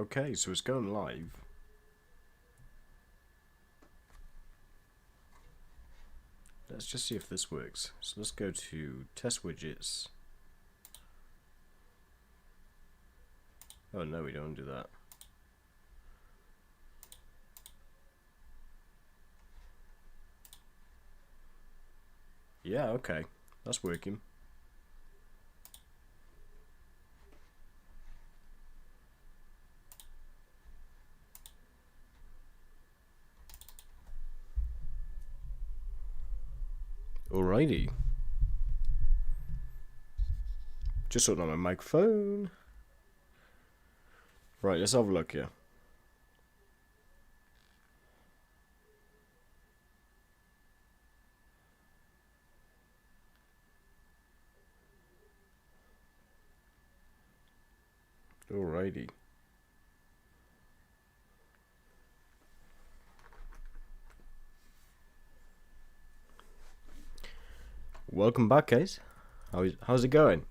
Okay, so it's going live. Let's just see if this works. So let's go to test widgets. Oh no, we don't do that. Yeah, okay. That's working. Alrighty. Just sorting on my microphone. Right, let's have a look here. Alrighty. Welcome back, guys. How's it going?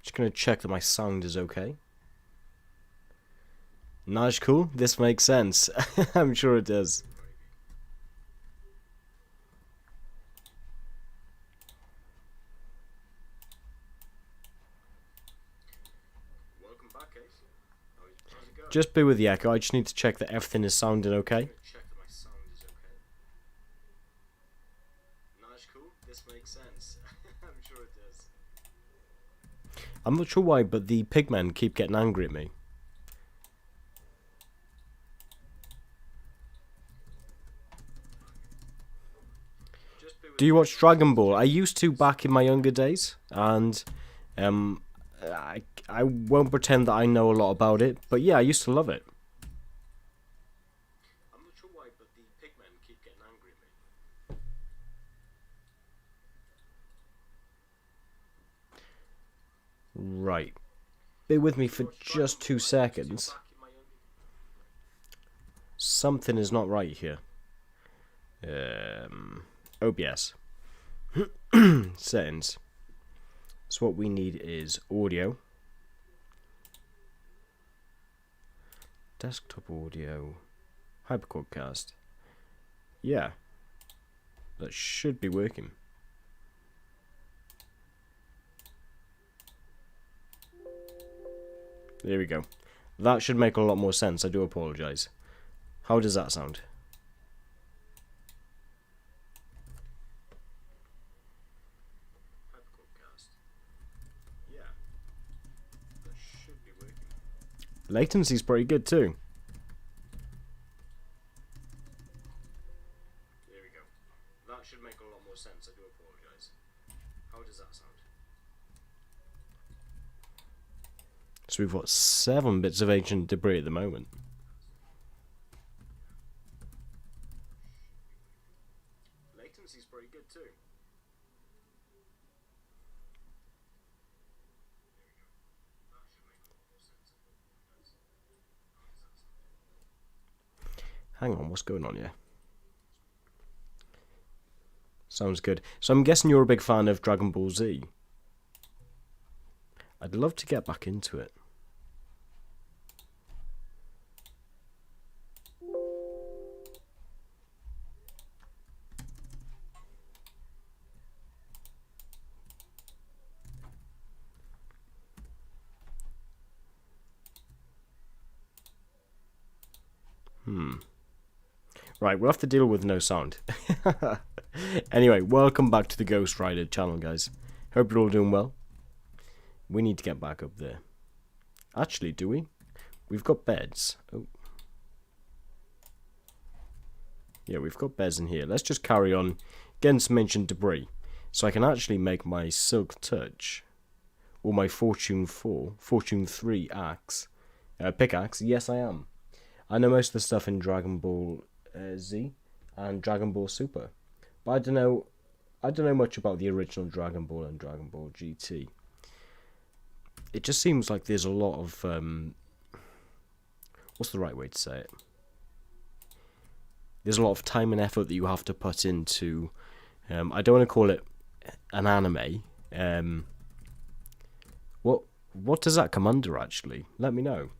Just gonna check that my sound is okay. Nice, cool. This makes sense. I'm sure it does. Welcome back, guys. How's it going? Just be with the echo. I just need to check that everything is sounding okay. This makes sense. I'm sure it does. I'm not sure why, but the pigmen keep getting angry at me. Do you watch Dragon Ball? I used to back in my younger days, and I won't pretend that I know a lot about it, but yeah, I used to love it. I'm not sure why, but the pigmen keep getting angry at me. Right. Bear with me for just 2 seconds. Something is not right here. OBS. Settings. So what we need is audio. Desktop audio. Hyperquadcast. Yeah. That should be working. There we go. That should make a lot more sense. I do apologise. How does that sound? Yeah. That should be working. Latency's pretty good too. There we go. That should make a lot more sense. I do apologise. How does that sound? So we've got 7 bits of ancient debris at the moment. Latency's pretty good too. Hang on, what's going on here? Sounds good. So I'm guessing you're a big fan of Dragon Ball Z. I'd love to get back into it. Right, we'll have to deal with no sound. Anyway, welcome back to the Ghost Rider channel, guys. Hope you're all doing well. We need to get back up there. Actually, do we? We've got beds. Oh. Yeah, we've got beds in here. Let's just carry on getting some ancient debris. So I can actually make my Silk Touch. Or my Fortune 3 axe. Pickaxe. Yes, I am. I know most of the stuff in Dragon Ball Z and Dragon Ball Super. But I don't know much about the original Dragon Ball and Dragon Ball GT. It just seems like there's a lot of what's the right way to say it? There's a lot of time and effort that you have to put into I don't want to call it an anime. What does that come under, actually? Let me know.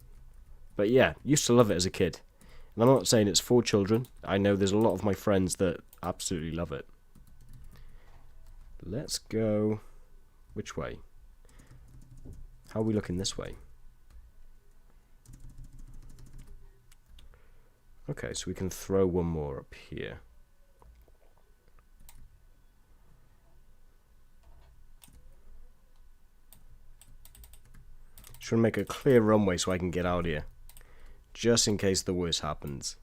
But yeah, used to love it as a kid. And I'm not saying it's for children. I know there's a lot of my friends that absolutely love it. Let's go... Which way? How are we looking this way? Okay, so we can throw one more up here. Just want to make a clear runway so I can get out here. Just in case the worst happens.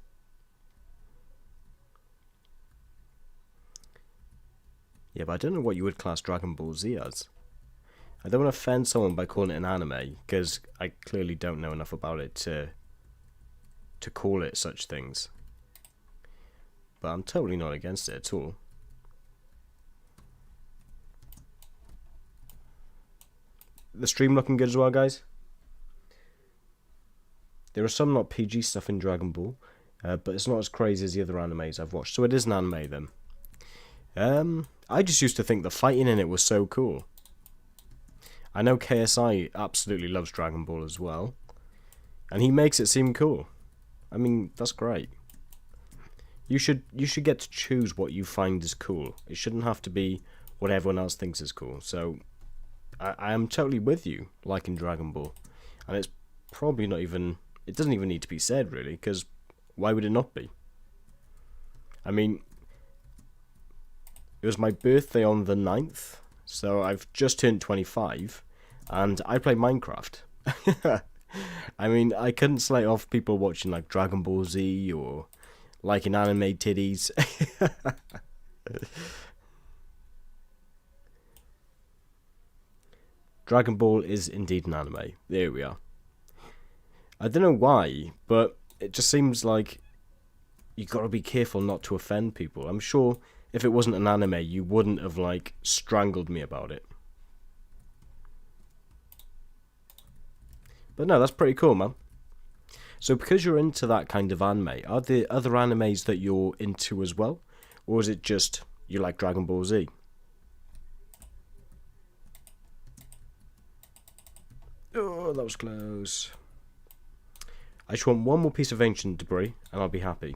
Yeah, but I don't know what you would class Dragon Ball Z as. I don't want to offend someone by calling it an anime, because I clearly don't know enough about it to call it such things. But I'm totally not against it at all. The stream looking good as well, guys? There are some not PG stuff in Dragon Ball, but it's not as crazy as the other animes I've watched. So it is an anime then. I just used to think the fighting in it was so cool. I know KSI absolutely loves Dragon Ball as well, and he makes it seem cool. I mean, that's great. You should get to choose what you find is cool. It shouldn't have to be what everyone else thinks is cool. So I am totally with you liking Dragon Ball, and it's probably not even... It doesn't even need to be said, really, because why would it not be? I mean, it was my birthday on the 9th, so I've just turned 25, and I play Minecraft. I mean, I couldn't slate off people watching, like, Dragon Ball Z, or liking anime titties. Dragon Ball is indeed an anime. There we are. I don't know why, but it just seems like you gotta be careful not to offend people. I'm sure if it wasn't an anime, you wouldn't have, like, strangled me about it. But no, that's pretty cool, man. So because you're into that kind of anime, are there other animes that you're into as well? Or is it just you like Dragon Ball Z? Oh, that was close. I just want one more piece of ancient debris, and I'll be happy.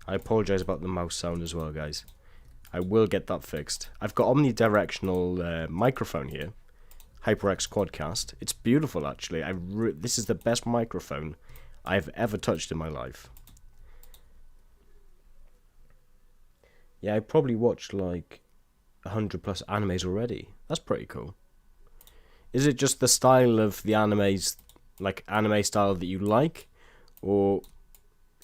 I apologise about the mouse sound as well, guys. I will get that fixed. I've got omnidirectional microphone here. HyperX Quadcast. It's beautiful, actually. This is the best microphone I've ever touched in my life. Yeah, I probably watched like 100 plus animes already. That's pretty cool. Is it just the style of the animes, like anime style that you like? Or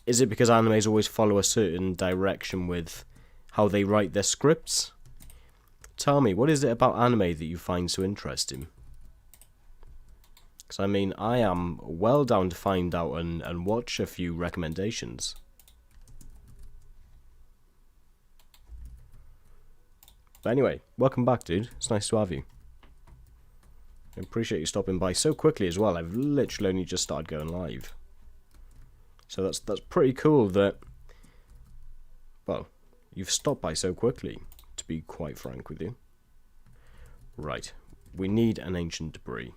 is it because animes always follow a certain direction with how they write their scripts? Tell me, what is it about anime that you find so interesting? Because I mean, I am well down to find out and watch a few recommendations. But anyway, welcome back, dude. It's nice to have you. I appreciate you stopping by so quickly as well. I've literally only just started going live. So that's pretty cool that, well, you've stopped by so quickly, to be quite frank with you. Right, we need an ancient debris.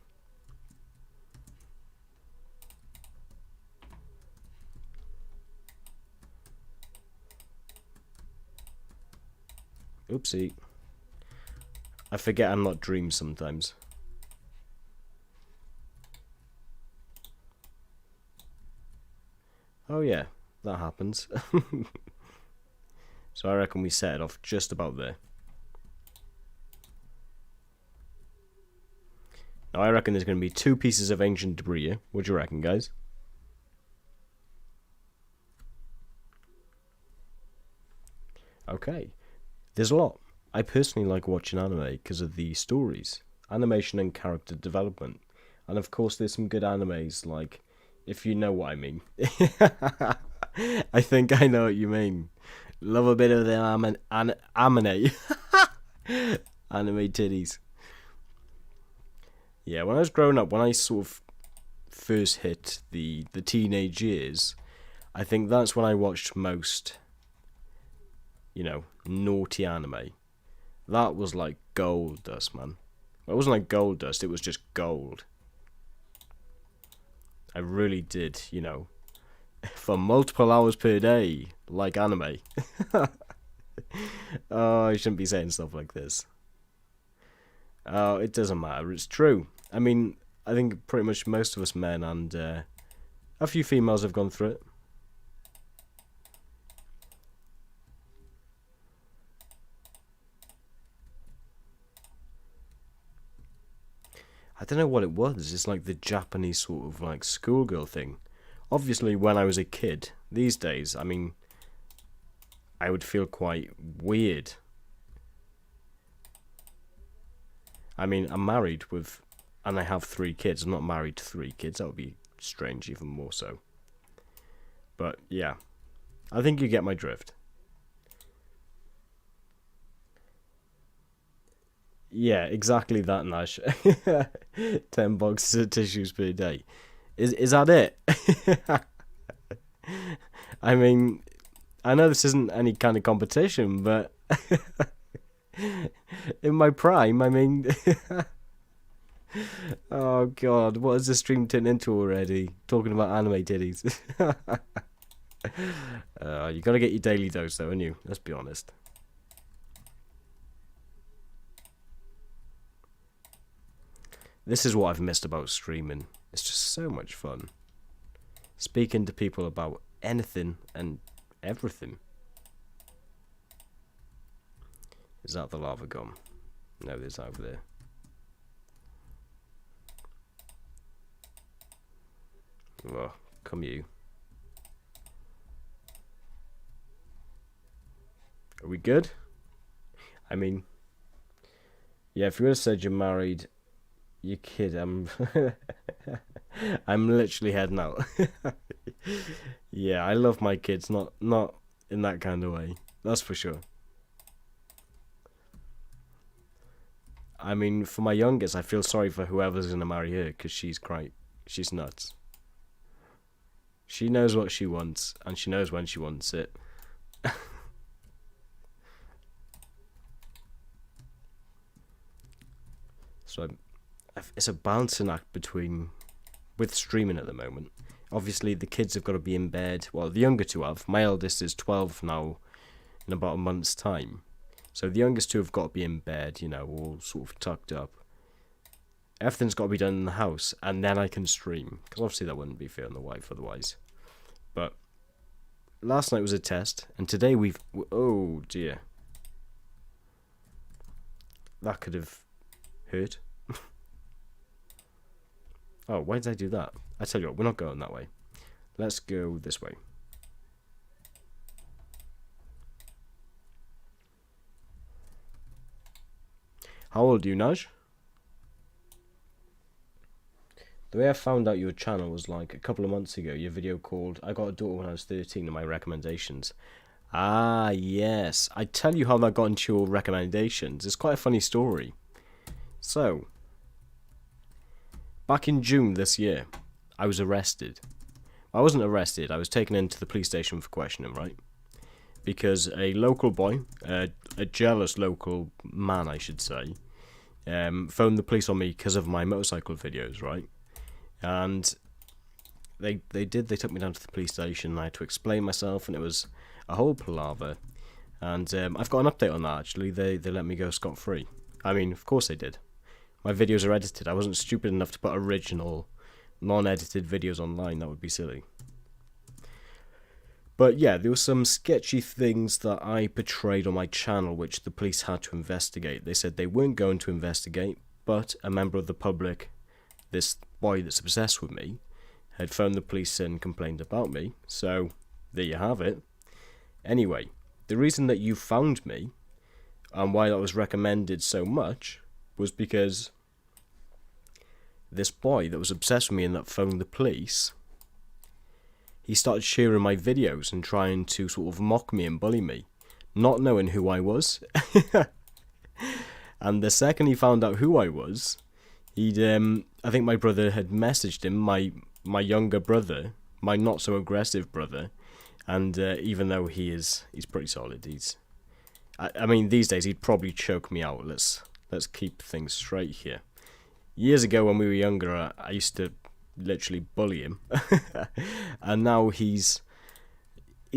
Oopsie. I forget I'm not dreams sometimes. Oh yeah, that happens. So I reckon we set it off just about there. Now I reckon there's going to be 2 pieces of ancient debris here. What do you reckon, guys? Okay. There's a lot. I personally like watching anime because of the stories, animation and character development. And of course there's some good animes, like, if you know what I mean. I think I know what you mean. Love a bit of the anime. Anime titties. Yeah, when I was growing up, when I sort of first hit the teenage years, I think that's when I watched most, you know, naughty anime. That was like gold dust, man. It wasn't like gold dust, it was just gold. I really did, you know, for multiple hours per day, like anime. Oh, I shouldn't be saying stuff like this. Oh, it doesn't matter, it's true. I mean, I think pretty much most of us men and a few females have gone through it. I don't know what it was. It's like the Japanese sort of like schoolgirl thing. Obviously, when I was a kid, these days, I mean, I would feel quite weird. I mean, I'm married with, and I have 3 kids. I'm not married to 3 kids. That would be strange, even more so. But yeah, I think you get my drift. Yeah, exactly that, Nash. 10 boxes of tissues per day. Is that it? I mean, I know this isn't any kind of competition, but in my prime, I mean, oh god, what has the stream turned into already? Talking about anime titties. You gotta get your daily dose though, ain't you? Let's be honest. This is what I've missed about streaming. It's just so much fun. Speaking to people about anything and everything. Is that the lava gone? No, there's over there. Oh, come you. Are we good? I mean, yeah, if you would have said you're married, you kid, I'm literally heading out. Yeah, I love my kids, not in that kind of way. That's for sure. I mean, for my youngest, I feel sorry for whoever's gonna marry her, because she's nuts. She knows what she wants, and she knows when she wants it. So it's a balancing act with streaming at the moment. Obviously, the kids have got to be in bed. Well, the younger 2 have. My eldest is 12 now, in about a month's time. So the youngest 2 have got to be in bed, you know, all sort of tucked up. Everything's got to be done in the house, and then I can stream. Because obviously that wouldn't be fair on the wife otherwise. But last night was a test, and today oh dear. That could have hurt. Oh, why did I do that? I tell you what, we're not going that way. Let's go this way. How old are you, Naj? The way I found out your channel was like a couple of months ago. Your video called I Got a Daughter When I Was 13 and my recommendations. Ah, yes. I tell you how that got into your recommendations. It's quite a funny story. So, back in June this year, I was arrested. I wasn't arrested, I was taken into the police station for questioning, right? Because a local boy, a jealous local man, I should say, phoned the police on me because of my motorcycle videos, right? And they took me down to the police station, and I had to explain myself, and it was a whole palaver. And I've got an update on that, actually. They let me go scot-free. I mean, of course they did. My videos are edited. I wasn't stupid enough to put original, non-edited videos online. That would be silly. But yeah, there were some sketchy things that I portrayed on my channel which the police had to investigate. They said they weren't going to investigate, but a member of the public, this boy that's obsessed with me, had phoned the police and complained about me. So, there you have it. Anyway, the reason that you found me, and why that was recommended so much, was because this boy that was obsessed with me and that phoned the police, he started sharing my videos and trying to sort of mock me and bully me, not knowing who I was. And the second he found out who I was, I think my brother had messaged him, my younger brother, my not so aggressive brother, And even though he's pretty solid, I mean, these days he'd probably choke me out. Let's keep things straight here. Years ago when we were younger, I used to literally bully him, and now he's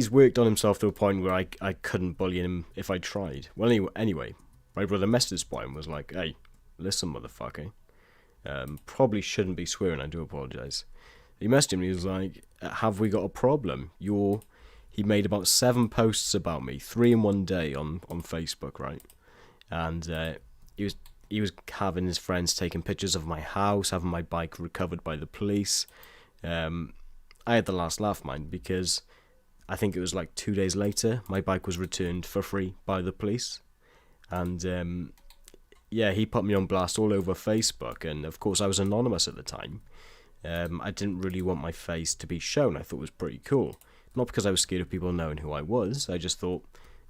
worked on himself to a point where I couldn't bully him if I tried. Well, anyway, my brother messaged this boy and was like, "Hey, listen, motherfucker, probably shouldn't be swearing. I do apologize." He messaged him and he was like, "Have we got a problem? He made about 7 posts about me, 3 in one day on Facebook, right? And he was having his friends taking pictures of my house, having my bike recovered by the police. I had the last laugh, mind, because I think it was like 2 days later, my bike was returned for free by the police. And yeah, he put me on blast all over Facebook, and of course I was anonymous at the time. I didn't really want my face to be shown. I thought it was pretty cool. Not because I was scared of people knowing who I was, I just thought,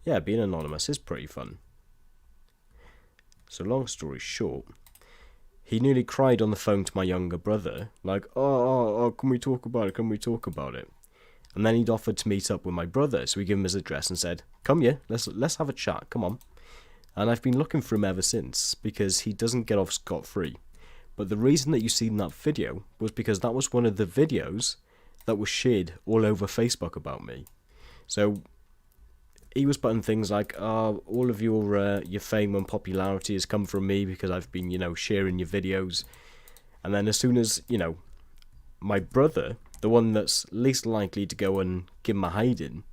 yeah, being anonymous is pretty fun. So long story short, he nearly cried on the phone to my younger brother, like, oh, can we talk about it? And then he'd offered to meet up with my brother, so we gave him his address and said, come here, let's have a chat, come on. And I've been looking for him ever since, because he doesn't get off scot-free. But the reason that you seen that video was because that was one of the videos that was shared all over Facebook about me. So he was putting things like, all of your fame and popularity has come from me because I've been, sharing your videos. And then as soon as, my brother, the one that's least likely to go and give him a hiding,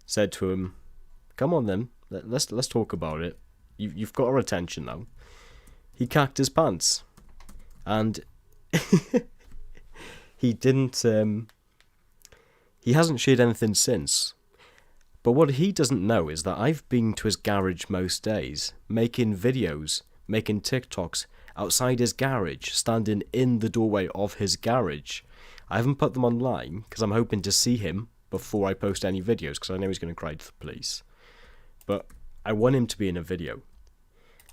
said to him, come on then, let's talk about it. You've got our attention now. He cacked his pants. And he didn't, he hasn't shared anything since. But what he doesn't know is that I've been to his garage most days, making videos, making TikToks outside his garage, standing in the doorway of his garage. I haven't put them online because I'm hoping to see him before I post any videos, because I know he's going to cry to the police. But I want him to be in a video.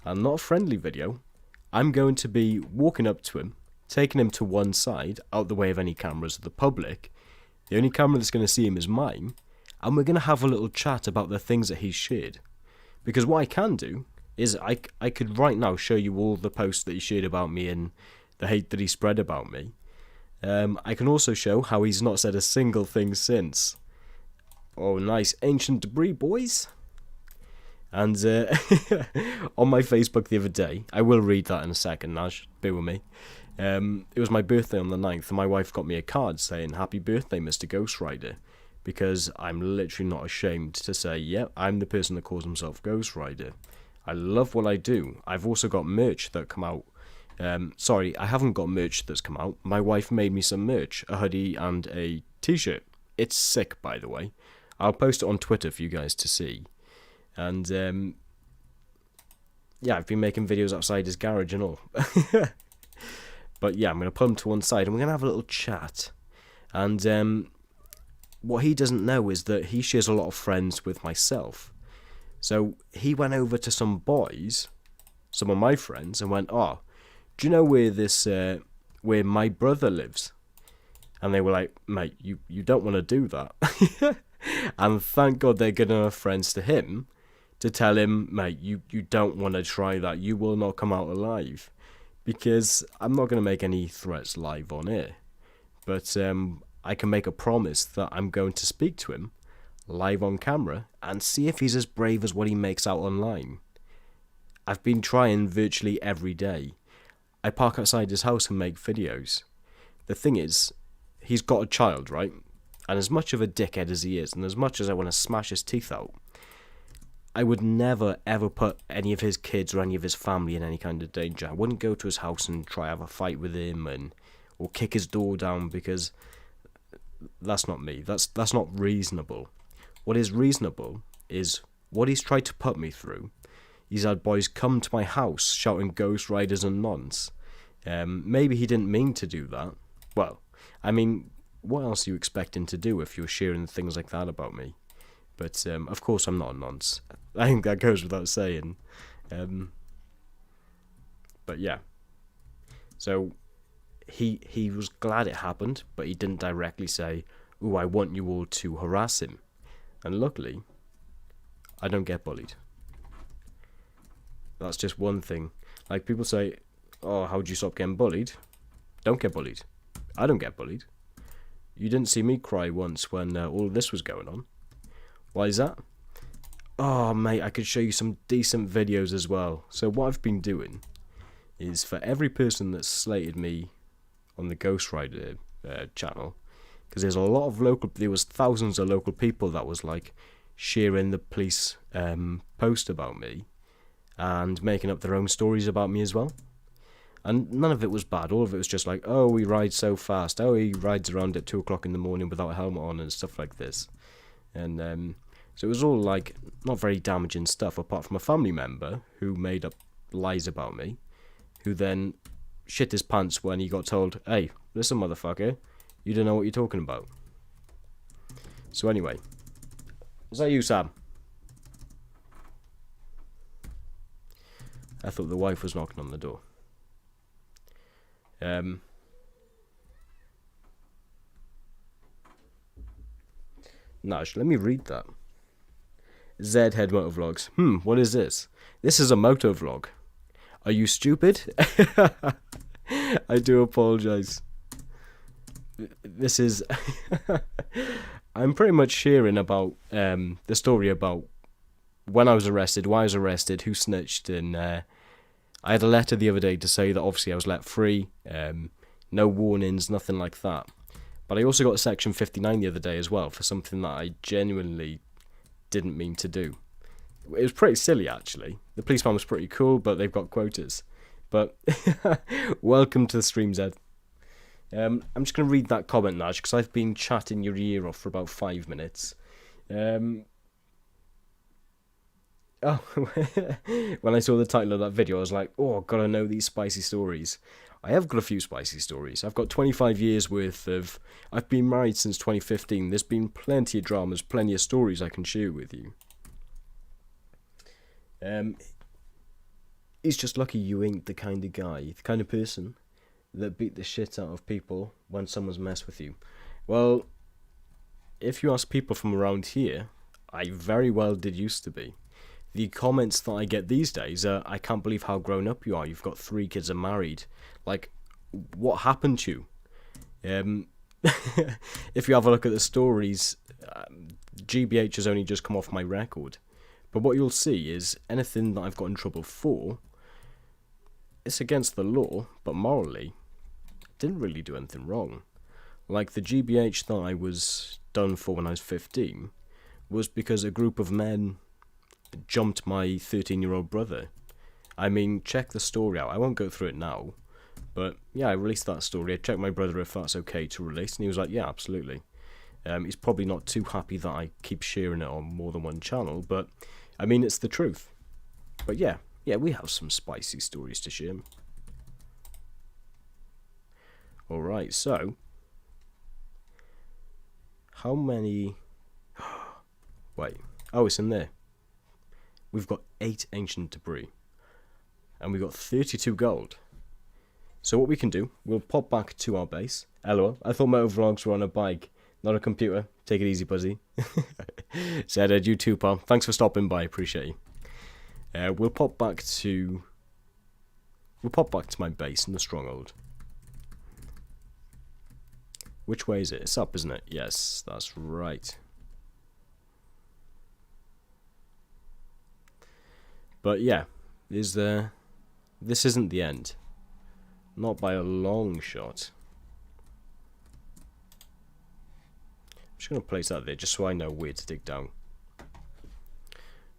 And not a friendly video. I'm going to be walking up to him, taking him to one side, out the way of any cameras of the public. The only camera that's going to see him is mine, and we're going to have a little chat about the things that he's shared. Because what I can do is I could right now show you all the posts that he shared about me and the hate that he spread about me. I can also show how he's not said a single thing since. Oh, nice ancient debris, boys. And on my Facebook the other day, I will read that in a second, Naj, bear with me. It was my birthday on the 9th, and my wife got me a card saying, happy birthday, Mr. Ghost Rider. Because I'm literally not ashamed to say, yeah, I'm the person that calls himself Ghost Rider. I love what I do. I've also got merch that come out. Sorry, I haven't got merch that's come out. My wife made me some merch, a hoodie and a t-shirt. It's sick, by the way. I'll post it on Twitter for you guys to see. And, yeah, I've been making videos outside his garage and all. But, yeah, I'm going to put him to one side and we're going to have a little chat. And, what he doesn't know is that he shares a lot of friends with myself. So, he went over to some boys, some of my friends, and went, oh, do you know where where my brother lives? And they were like, mate, you don't want to do that. And thank God they're good enough friends to him to tell him, mate, you don't want to try that. You will not come out alive. Because I'm not going to make any threats live on air. But I can make a promise that I'm going to speak to him live on camera and see if he's as brave as what he makes out online. I've been trying virtually every day. I park outside his house and make videos. The thing is, he's got a child, right? And as much of a dickhead as he is, and as much as I want to smash his teeth out, I would never, ever put any of his kids or any of his family in any kind of danger. I wouldn't go to his house and try to have a fight with him or kick his door down, because that's not me. That's not reasonable. What is reasonable is what he's tried to put me through. He's had boys come to my house shouting Ghost Riders and nonce. Maybe he didn't mean to do that. Well, I mean, what else are you expecting to do if you're sharing things like that about me? But, of course, I'm not a nonce. I think that goes without saying. But, yeah. So, he was glad it happened, but he didn't directly say, ooh, I want you all to harass him. And luckily, I don't get bullied. That's just one thing. Like, people say, oh, how'd you stop getting bullied? Don't get bullied. I don't get bullied. You didn't see me cry once when all of this was going on. Why is that? Oh, mate, I could show you some decent videos as well. So what I've been doing is, for every person that's slated me on the Ghost Rider channel, because there was thousands of local people that was like sharing the police post about me and making up their own stories about me as well. And none of it was bad. All of it was just like, oh, he rides so fast. Oh, he rides around at 2 o'clock in the morning without a helmet on and stuff like this. And so it was all like not very damaging stuff, apart from a family member who made up lies about me, who then shit his pants when he got told, hey, listen, motherfucker, you don't know what you're talking about. So anyway, is that you, Sam? I thought the wife was knocking on the door. Nudge, let me read that. Zhead Motovlogs. What is this? This is a motovlog. Are you stupid? I do apologize. This is... I'm pretty much sharing about the story about when I was arrested, why I was arrested, who snitched, and I had a letter the other day to say that obviously I was let free, no warnings, nothing like that. But I also got a Section 59 the other day as well for something that I genuinely didn't mean to do. It was pretty silly, actually. The policeman was pretty cool, but they've got quotas. But welcome to the stream, Zed. I'm just going to read that comment, Naj, because I've been chatting your ear off for about 5 minutes. When I saw the title of that video, I was like, oh, I've got to know these spicy stories. I have got a few spicy stories. I've got 25 years worth of... I've been married since 2015. There's been plenty of dramas, plenty of stories I can share with you. It's just lucky you ain't the kind of guy, the kind of person that beat the shit out of people when someone's messed with you. Well, if you ask people from around here, I very well did used to be. The comments that I get these days are, I can't believe how grown up you are. You've got 3 kids and married. Like, what happened to you? If you have a look at the stories, GBH has only just come off my record. But what you'll see is anything that I've got in trouble for, it's against the law, but morally, I didn't really do anything wrong. Like the GBH that I was done for when I was 15 was because a group of men jumped my 13-year-old brother. I mean, check the story out. I won't go through it now. But yeah, I released that story. I checked my brother if that's okay to release, and he was like, yeah, absolutely. He's probably not too happy that I keep sharing it on more than one channel, but I mean, it's the truth. But yeah, we have some spicy stories to share. Alright, so how many... Wait, oh, it's in there. We've got 8 ancient debris, and we've got 32 gold. So what we can do, we'll pop back to our base. LOL, I thought motovlogs were on a bike, not a computer. Take it easy, Buzzy. Said you too, pal. Thanks for stopping by, appreciate you. We'll pop back to my base in the stronghold. Which way is it? It's up, isn't it? Yes, that's right. But yeah, this isn't the end. Not by a long shot. I'm just going to place that there just so I know where to dig down.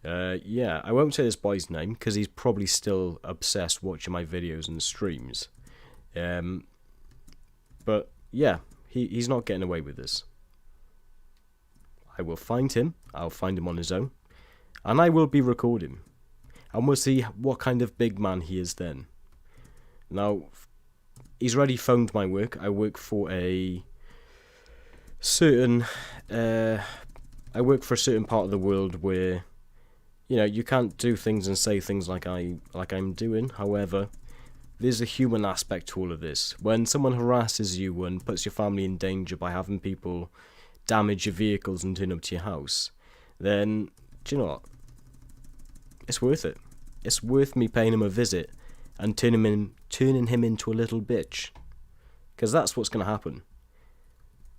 Yeah, I won't say this boy's name because he's probably still obsessed watching my videos and streams. But yeah, he's not getting away with this. I will find him. I'll find him on his own. And I will be recording. And we'll see what kind of big man he is then. Now, he's already phoned my work. I work for a certain... I work for a certain part of the world where, you know, you can't do things and say things like I'm doing. However, there's a human aspect to all of this. When someone harasses you and puts your family in danger by having people damage your vehicles and turn up to your house, then do you know what? It's worth it. It's worth me paying him a visit and turning him into a little bitch. Because that's what's going to happen.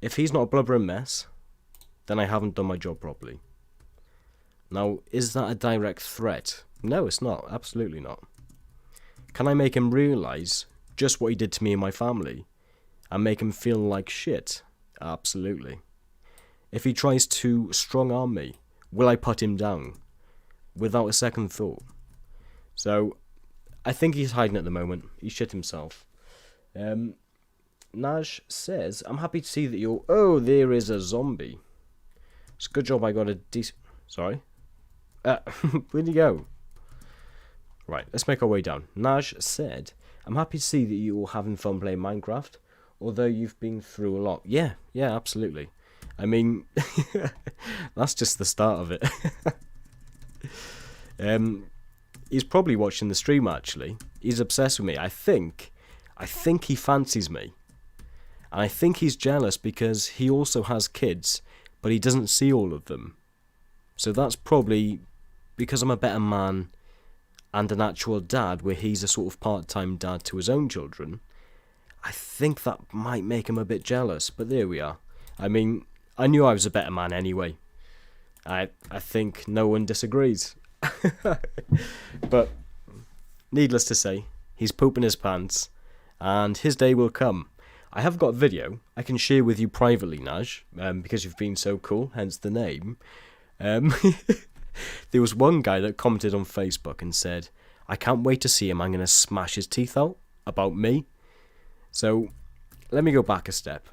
If he's not a blubbering mess, then I haven't done my job properly. Now, is that a direct threat? No, it's not. Absolutely not. Can I make him realise just what he did to me and my family? And make him feel like shit? Absolutely. If he tries to strong-arm me, will I put him down? Without a second thought. So, I think he's hiding at the moment. He shit himself. Naj says, I'm happy to see that you're... Oh, there is a zombie. It's a good job I got a decent... Sorry? Where'd you go? Right, let's make our way down. Naj said, I'm happy to see that you're all having fun playing Minecraft, although you've been through a lot. Yeah, absolutely. I mean, that's just the start of it. He's probably watching the stream, actually. He's obsessed with me. I think he fancies me. And I think he's jealous because he also has kids, but he doesn't see all of them. So that's probably because I'm a better man and an actual dad, where he's a sort of part-time dad to his own children. I think that might make him a bit jealous, but there we are. I mean, I knew I was a better man anyway. I think no one disagrees. But needless to say, he's pooping his pants, and his day will come. I have got a video I can share with you privately, Naj, because you've been so cool, hence the name. There was one guy that commented on Facebook and said, I can't wait to see him, I'm going to smash his teeth out, about me. So, let me go back a step.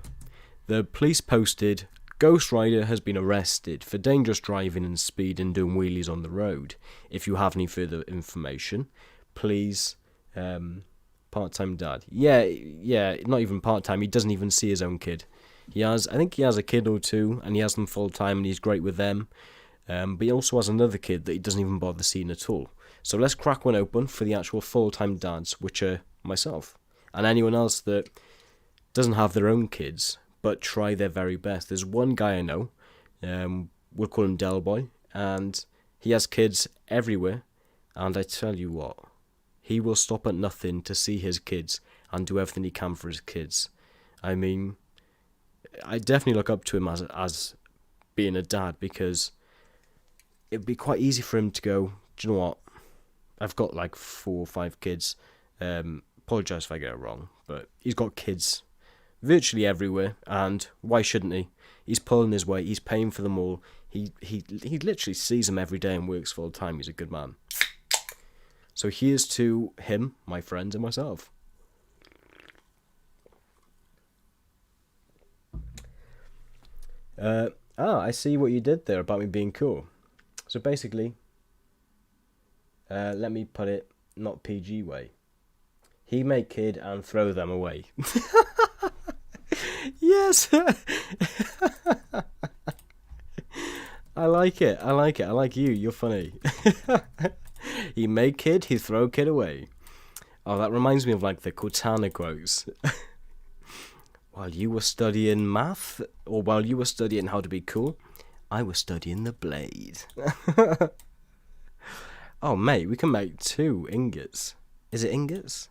The police posted, Ghost Rider has been arrested for dangerous driving and speed and doing wheelies on the road. If you have any further information, please, part-time dad. Yeah, not even part-time, he doesn't even see his own kid. I think he has a kid or two, and he has them full-time, and he's great with them. But he also has another kid that he doesn't even bother seeing at all. So let's crack one open for the actual full-time dads, which are myself. And anyone else that doesn't have their own kids, but try their very best. There's one guy I know, we'll call him Delboy, and he has kids everywhere. And I tell you what, he will stop at nothing to see his kids and do everything he can for his kids. I mean, I definitely look up to him as being a dad, because it'd be quite easy for him to go, do you know what, I've got like 4 or 5 kids, apologise if I get it wrong, but he's got kids virtually everywhere, and why shouldn't he? He's pulling his weight, he's paying for them all, he literally sees them every day and works full time. He's a good man. So here's to him, my friends, and myself. I see what you did there about me being cool. So basically, let me put it not PG way. He make kid and throw them away. Yes. I like it. I like you. You're funny. He make kid, he throw kid away. Oh, that reminds me of like the Cortana quotes. While you were studying math, or while you were studying how to be cool, I was studying the blade. Oh, mate, we can make 2 ingots. Is it ingots?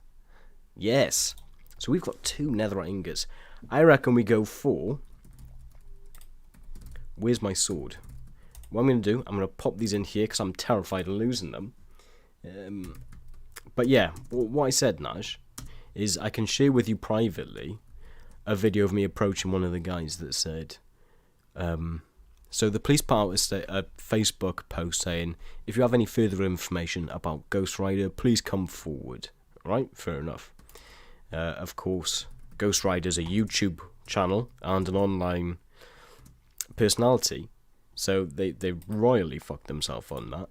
Yes. So we've got 2 netherite ingots. I reckon we go for... Where's my sword? What I'm going to do, I'm going to pop these in here because I'm terrified of losing them. But yeah, what I said, Naj, is I can share with you privately a video of me approaching one of the guys that said... So the police put out a Facebook post saying, if you have any further information about Ghost Rider, please come forward. Right? Fair enough. Of course, Ghost Rider's a YouTube channel and an online personality, so they royally fucked themselves on that.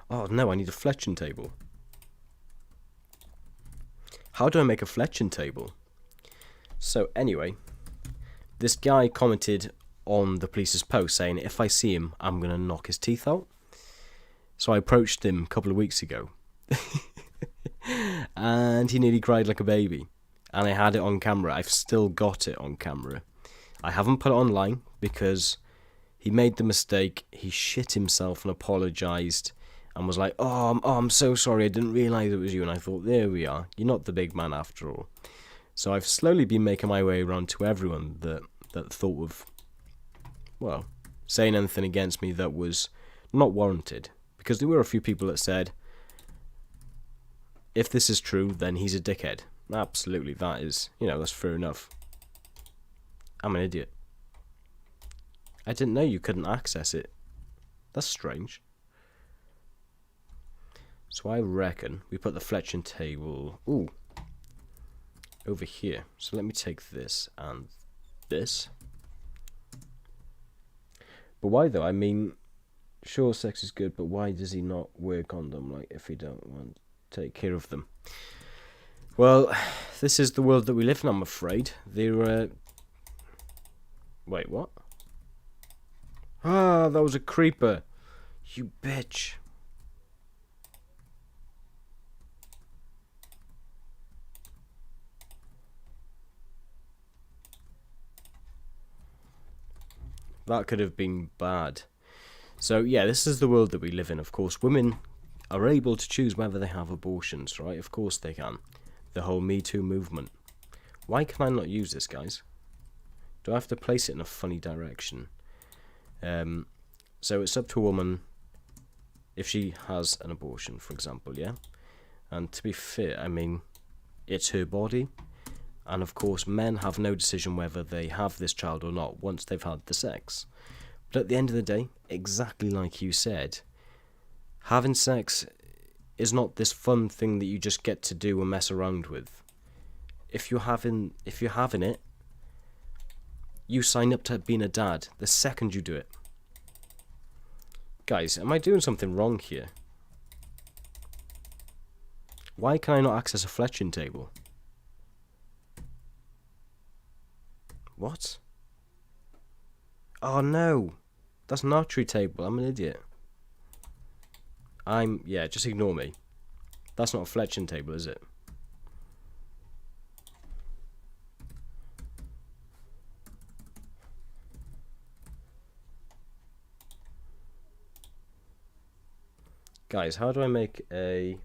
Oh no, I need a fletching table. How do I make a fletching table? So anyway, this guy commented on the police's post saying, if I see him, I'm going to knock his teeth out. So I approached him a couple of weeks ago. And he nearly cried like a baby. And I had it on camera. I've still got it on camera. I haven't put it online because He made the mistake, he shit himself and apologised, and was like, I'm so sorry, I didn't realise it was you. And I thought, there we are, you're not the big man after all. So I've slowly been making my way around to everyone that thought of, well, saying anything against me that was not warranted. Because there were a few people that said, if this is true, then he's a dickhead. Absolutely, that is, that's fair enough. I'm an idiot. I didn't know you couldn't access it. That's strange. So I reckon we put the fletching table, over here. So let me take this and this. But why though? I mean, sure, sex is good, but why does he not work on them, like, if he don't want to take care of them? Well, this is the world that we live in, I'm afraid. Wait, what? Ah, that was a creeper. You bitch. That could have been bad. So, yeah, this is the world that we live in. Of course, women are able to choose whether they have abortions, right? Of course they can. The whole Me Too movement. Why can I not use this, guys? Do I have to place it in a funny direction? So it's up to a woman if she has an abortion, for example, yeah? And to be fair, I mean, it's her body. And of course, men have no decision whether they have this child or not once they've had the sex. But at the end of the day, exactly like you said, having sex is not this fun thing that you just get to do and mess around with. If you're having it, you sign up to being a dad the second you do it. Guys, am I doing something wrong here? Why can I not access a fletching table? What? Oh no, that's an archery table. I'm an idiot. Yeah, just ignore me. That's not a fletching table, is it? Guys, how do I make a...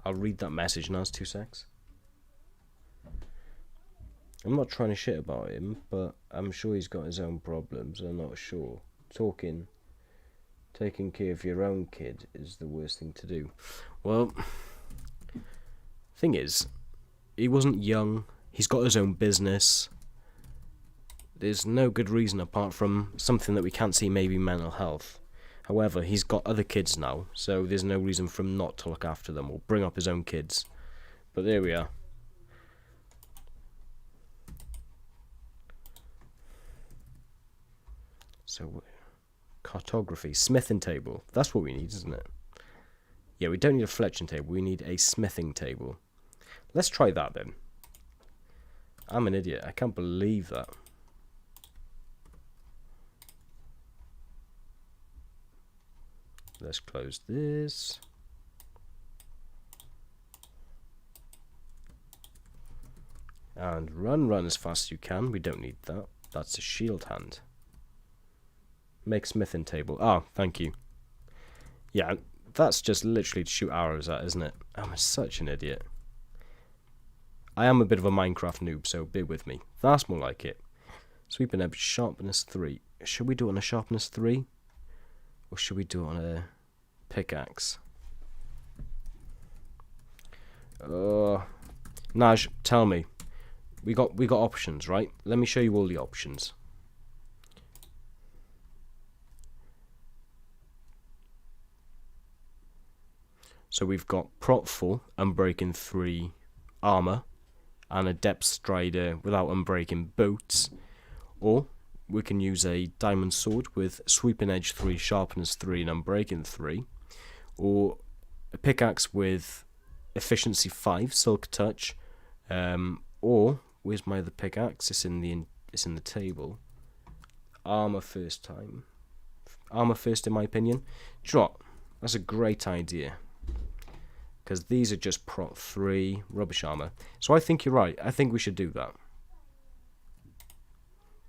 I'll read that message now, it's 2 secs. I'm not trying to shit about him, but I'm sure he's got his own problems. I'm not sure. Taking care of your own kid is the worst thing to do. Well, thing is, he wasn't young. He's got his own business. There's no good reason apart from something that we can't see, maybe mental health. However, he's got other kids now, so there's no reason for him not to look after them or bring up his own kids. But there we are. So, cartography, smithing table. That's what we need, isn't it? Yeah, we don't need a fletching table. We need a smithing table. Let's try that then. I'm an idiot. I can't believe that. Let's close this. And run as fast as you can. We don't need that. That's a shield hand. Make smithing table. Oh, thank you. Yeah, that's just literally to shoot arrows at, isn't it? I'm such an idiot. I am a bit of a Minecraft noob, so bear with me. That's more like it. Sweeping edge, sharpness 3. Should we do it on a sharpness 3? Or should we do it on a pickaxe? Naj, tell me. We got options, right? Let me show you all the options. So we've got prot 4, unbreaking 3 armor, and a depth strider without unbreaking boots. Or we can use a diamond sword with sweeping edge 3, sharpness 3, and unbreaking 3. Or a pickaxe with efficiency 5, silk touch. Or where's my other pickaxe? It's in the table. Armor first in my opinion. Do you know what? That's a great idea. Because these are just prot 3 rubbish armor. So I think you're right. I think we should do that.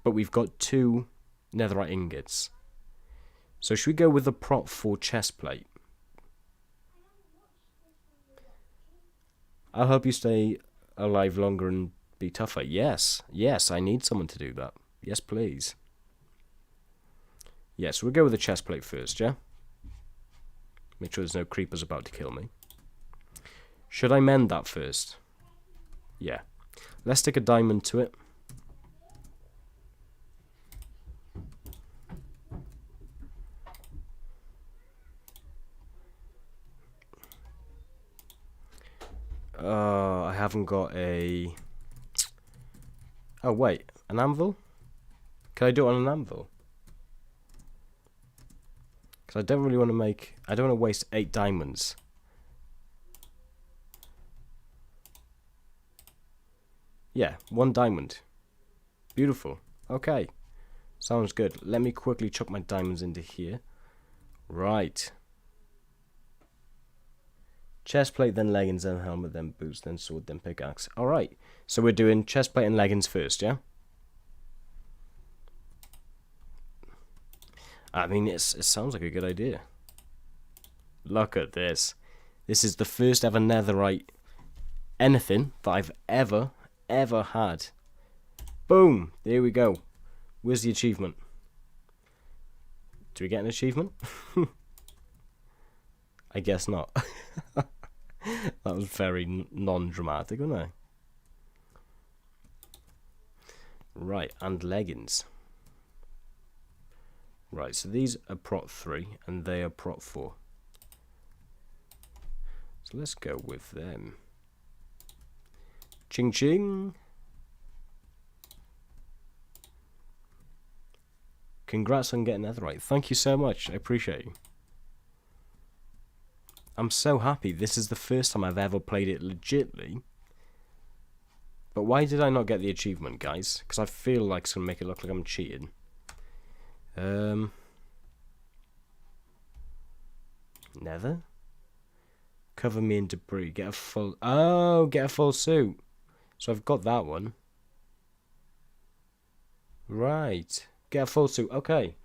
but we've got 2 netherite ingots. So should we go with the prop 4 chest plate? I'll help you stay alive longer and be tougher. Yes, yes, I need someone to do that. Yes, please. Yes, we'll go with the chest plate first, yeah? Make sure there's no creepers about to kill me. Should I mend that first? Yeah. Let's stick a diamond to it. I haven't got a... Oh, wait. An anvil? Can I do it on an anvil? Because I don't really want to make... I don't want to waste 8 diamonds. Yeah, 1 diamond. Beautiful. Okay. Sounds good. Let me quickly chuck my diamonds into here. Right. Chestplate, then leggings, then helmet, then boots, then sword, then pickaxe. Alright. So we're doing chestplate and leggings first, yeah? I mean, it sounds like a good idea. Look at this. This is the first ever netherite anything that I've ever had. Boom! There we go. Where's the achievement? Do we get an achievement? I guess not. That was very non-dramatic, wasn't it? Right, and leggings. Right, so these are prop 3 and they are prop 4. So let's go with them. Ching ching! Congrats on getting netherite. Thank you so much. I appreciate you. I'm so happy. This is the first time I've ever played it legitly. But why did I not get the achievement, guys? Because I feel like it's going to make it look like I'm cheating. Nether? Cover me in debris. Get a full... Oh, get a full suit. So I've got that one. Right. Get a full suit. Okay.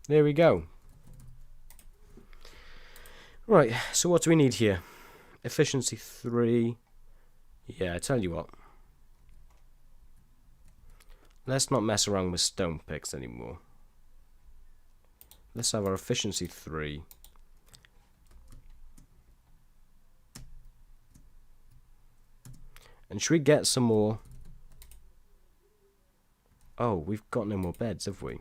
There we go. Right. So what do we need here? Efficiency 3. Yeah, I tell you what. Let's not mess around with stone picks anymore. Let's have our efficiency 3. And should we get some more? Oh, we've got no more beds, have we?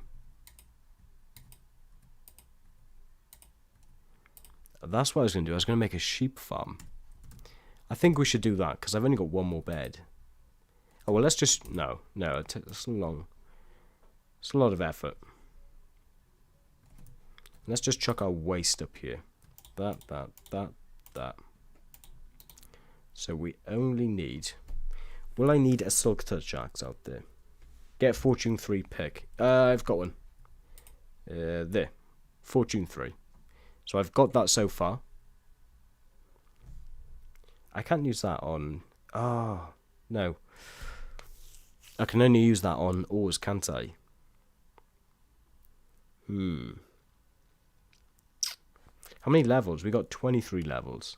That's what I was going to do. I was going to make a sheep farm. I think we should do that, because I've only got 1 more bed. Oh, well, let's just... No, it's long. It's a lot of effort. Let's just chuck our waste up here. That. So we only need... Will I need a silk touch axe out there? Get fortune 3 pick. I've got one. There. Fortune 3. So I've got that so far. I can't use that on... Oh, no. I can only use that on ores, can't I? How many levels? We got 23 levels.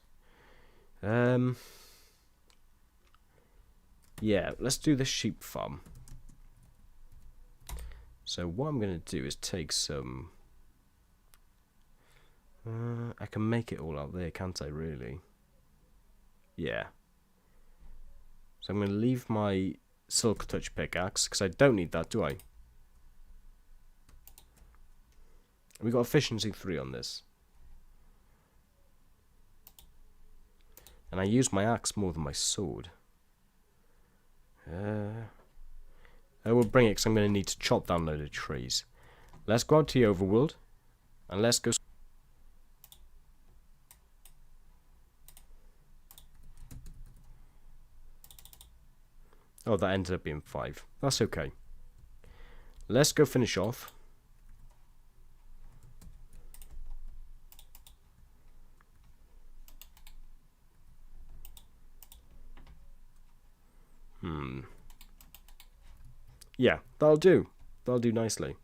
Yeah, let's do the sheep farm. So what I'm going to do is take some... I can make it all out there, can't I, really? Yeah. So I'm going to leave my silk touch pickaxe, because I don't need that, do I? We got efficiency 3 on this. And I use my axe more than my sword. I will bring it because I'm going to need to chop down a load of trees. Let's go out to the overworld. And let's go... Oh, that ended up being 5. That's okay. Let's go finish off. Yeah, that'll do. That'll do nicely.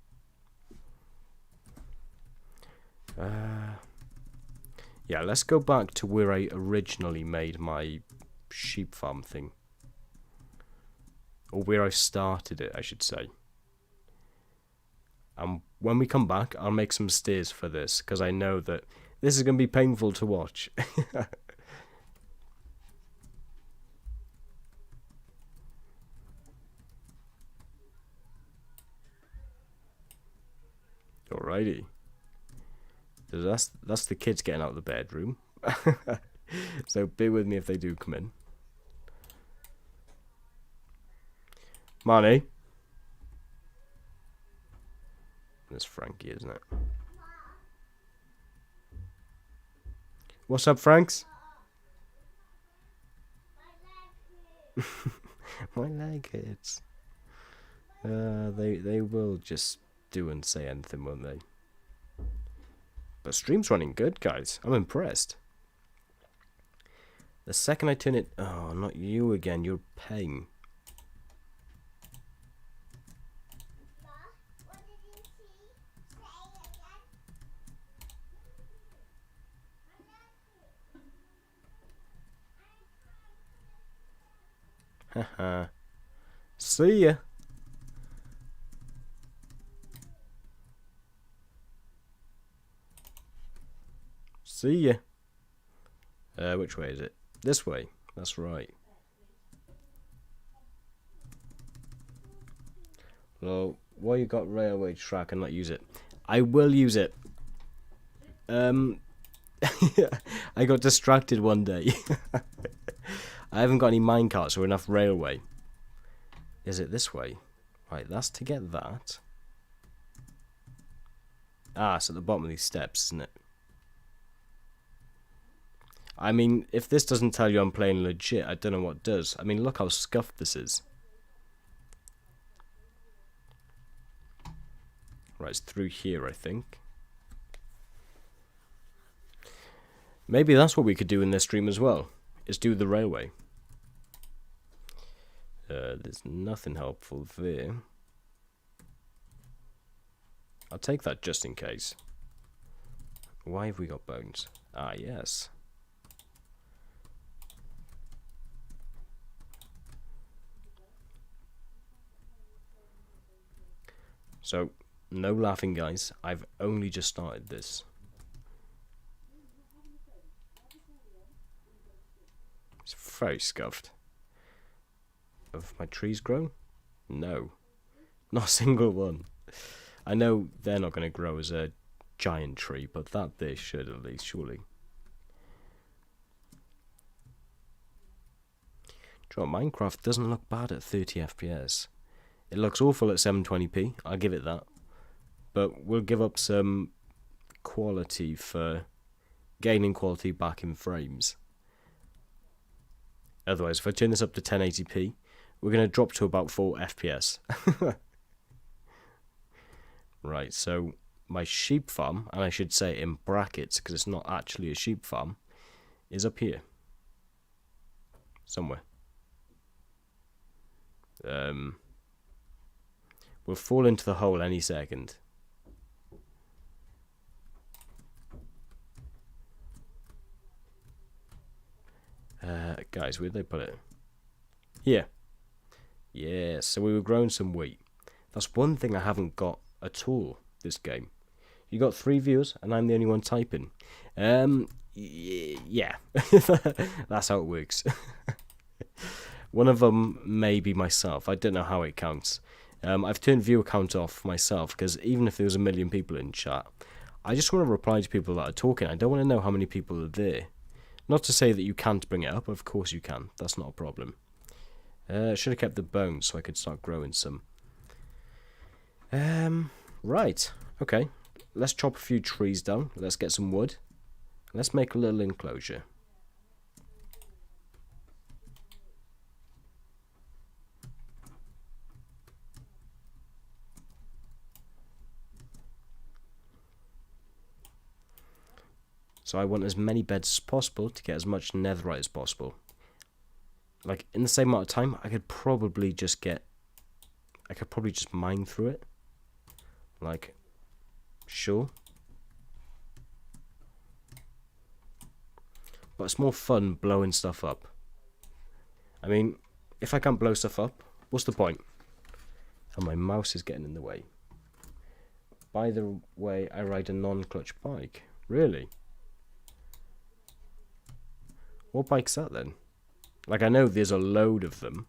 Yeah, let's go back to where I originally made my sheep farm thing. Or where I started it, I should say. And when we come back, I'll make some stairs for this, because I know that this is going to be painful to watch. Alrighty. That's the kids getting out of the bedroom. So bear with me if they do come in. Marnie. That's Frankie, isn't it? What's up, Franks? My leg hurts. They will just do and say anything, won't they? But stream's running good, guys. I'm impressed. The second I turn it... Oh, not you again. You're paying. Haha. See ya. See ya. Which way is it? This way. That's right. Well, why you got railway track and not use it? I will use it. I got distracted one day. I haven't got any minecarts or enough railway. Is it this way? Right, that's to get that. Ah, it's at the bottom of these steps, isn't it? I mean, if this doesn't tell you I'm playing legit, I don't know what does. I mean, look how scuffed this is. Right, it's through here, I think. Maybe that's what we could do in this stream as well, is do the railway. There's nothing helpful there. I'll take that just in case. Why have we got bones? Ah, yes. So, no laughing, guys. I've only just started this. It's very scuffed. Have my trees grown? No. Not a single one. I know they're not going to grow as a giant tree, but that they should at least, surely. Do you know what, Minecraft doesn't look bad at 30 FPS. It looks awful at 720p, I'll give it that. But we'll give up some quality for gaining quality back in frames. Otherwise, if I turn this up to 1080p, we're going to drop to about 4 FPS. Right, so my sheep farm, and I should say in brackets because it's not actually a sheep farm, is up here. Somewhere. We'll fall into the hole any second. Guys, where'd they put it? Here. Yeah, so we were growing some wheat. That's one thing I haven't got at all this game. You got 3 viewers and I'm the only one typing. Yeah. That's how it works. One of them may be myself. I don't know how it counts. I've turned viewer count off myself because even if there was 1 million people in chat, I just want to reply to people that are talking. I don't want to know how many people are there. Not to say that you can't bring it up. Of course you can. That's not a problem. Should have kept the bones so I could start growing some. Right. Okay. Let's chop a few trees down. Let's get some wood. Let's make a little enclosure. So I want as many beds as possible to get as much netherite as possible. Like, in the same amount of time, I could probably just get I could probably just mine through it. Like, sure. But it's more fun blowing stuff up. I mean, if I can't blow stuff up, what's the point? And my mouse is getting in the way. By the way, I ride a non-clutch bike. Really? What bike's that then? Like, I know there's a load of them.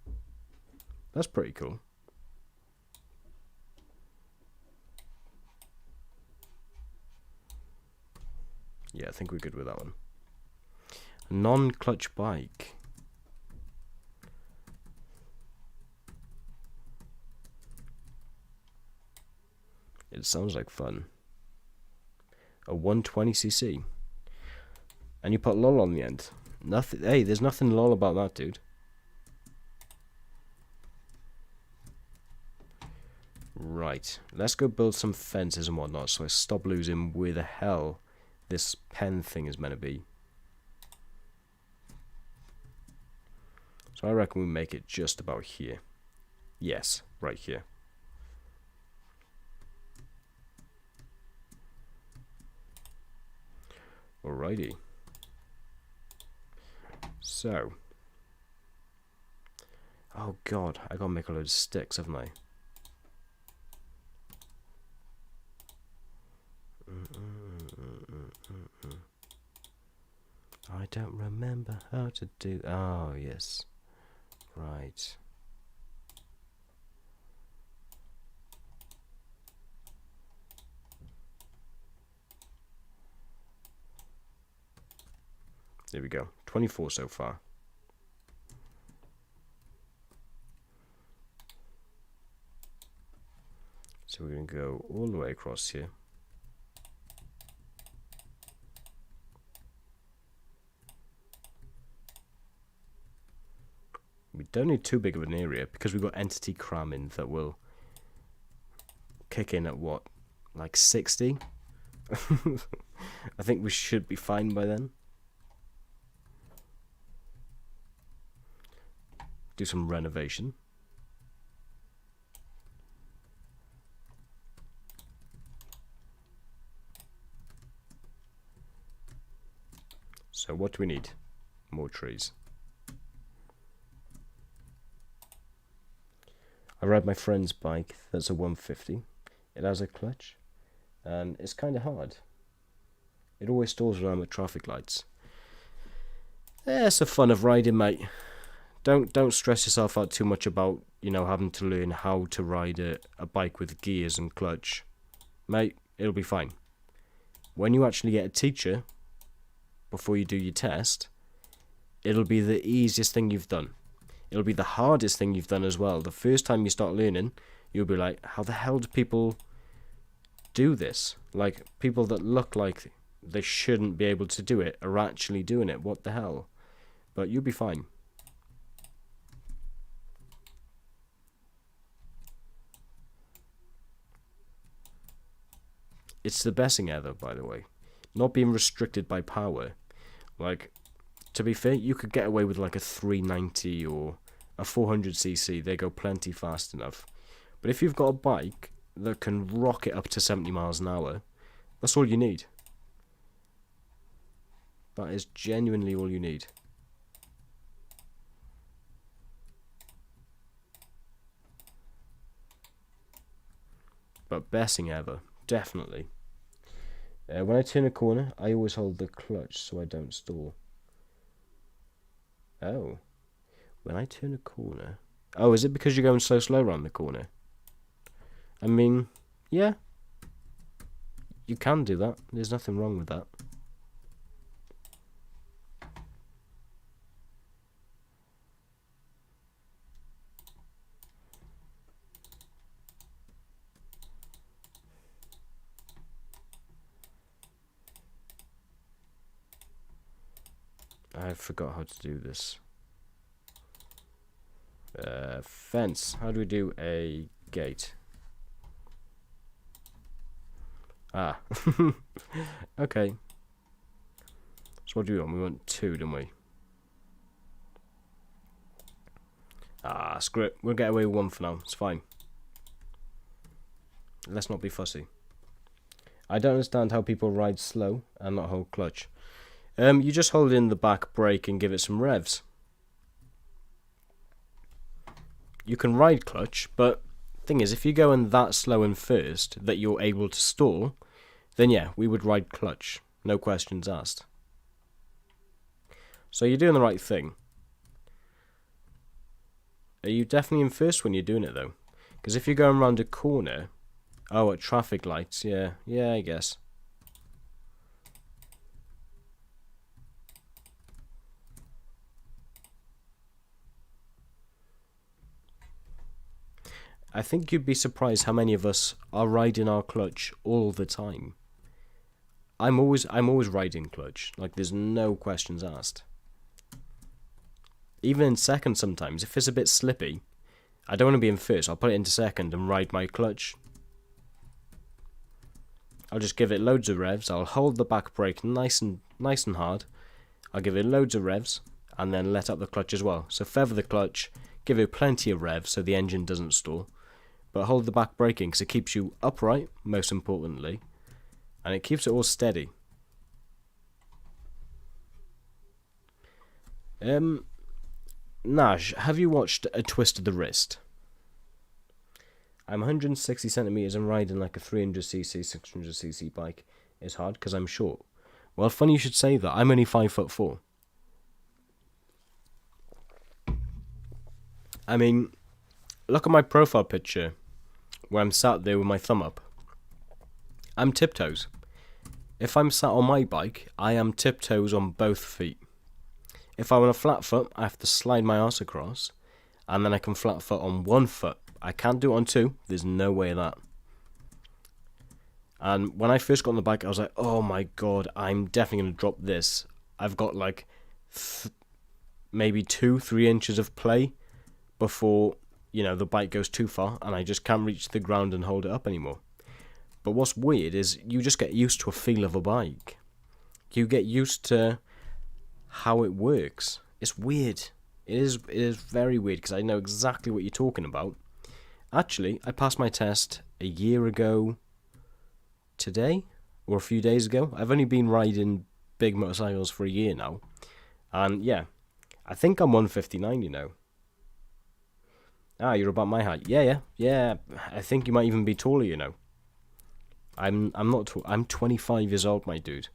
That's pretty cool. Yeah, I think we're good with that one. A non-clutch bike. It sounds like fun. A 120cc. And you put lol on the end. Nothing. Hey, there's nothing lol about that, dude. Right. Let's go build some fences and whatnot so I stop losing where the hell this pen thing is meant to be. So I reckon we make it just about here. Yes, right here. Alrighty. So. Oh god, I gotta make a load of sticks, haven't I? I don't remember how to do. Oh, yes. Right. There we go. 24 so far. So we're going to go all the way across here. We don't need too big of an area because we've got entity cramming that will kick in at what? Like 60? I think we should be fine by then. Do some renovation. So what do we need? More trees. I ride my friend's bike, that's a 150. It has a clutch, and it's kind of hard. It always stalls around with traffic lights. Yeah, it's the fun of riding, mate. Don't stress yourself out too much about, you know, having to learn how to ride a bike with gears and clutch. Mate, it'll be fine. When you actually get a teacher, before you do your test, it'll be the easiest thing you've done. It'll be the hardest thing you've done as well. The first time you start learning, you'll be like, how the hell do people do this? Like, people that look like they shouldn't be able to do it are actually doing it. What the hell? But you'll be fine. It's the best thing ever, by the way. Not being restricted by power. Like, to be fair, you could get away with like a 390 or a 400cc. They go plenty fast enough. But if you've got a bike that can rocket up to 70 miles an hour, that's all you need. That is genuinely all you need. But best thing ever. Definitely. When I turn a corner, I always hold the clutch so I don't stall. Oh. When I turn a corner... Oh, is it because you're going so slow around the corner? I mean, yeah. You can do that. There's nothing wrong with that. I forgot how to do this. Fence. How do we do a gate? Ah. Okay. So what do we want? We want 2, didn't we? Ah, screw it. We'll get away with 1 for now. It's fine. Let's not be fussy. I don't understand how people ride slow and not hold clutch. You just hold in the back brake and give it some revs. You can ride clutch, but thing is, if you're going that slow in first that you're able to stall, then yeah, we would ride clutch. No questions asked. So you're doing the right thing. Are you definitely in first when you're doing it though? Because if you're going around a corner, oh, at traffic lights, yeah, I guess. I think you'd be surprised how many of us are riding our clutch all the time. I'm always riding clutch. Like, there's no questions asked. Even in second sometimes, if it's a bit slippy, I don't want to be in first. I'll put it into second and ride my clutch. I'll just give it loads of revs. I'll hold the back brake nice and hard. I'll give it loads of revs and then let up the clutch as well. So feather the clutch, give it plenty of revs so the engine doesn't stall. But hold the back braking because it keeps you upright, most importantly, and it keeps it all steady. Naj, have you watched A Twist of the Wrist? I'm 160 centimeters and riding like a 300cc, 600cc bike is hard because I'm short. Well, funny you should say that. I'm only 5'4". I mean, look at my profile picture where I'm sat there with my thumb up. I'm tiptoes. If I'm sat on my bike, I am tiptoes on both feet. If I want a flat foot, I have to slide my arse across, and then I can flat foot on one foot. I can't do it on two. There's no way of that. And when I first got on the bike, I was like, oh my god, I'm definitely going to drop this. I've got like maybe 2-3 inches of play before, you know, the bike goes too far and I just can't reach the ground and hold it up anymore. But what's weird is you just get used to a feel of a bike. You get used to how it works. It's weird. It is very weird because I know exactly what you're talking about. Actually, I passed my test a year ago today, or a few days ago. I've only been riding big motorcycles for a year now. And yeah, I think I'm 159, you know. Ah, you're about my height. Yeah. I think you might even be taller, you know. I'm not tall. I'm 25 years old, my dude.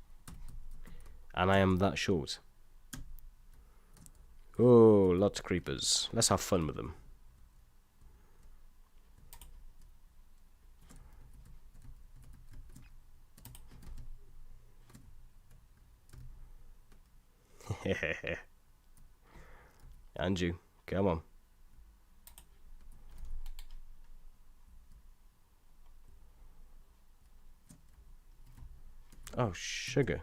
And I am that short. Oh, lots of creepers. Let's have fun with them. And you, come on. Oh, sugar.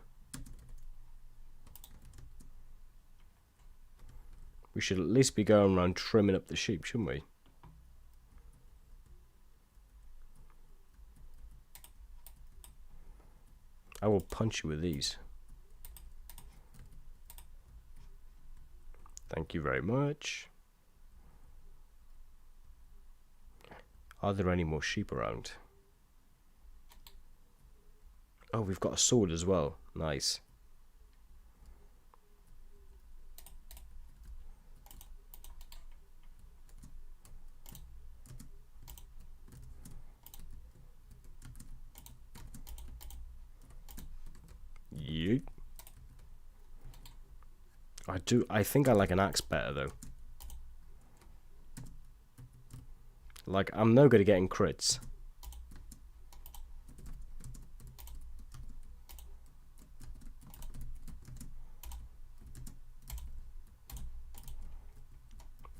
We should at least be going around trimming up the sheep, shouldn't we? I will punch you with these. Thank you very much. Are there any more sheep around? Oh, we've got a sword as well. Nice. Yeet. I think I like an axe better though. Like, I'm no good at getting crits.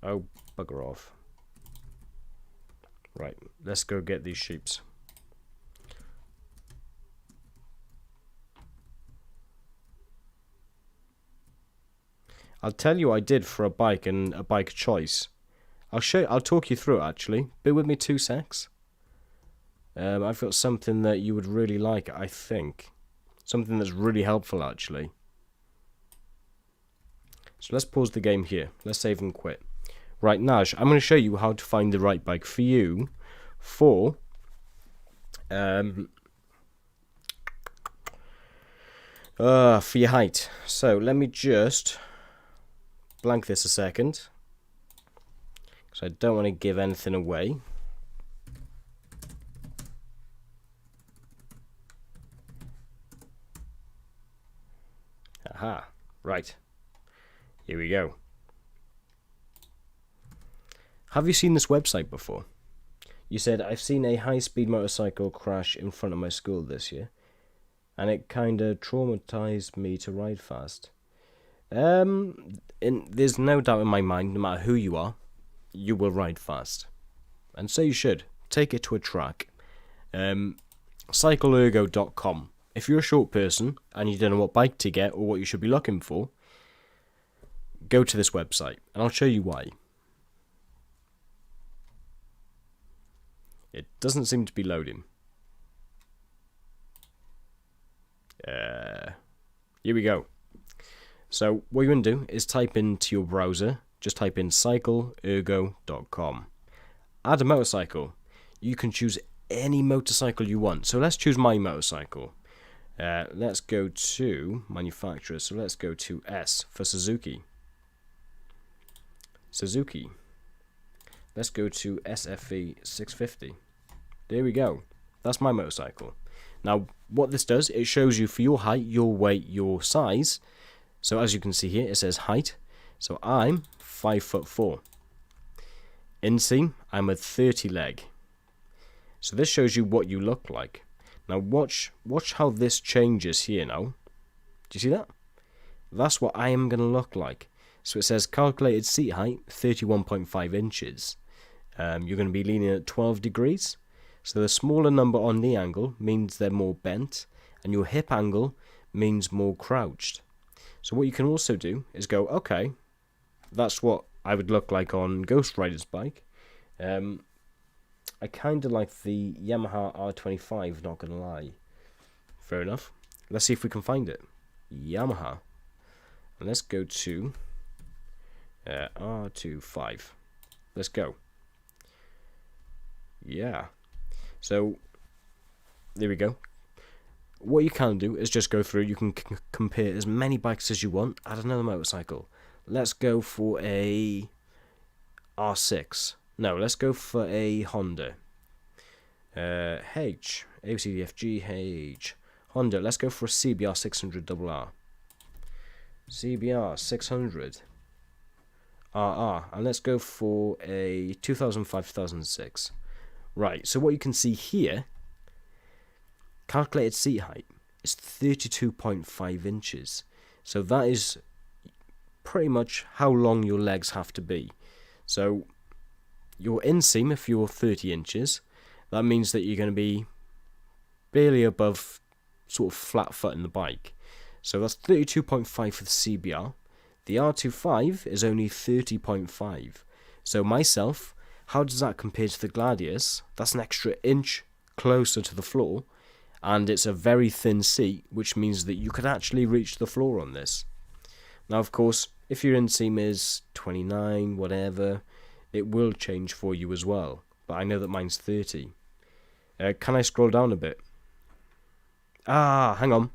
Oh, bugger off. Right, let's go get these sheeps. I'll tell you what I did for a bike and a bike choice. I'll talk you through it actually. Bear with me 2 secs. I've got something that you would really like, I think. Something that's really helpful actually. So let's pause the game here. Let's save and quit. Right, Naj, I'm going to show you how to find the right bike for you for For your height. So let me just blank this a second, because I don't want to give anything away. Aha, right. Here we go. Have you seen this website before? You said, I've seen a high-speed motorcycle crash in front of my school this year, and it kind of traumatized me to ride fast. There's no doubt in my mind, no matter who you are, you will ride fast. And so you should. Take it to a track. Cycleergo.com. If you're a short person and you don't know what bike to get or what you should be looking for, go to this website and I'll show you why. It doesn't seem to be loading. Here we go. So what you're going to do is type into your browser, just type in cycleergo.com. Add a motorcycle. You can choose any motorcycle you want. So let's choose my motorcycle. Let's go to manufacturer. So let's go to S for Suzuki. Suzuki. Let's go to SFV650. There we go. That's my motorcycle. Now, what this does, it shows you for your height, your weight, your size. So as you can see here, it says height. So I'm 5'4". Inseam, I'm a 30 leg. So this shows you what you look like. Now watch how this changes here now. Do you see that? That's what I am going to look like. So it says calculated seat height, 31.5 inches. You're going to be leaning at 12 degrees. So the smaller number on the angle means they're more bent, and your hip angle means more crouched. So what you can also do is go, okay, that's what I would look like on Ghost Rider's bike. I kind of like the Yamaha R25, not going to lie. Fair enough. Let's see if we can find it. Yamaha. And let's go to R25. Let's go. Yeah. So, there we go. What you can do is just go through. You can compare as many bikes as you want. Add another motorcycle. Let's go for a R6. No, let's go for a Honda. H. ABCDFG, H. Honda, let's go for a CBR 600RR. CBR 600 RR. And let's go for a 2005-2006. Right, so what you can see here, calculated seat height is 32.5 inches. So that is pretty much how long your legs have to be. So your inseam, if you're 30 inches, that means that you're going to be barely above sort of flat foot in the bike. So that's 32.5 for the CBR. The R25 is only 30.5. So myself, how does that compare to the Gladius? That's an extra inch closer to the floor, and it's a very thin seat, which means that you could actually reach the floor on this. Now, of course, if your inseam is 29, whatever, it will change for you as well. But I know that mine's 30. Can I scroll down a bit? Ah, hang on.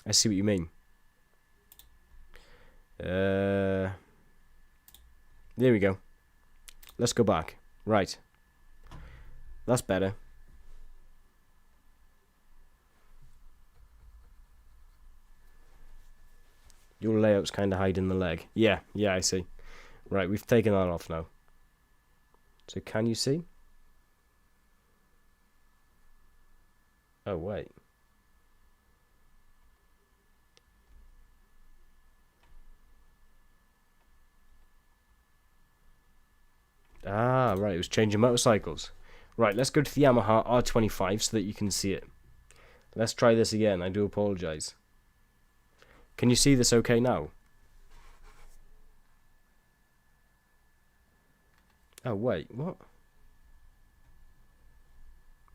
I see what you mean. There we go. Let's go back. Right. That's better. Your layout's kind of hiding the leg. Yeah, I see. Right, we've taken that off now. So can you see? Oh, wait. Ah, right, it was changing motorcycles. Right, let's go to the Yamaha R25 so that you can see it. Let's try this again, I do apologise. Can you see this okay now? Oh, wait, what?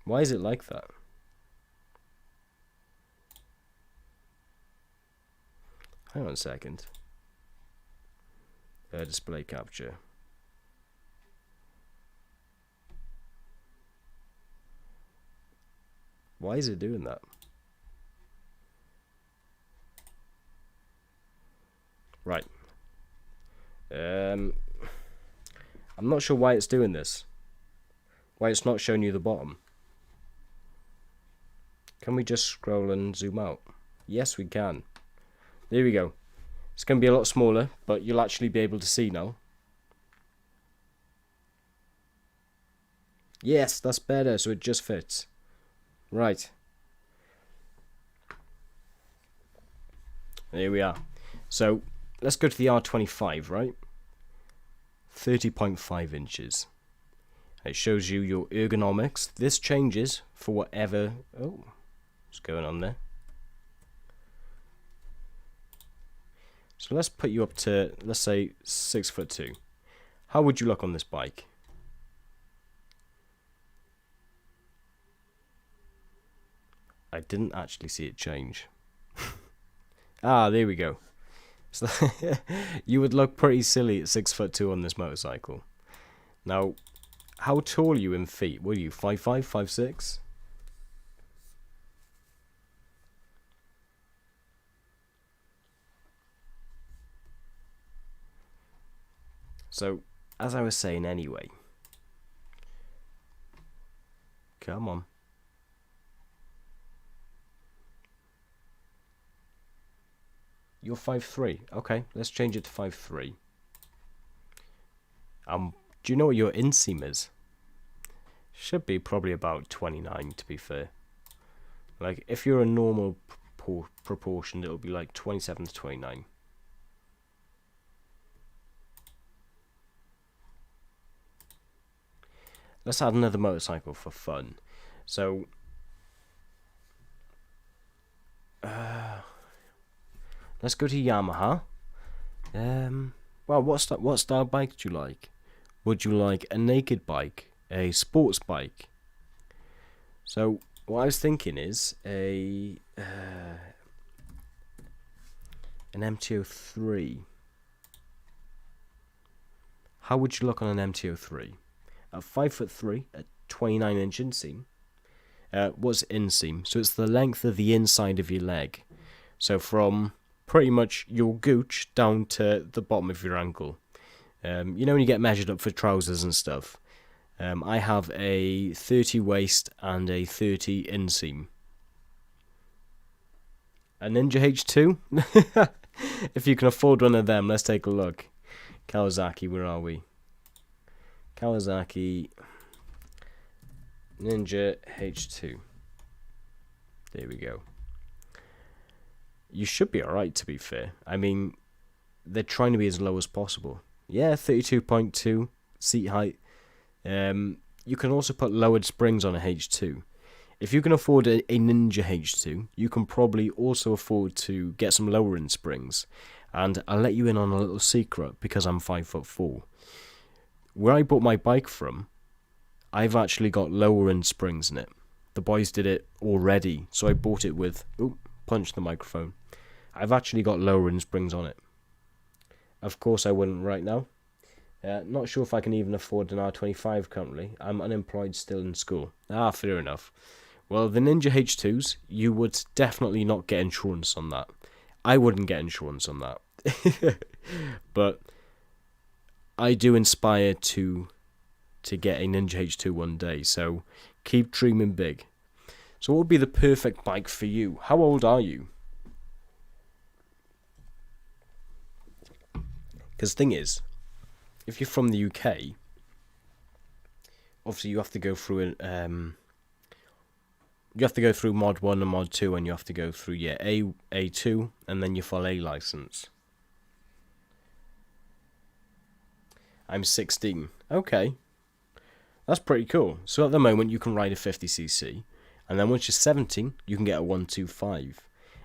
Why is it like that? Hang on a second. Display capture. Why is it doing that? Right. I'm not sure why it's doing this. Why it's not showing you the bottom. Can we just scroll and zoom out? Yes, we can. There we go. It's going to be a lot smaller, but you'll actually be able to see now. Yes, that's better, so it just fits. Right. There we are. So, let's go to the R25, right? 30.5 inches. It shows you your ergonomics. This changes for whatever... Oh, what's going on there? So let's put you up to, let's say, 6'2". How would you look on this bike? I didn't actually see it change. Ah, there we go. So you would look pretty silly at 6'2" on this motorcycle. Now, how tall are you in feet? What are you, 5'5", 5'6"? So, as I was saying anyway. Come on. You're 5'3". Okay, let's change it to 5'3". Do you know what your inseam is? Should be probably about 29, to be fair. Like, if you're a normal proportion, it'll be like 27 to 29. Let's add another motorcycle for fun. So, let's go to Yamaha. Well, what style bike do you like? Would you like a naked bike, a sports bike? So, what I was thinking is an MT-03. How would you look on an MT-03? At 5'3", at 29-inch inseam. What's inseam? So it's the length of the inside of your leg. So from pretty much your gooch down to the bottom of your ankle. You know when you get measured up for trousers and stuff? I have a 30 waist and a 30 inseam. A Ninja H2? If you can afford one of them, let's take a look. Kawasaki, where are we? Kawasaki Ninja H2. There we go. You should be alright, to be fair. I mean, they're trying to be as low as possible. Yeah, 32.2 seat height. You can also put lowered springs on a H2. If you can afford a Ninja H2, you can probably also afford to get some lowering springs. And I'll let you in on a little secret because I'm 5'4". Where I bought my bike from, I've actually got lowering springs in it. The boys did it already, so I bought it with... Ooh, punched the microphone. I've actually got lowering springs on it. Of course I wouldn't right now. Not sure if I can even afford an R25 currently. I'm unemployed still in school. Ah, fair enough. Well, the Ninja H2s, you would definitely not get insurance on that. I wouldn't get insurance on that. But I do inspire to get a Ninja H2 one day, so keep dreaming big. So what would be the perfect bike for you? How old are you? Because the thing is, if you're from the UK, obviously you have to go through mod 1 and mod 2, and you have to go through your A2 and then your full A license. I'm 16. Okay. That's pretty cool. So at the moment you can ride a 50cc, and then once you're 17 you can get a 125.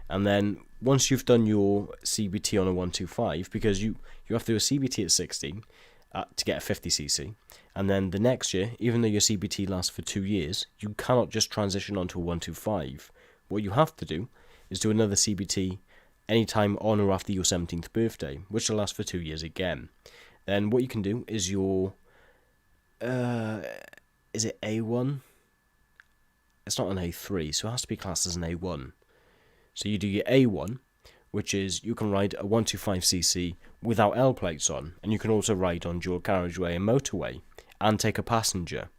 And then once you've done your CBT on a 125, because you have to do a CBT at 16 to get a 50cc, and then the next year, even though your CBT lasts for 2 years, you cannot just transition onto a 125. What you have to do is do another CBT anytime on or after your 17th birthday, which will last for 2 years again. Then what you can do is your is it A1? it's not an A3, so it has to be classed as an A1. So you do your A1, which is you can ride a 125cc without L plates on, and you can also ride on dual carriageway and motorway and take a passenger.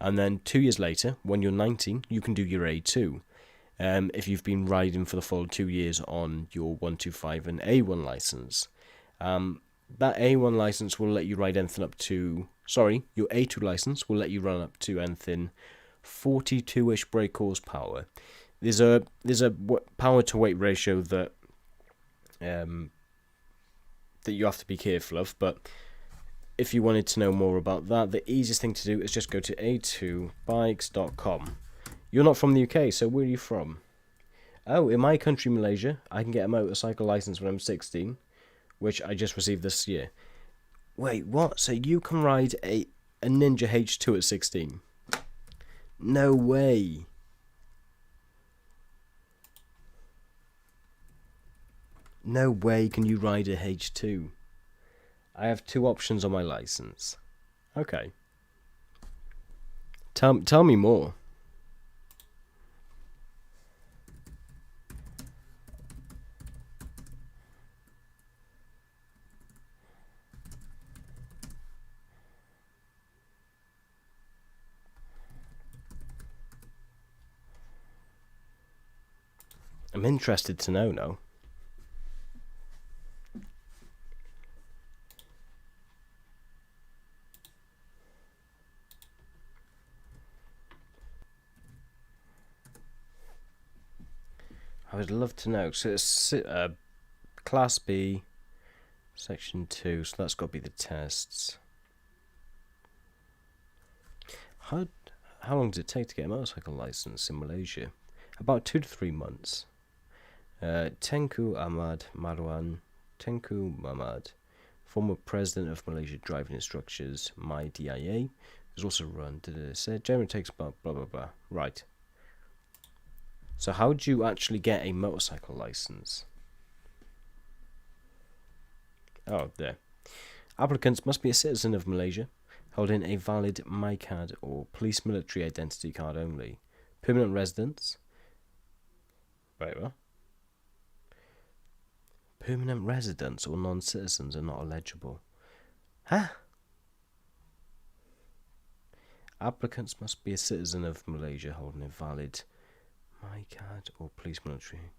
And then 2 years later, when you're 19, you can do your A2. If you've been riding for the full 2 years on your 125 and A1 license. That A1 license will let you ride anything up to, your A2 license will let you run up to anything 42-ish brake horsepower. There's a power to weight ratio that you have to be careful of, but if you wanted to know more about that, the easiest thing to do is just go to a2bikes.com. You're not from the UK, so where are you from? Oh, in my country, Malaysia, I can get a motorcycle license when I'm 16, which I just received this year. Wait, what? So you can ride a Ninja H2 at 16? No way. No way can you ride a H2. I have 2 options on my license. Okay. Tell me more. I'm interested to know now. I would love to know. So it's Class B, Section 2, so that's got to be the tests. How long does it take to get a motorcycle license in Malaysia? About 2 to 3 months. Tengku Ahmad Marwan, Tengku Mahmad, former president of Malaysia Driving Instructors, MyDIA, has also run. Said generally takes about blah blah blah. Right. So how do you actually get a motorcycle license? Oh, there. Applicants must be a citizen of Malaysia, holding a valid My card or police military identity card only. Permanent residents. Wait, what? Permanent residents or non-citizens are not eligible. Huh? Applicants must be a citizen of Malaysia holding a valid My card or police military.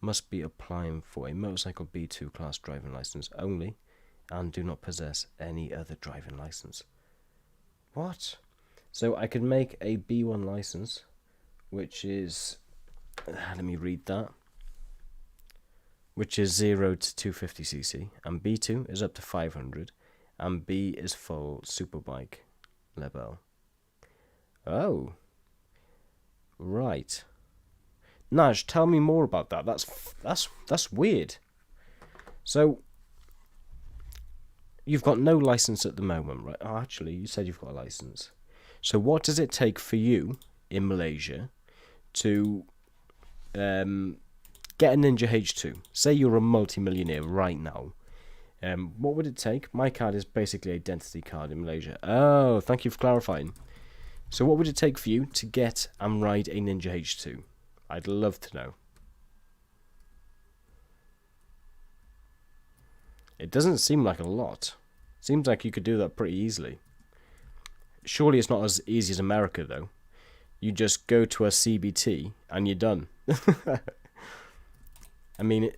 Must be applying for a motorcycle B2 class driving license only and do not possess any other driving license. What? So I could make a B1 license, which is, let me read that, which is 0 to 250cc, and B2 is up to 500, and B is full superbike level. Oh, right. Naj, tell me more about that. That's weird. So you've got no license at the moment, right? Oh, actually, you said you've got a license. So what does it take for you in Malaysia to get a Ninja H2? Say you're a multi-millionaire right now. What would it take? My card is basically an identity card in Malaysia. Oh, thank you for clarifying. So what would it take for you to get and ride a Ninja H2? I'd love to know. It doesn't seem like a lot. Seems like you could do that pretty easily. Surely it's not as easy as America, though. You just go to a CBT and you're done. I mean,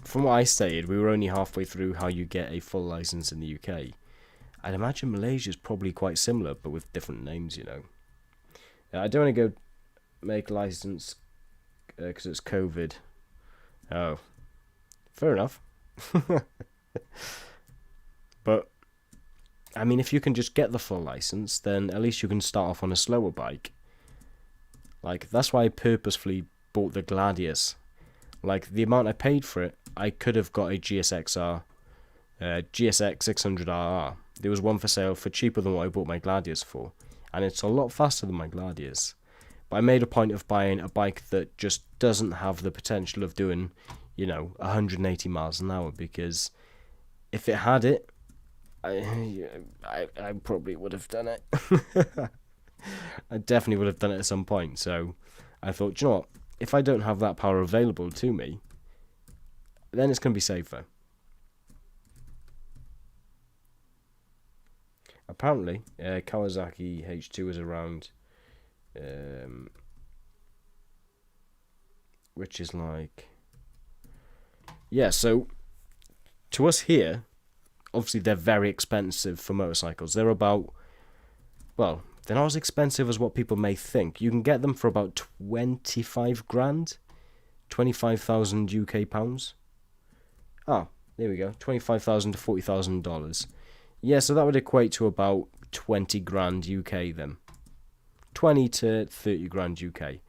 from what I stated, we were only halfway through how you get a full license in the UK. I'd imagine Malaysia's probably quite similar, but with different names, you know. I don't want to go make a license because it's COVID. Oh, fair enough. But, I mean, if you can just get the full license, then at least you can start off on a slower bike. Like, that's why I purposefully bought the Gladius. Like, the amount I paid for it, I could have got a GSX 600RR. There was one for sale for cheaper than what I bought my Gladius for. And it's a lot faster than my Gladius. But I made a point of buying a bike that just doesn't have the potential of doing, 180 miles an hour. Because if it had it, I probably would have done it. I definitely would have done it at some point. So I thought, you know what? If I don't have that power available to me, then it's going to be safer. Apparently, Kawasaki H2 is around, which is like, yeah, so to us here, obviously they're very expensive for motorcycles. They're about, well, they're not as expensive as what people may think. You can get them for about 25 grand, 25,000 UK pounds. Ah, there we go, 25,000 to $40,000. Yeah, so that would equate to about 20 grand UK then. 20 to 30 grand UK.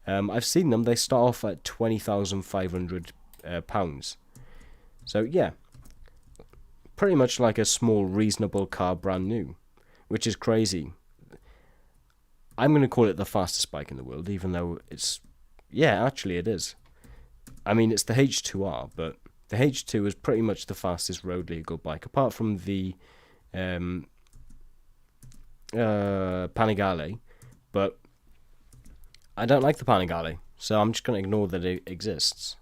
I've seen them, they start off at £20,500. So yeah, pretty much like a small reasonable car brand new, which is crazy. I'm going to call it the fastest bike in the world, even though it's, yeah, actually it is. I mean, it's the H2R, but the H2 is pretty much the fastest road legal bike, apart from the Panigale, but I don't like the Panigale, so I'm just going to ignore that it exists.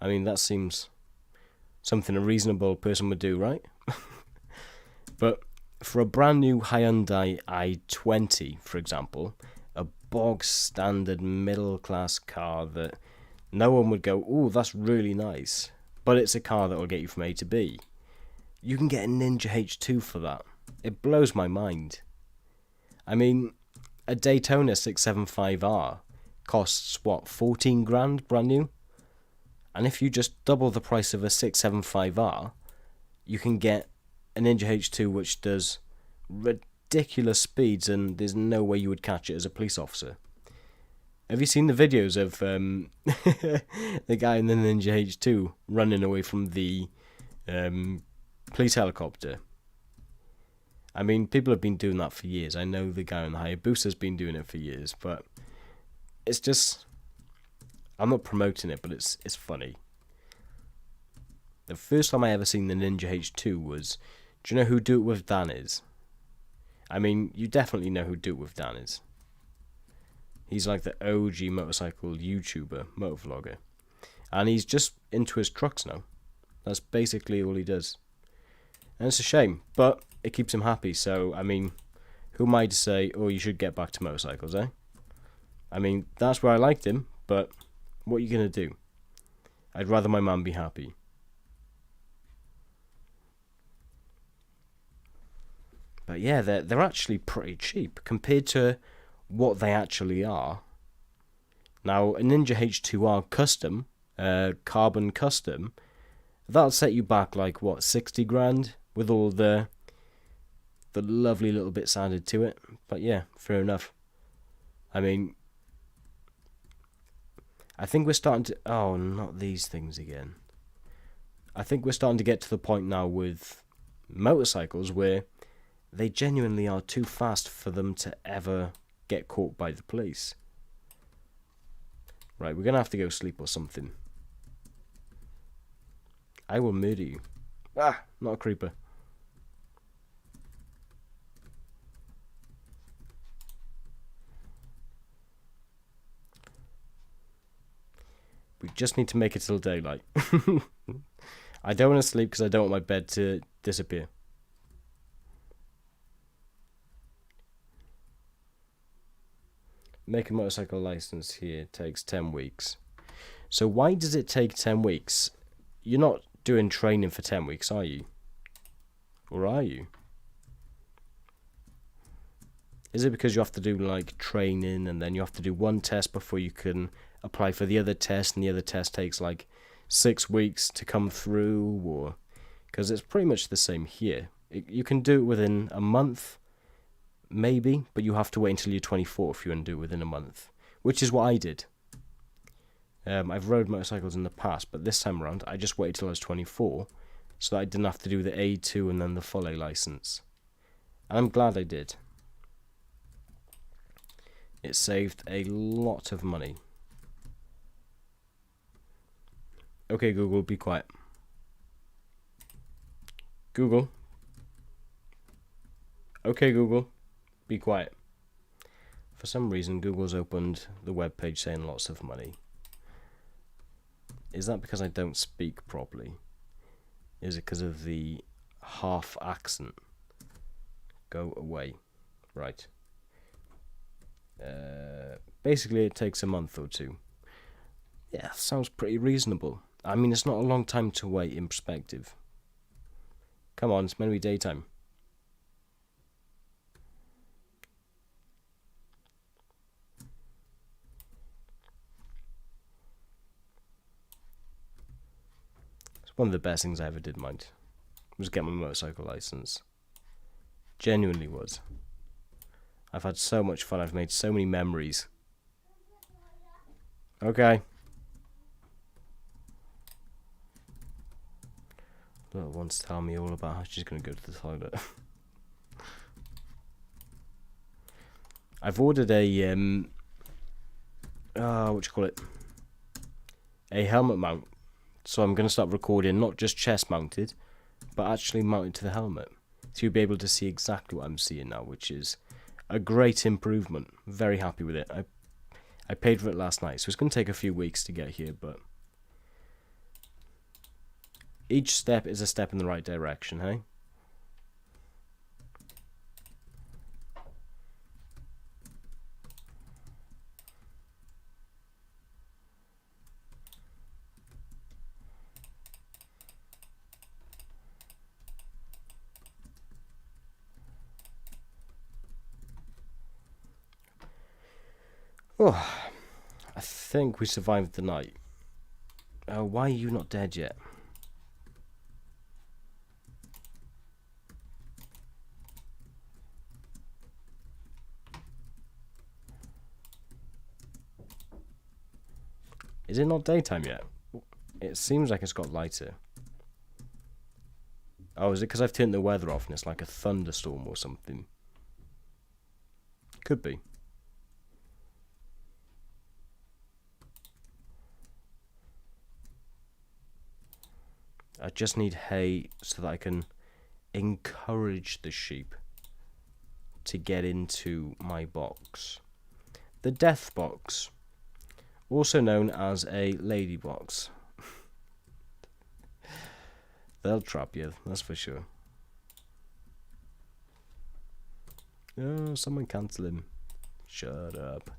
I mean, that seems something a reasonable person would do, right? But for a brand new Hyundai i20, for example, a bog standard middle class car that no one would go, "Ooh, that's really nice," but it's a car that will get you from A to B. You can get a Ninja H2 for that. It blows my mind. I mean, a Daytona 675R costs, what, 14 grand brand new? And if you just double the price of a 675R, you can get a Ninja H2 which does ridiculous speeds, and there's no way you would catch it as a police officer. Have you seen the videos of the guy in the Ninja H2 running away from the police helicopter? I mean, people have been doing that for years. I know the guy on the Hayabusa's been doing it for years, but it's just, I'm not promoting it, but it's funny. The first time I ever seen the Ninja H2 was, do you know who Do It With Dan is? I mean, you definitely know who Do It With Dan is. He's like the OG motorcycle YouTuber, motovlogger. And he's just into his trucks now. That's basically all he does. And it's a shame, but it keeps him happy. So, I mean, who am I to say, oh, you should get back to motorcycles, eh? I mean, that's where I liked him, but what are you going to do? I'd rather my mum be happy. But yeah, they're actually pretty cheap compared to what they actually are. Now, a Ninja H2R Custom, Carbon Custom, that'll set you back like, what, 60 grand? With all the lovely little bits added to it. But yeah, fair enough. I mean, I think we're starting to... Oh, not these things again. I think we're starting to get to the point now with motorcycles where they genuinely are too fast for them to ever get caught by the police. Right, we're going to have to go sleep or something. I will murder you. Ah, not a creeper. We just need to make it till daylight. I don't want to sleep because I don't want my bed to disappear. Make a motorcycle license here takes 10 weeks. So why does it take 10 weeks? You're not doing training for 10 weeks, are you? Or are you? Is it because you have to do like training and then you have to do one test before you can apply for the other test, and the other test takes like 6 weeks to come through? Or because it's pretty much the same here. You can do it within a month, maybe, but you have to wait until you're 24 if you want to do it within a month, which is what I did. I've rode motorcycles in the past, but this time around I just waited till I was 24 so that I didn't have to do the A2 and then the full A license. And I'm glad I did. It saved a lot of money. Okay, Google, be quiet. Google. Okay, Google, be quiet. For some reason, Google's opened the web page saying lots of money. Is that because I don't speak properly? Is it because of the half accent? Go away. Right. Basically, it takes a month or two. Yeah, sounds pretty reasonable. I mean, it's not a long time to wait in perspective. Come on, it's meant to be daytime. It's one of the best things I ever did, mind. Was get my motorcycle license. Genuinely was. I've had so much fun. I've made so many memories. Okay. Little one's telling me all about how she's going to go to the toilet. I've ordered a what you call it? A helmet mount. So I'm going to start recording not just chest mounted, but actually mounted to the helmet. So you'll be able to see exactly what I'm seeing now, which is a great improvement. Very happy with it. I paid for it last night, so it's going to take a few weeks to get here, but each step is a step in the right direction, hey? Oh, I think we survived the night. Why are you not dead yet? Is it not daytime yet? It seems like it's got lighter. Oh, is it because I've turned the weather off and it's like a thunderstorm or something? Could be. I just need hay so that I can encourage the sheep to get into my box. The death box, also known as a lady box. They'll trap you, that's for sure. Oh, someone cancel him. Shut up.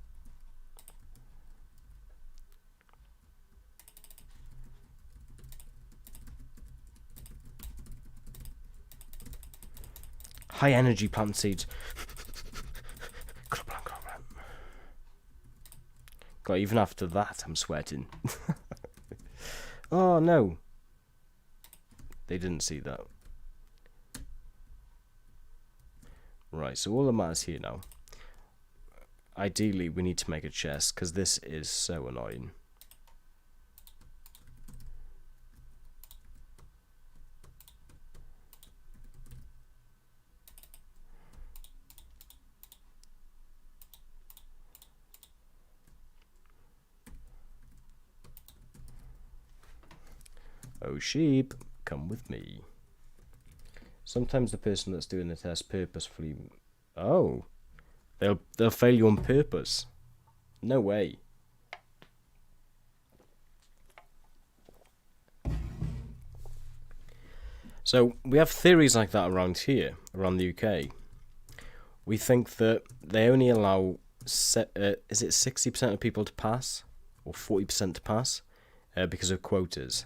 High energy plant seeds. God, even after that, I'm sweating. Oh, no. They didn't see that. Right, so all that matters here now. Ideally, we need to make a chest, because this is so annoying. Oh, sheep, come with me. Sometimes the person that's doing the test purposefully... Oh, they'll fail you on purpose. No way. So, we have theories like that around here, around the UK. We think that they only allow... is it 60% of people to pass? Or 40% to pass? Because of quotas.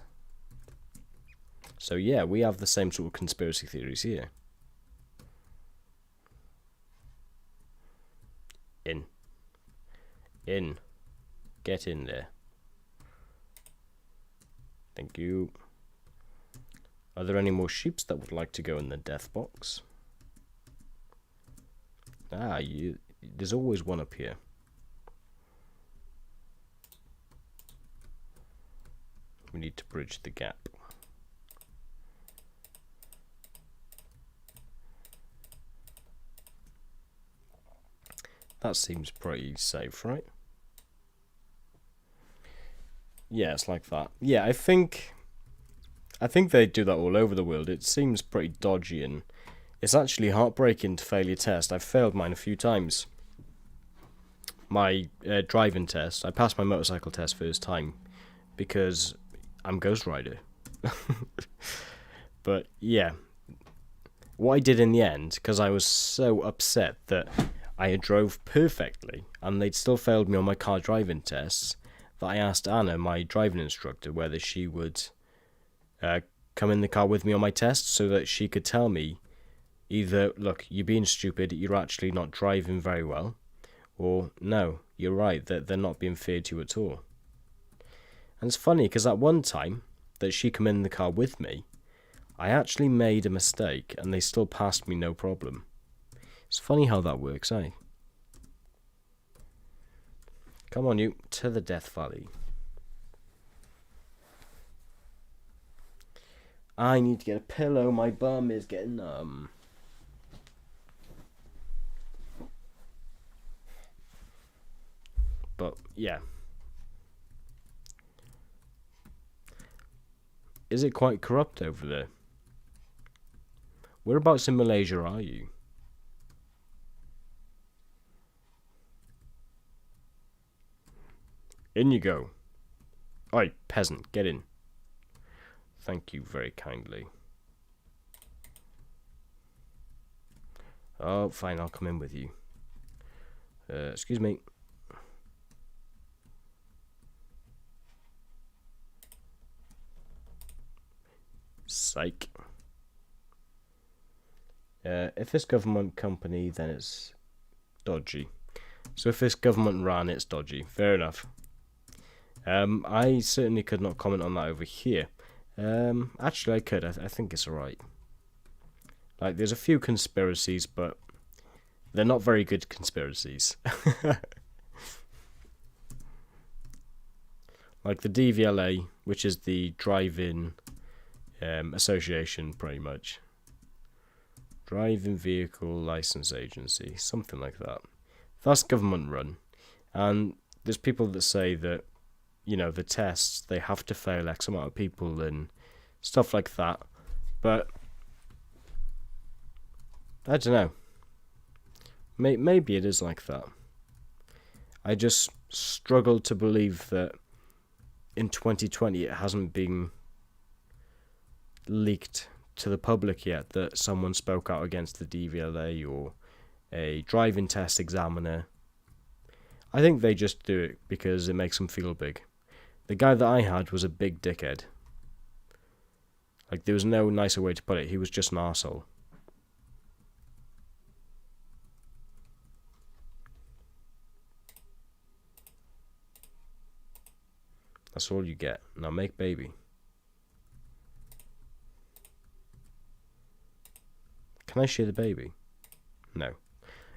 So yeah, we have the same sort of conspiracy theories here. In. Get in there. Thank you. Are there any more sheeps that would like to go in the death box? Ah, there's always one up here. We need to bridge the gap. That seems pretty safe, right? Yeah, it's like that. Yeah, I think they do that all over the world. It seems pretty dodgy, and it's actually heartbreaking to fail your test. I've failed mine a few times. my driving test. I passed my motorcycle test first time because I'm Ghost Rider. But yeah, what I did in the end, because I was so upset that I had drove perfectly and they'd still failed me on my car driving tests, that I asked Anna, my driving instructor, whether she would come in the car with me on my test so that she could tell me either, look, you're being stupid, you're actually not driving very well, or no, you're right, that they're not being fair to you at all. And it's funny because at one time that she come in the car with me, I actually made a mistake and they still passed me no problem. It's funny how that works, eh? Come on, you, to the Death Valley. I need to get a pillow, my bum is getting numb. But, yeah. Is it quite corrupt over there? Whereabouts in Malaysia are you? In you go. Oi, peasant, get in. Thank you very kindly. Oh, fine, I'll come in with you. Excuse me. Psych. If it's government company, then it's dodgy. So if it's government ran, it's dodgy. Fair enough. I certainly could not comment on that over here. Actually, I could. I think it's alright. Like, there's a few conspiracies, but they're not very good conspiracies. Like the DVLA, which is the Drive-In Association, pretty much. Driving Vehicle License Agency, something like that. That's government run. And there's people that say that, you know, the tests, they have to fail X amount of people and stuff like that. But I don't know. Maybe it is like that. I just struggle to believe that in 2020 it hasn't been leaked to the public yet that someone spoke out against the DVLA or a driving test examiner. I think they just do it because it makes them feel big. The guy that I had was a big dickhead. Like, there was no nicer way to put it. He was just an arsehole. That's all you get. Now make baby. Can I share the baby? No.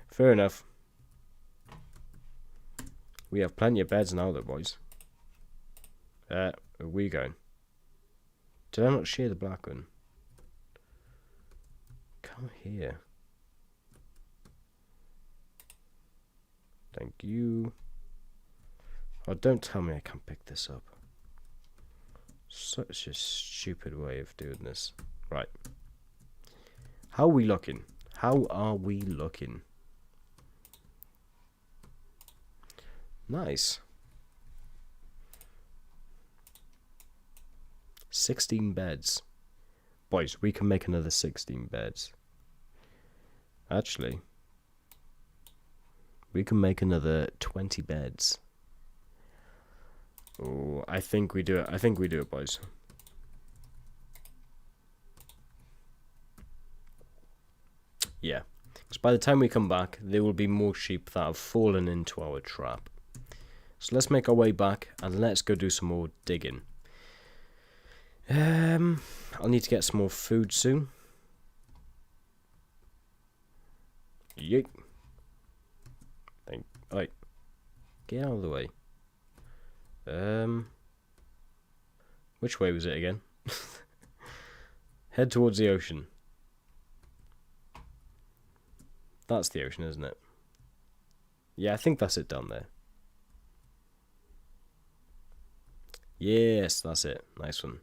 Fair enough. We have plenty of beds now though, boys. Where are we going? Did I not share the black one? Come here. Thank you. Oh, don't tell me I can't pick this up. Such a stupid way of doing this. Right. How are we looking? How are we looking? Nice. 16 beds. Boys, we can make another 16 beds. Actually, we can make another 20 beds. Oh, I think we do it. I think we do it, boys. Yeah. Because by the time we come back, there will be more sheep that have fallen into our trap. So let's make our way back and let's go do some more digging. I'll need to get some more food soon. Yeet. Right. Get out of the way. Which way was it again? Head towards the ocean. That's the ocean, isn't it? Yeah, I think that's it down there. Yes, that's it. Nice one.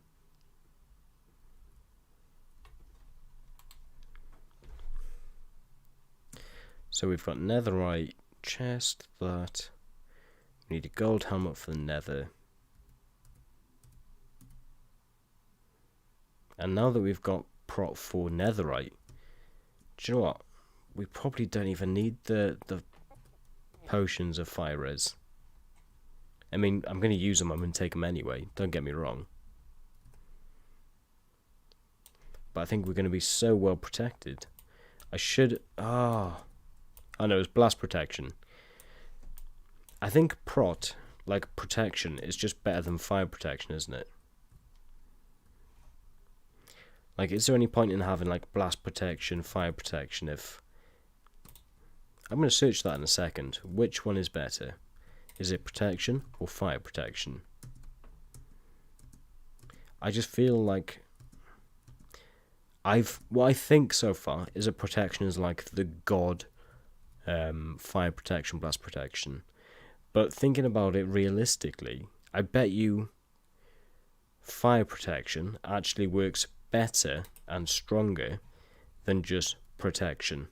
So we've got netherite chest, that. We need a gold helmet for the nether. And now that we've got prot for netherite, do you know what? We probably don't even need the potions of fire res. I mean, I'm going to use them, I'm going to take them anyway, don't get me wrong. But I think we're going to be so well protected. I should... Oh no, it's blast protection. I think prot, like protection, is just better than fire protection, isn't it? Like, is there any point in having, like, blast protection, fire protection if... I'm going to search that in a second. Which one is better? Is it protection or fire protection? I just feel like... what I think so far is that protection is like the god fire protection, blast protection. But thinking about it realistically, I bet you fire protection actually works better and stronger than just protection.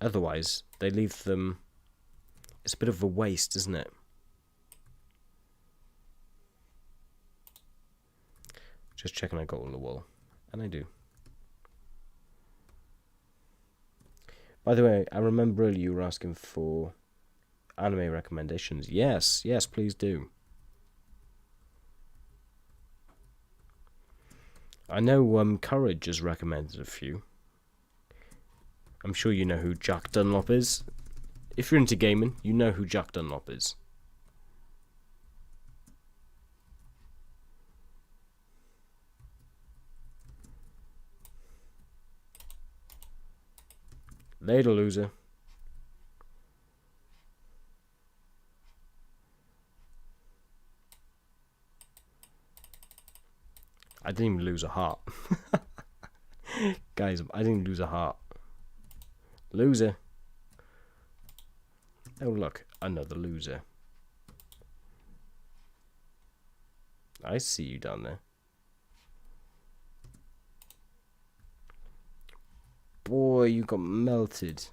Otherwise, they leave them... It's a bit of a waste, isn't it? Just checking I got all the wool. And I do. By the way, I remember earlier you were asking for anime recommendations. Yes, yes, please do. I know Courage has recommended a few. I'm sure you know who Jack Dunlop is. If you're into gaming, you know who Jack Dunlop is. Later, loser. I didn't even lose a heart. Guys, I didn't lose a heart. Loser. Oh look, another loser. I see you down there. Boy, you got melted.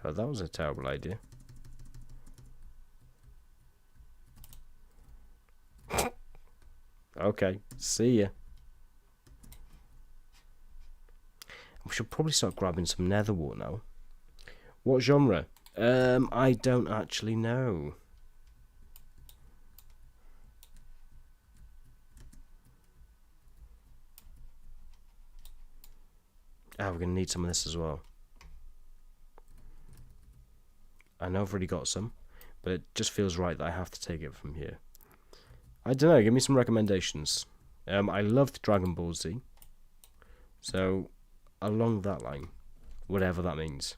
Oh, that was a terrible idea. Okay, see ya. We should probably start grabbing some nether wart now. What genre? I don't actually know. Ah, we're gonna need some of this as well. I know I've already got some, but it just feels right that I have to take it from here. I don't know, give me some recommendations. I loved Dragon Ball Z. So, along that line, whatever that means.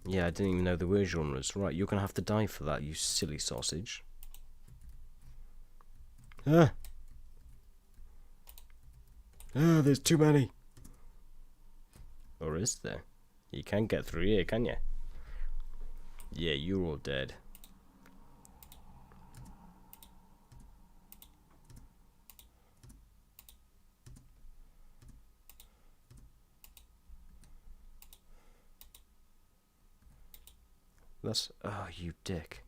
Yeah, I didn't even know there were genres. Right, you're going to have to die for that, you silly sausage. Ah! Ah, there's too many. Or is there? You can't get through here, can you? Yeah, you're all dead. That's... Oh, you dick.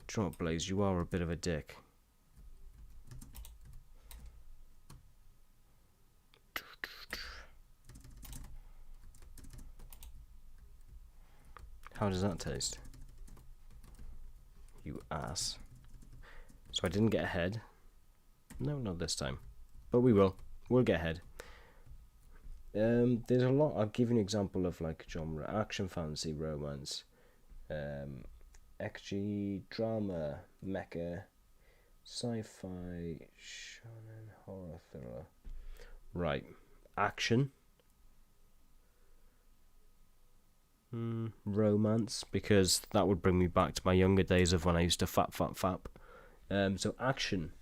Do you know what, Blaze? You are a bit of a dick. How does that taste? You ass. So I didn't get ahead. No, not this time. But we will. We'll get ahead. There's a lot. I'll give you an example of like genre. Action, fantasy, romance. XG, drama, mecha, sci-fi, shonen, horror, thriller. Right. Action. Romance, because that would bring me back to my younger days of when I used to fap. So action.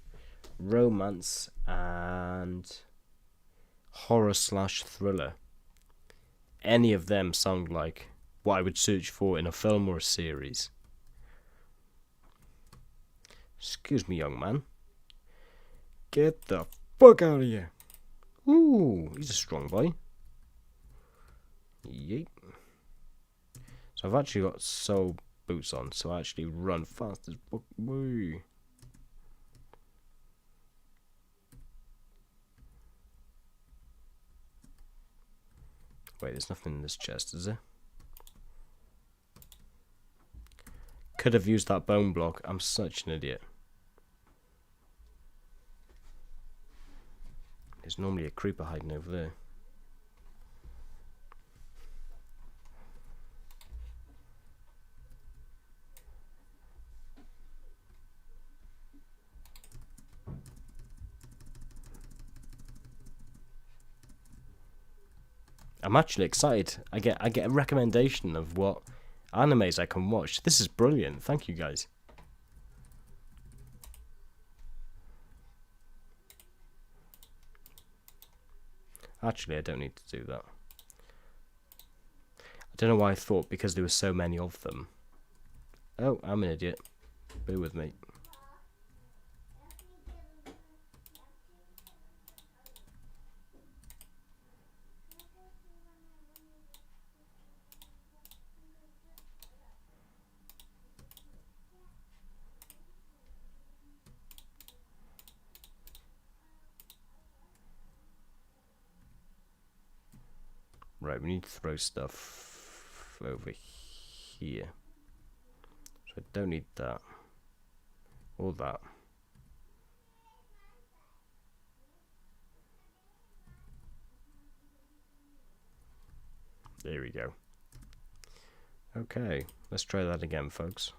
romance and horror/thriller. Any of them sound like what I would search for in a film or a series. Excuse me, young man. Get the fuck out of here. Ooh, he's a strong boy. Yeet. So I've actually got sole boots on, so I actually run fast as fuck. Woo. Wait, there's nothing in this chest, is there? Could have used that bone block. I'm such an idiot. There's normally a creeper hiding over there. I'm actually excited. I get a recommendation of what animes I can watch. This is brilliant. Thank you, guys. Actually, I don't need to do that. I don't know why I thought because there were so many of them. Oh, I'm an idiot. Bear with me. Right, we need to throw stuff over here. So I don't need that. Or that. There we go. Okay, let's try that again, folks.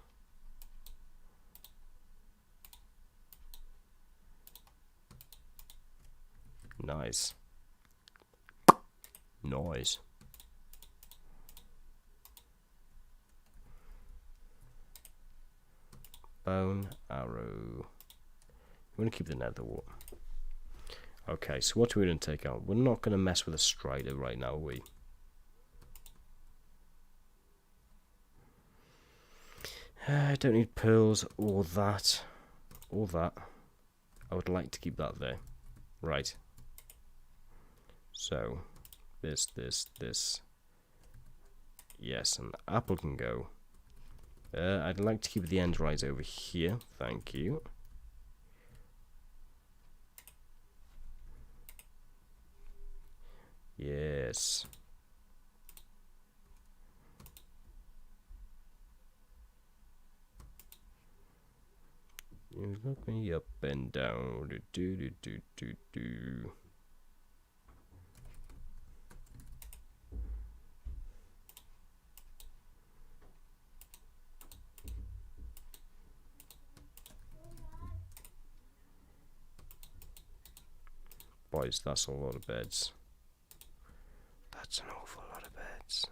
Nice. Nice. Bone, arrow. We want to keep the nether wart. Okay, so what are we going to take out? We're not going to mess with a strider right now, are we? I don't need pearls or that. Or that. I would like to keep that there. Right. So, this. Yes, and the apple can go. I'd like to keep the end rise over here. Thank you. Yes. You look me up and down. Do. Boys, that's a lot of beds. That's an awful lot of beds.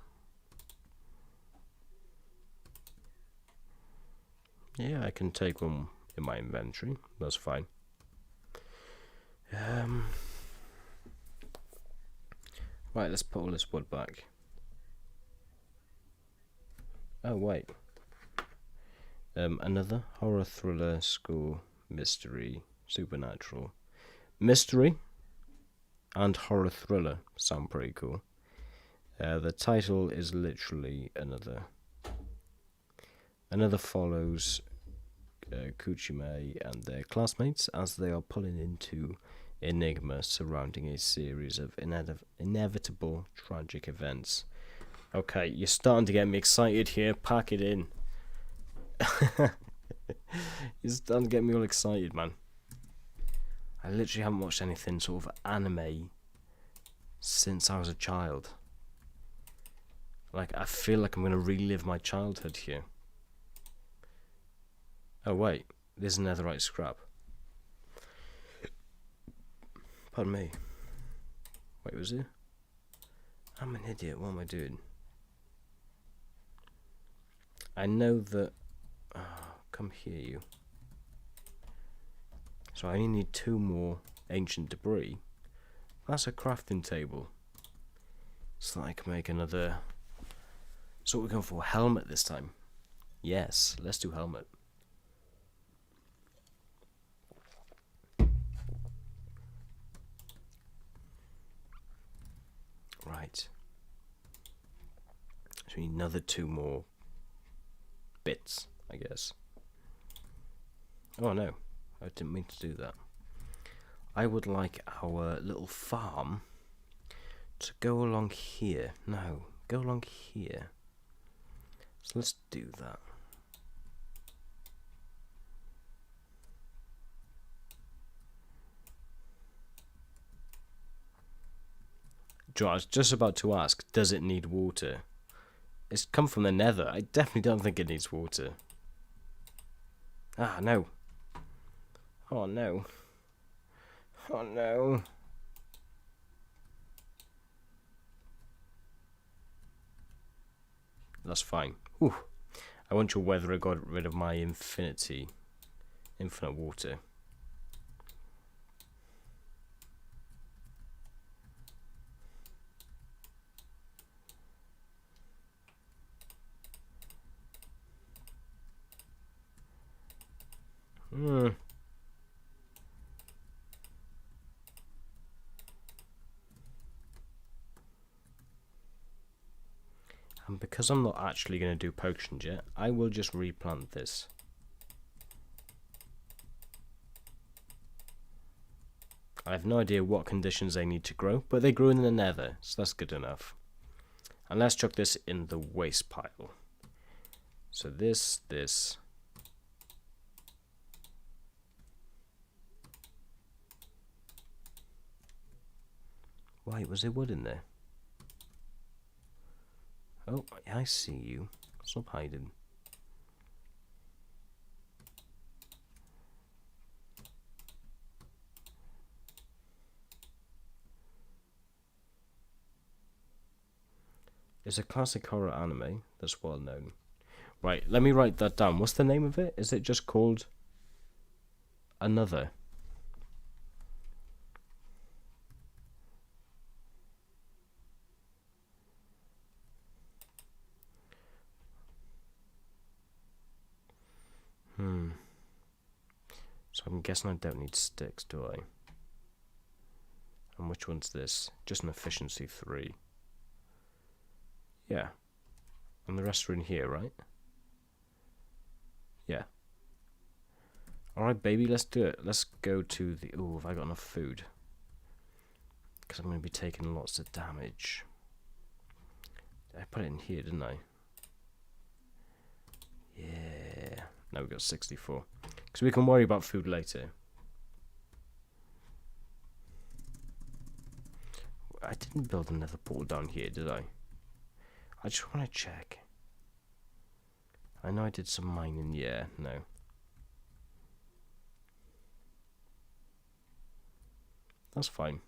Yeah, I can take one in my inventory. That's fine. Right, let's put all this wood back. Oh, wait. Another horror, thriller, school, mystery, supernatural. Mystery and horror thriller sound pretty cool. The title is literally another. Another follows Kuchime and their classmates as they are pulling into enigma surrounding a series of inevitable tragic events. Okay, you're starting to get me excited here. Pack it in. You're starting to get me all excited, man. I literally haven't watched anything sort of anime since I was a child. Like, I feel like I'm going to relive my childhood here. Oh, wait. There's a netherite scrap. Pardon me. Wait, was there? I'm an idiot. What am I doing? I know that... Oh, come here, you. So I only need 2 more ancient debris. That's a crafting table. So that I can make another... So we're going for helmet this time. Yes, let's do helmet. Right. So we need another 2 more bits, I guess. Oh no, I didn't mean to do that. I would like our little farm to go along here. No, go along here. So let's do that. I was just about to ask, does it need water? It's come from the nether. I definitely don't think it needs water. Ah, no. Oh, no. Oh, no. That's fine. Whew. I wonder whether I got rid of my infinite water. And because I'm not actually going to do potions yet, I will just replant this. I have no idea what conditions they need to grow, but they grew in the nether, so that's good enough. And let's chuck this in the waste pile. So this. Wait, was there wood in there? Oh, I see you. Stop hiding. It's a classic horror anime that's well known. Right, let me write that down. What's the name of it? Is it just called Another? So I'm guessing I don't need sticks, do I? And which one's this? Just an efficiency 3. Yeah. And the rest are in here, right? Yeah. Alright, baby, let's do it. Let's go to the... Oh, have I got enough food? Because I'm going to be taking lots of damage. I put it in here, didn't I? Yeah. Now we've got 64. Because we can worry about food later. I didn't build another portal down here, did I? I just want to check. I know I did some mining. Yeah, no. That's fine.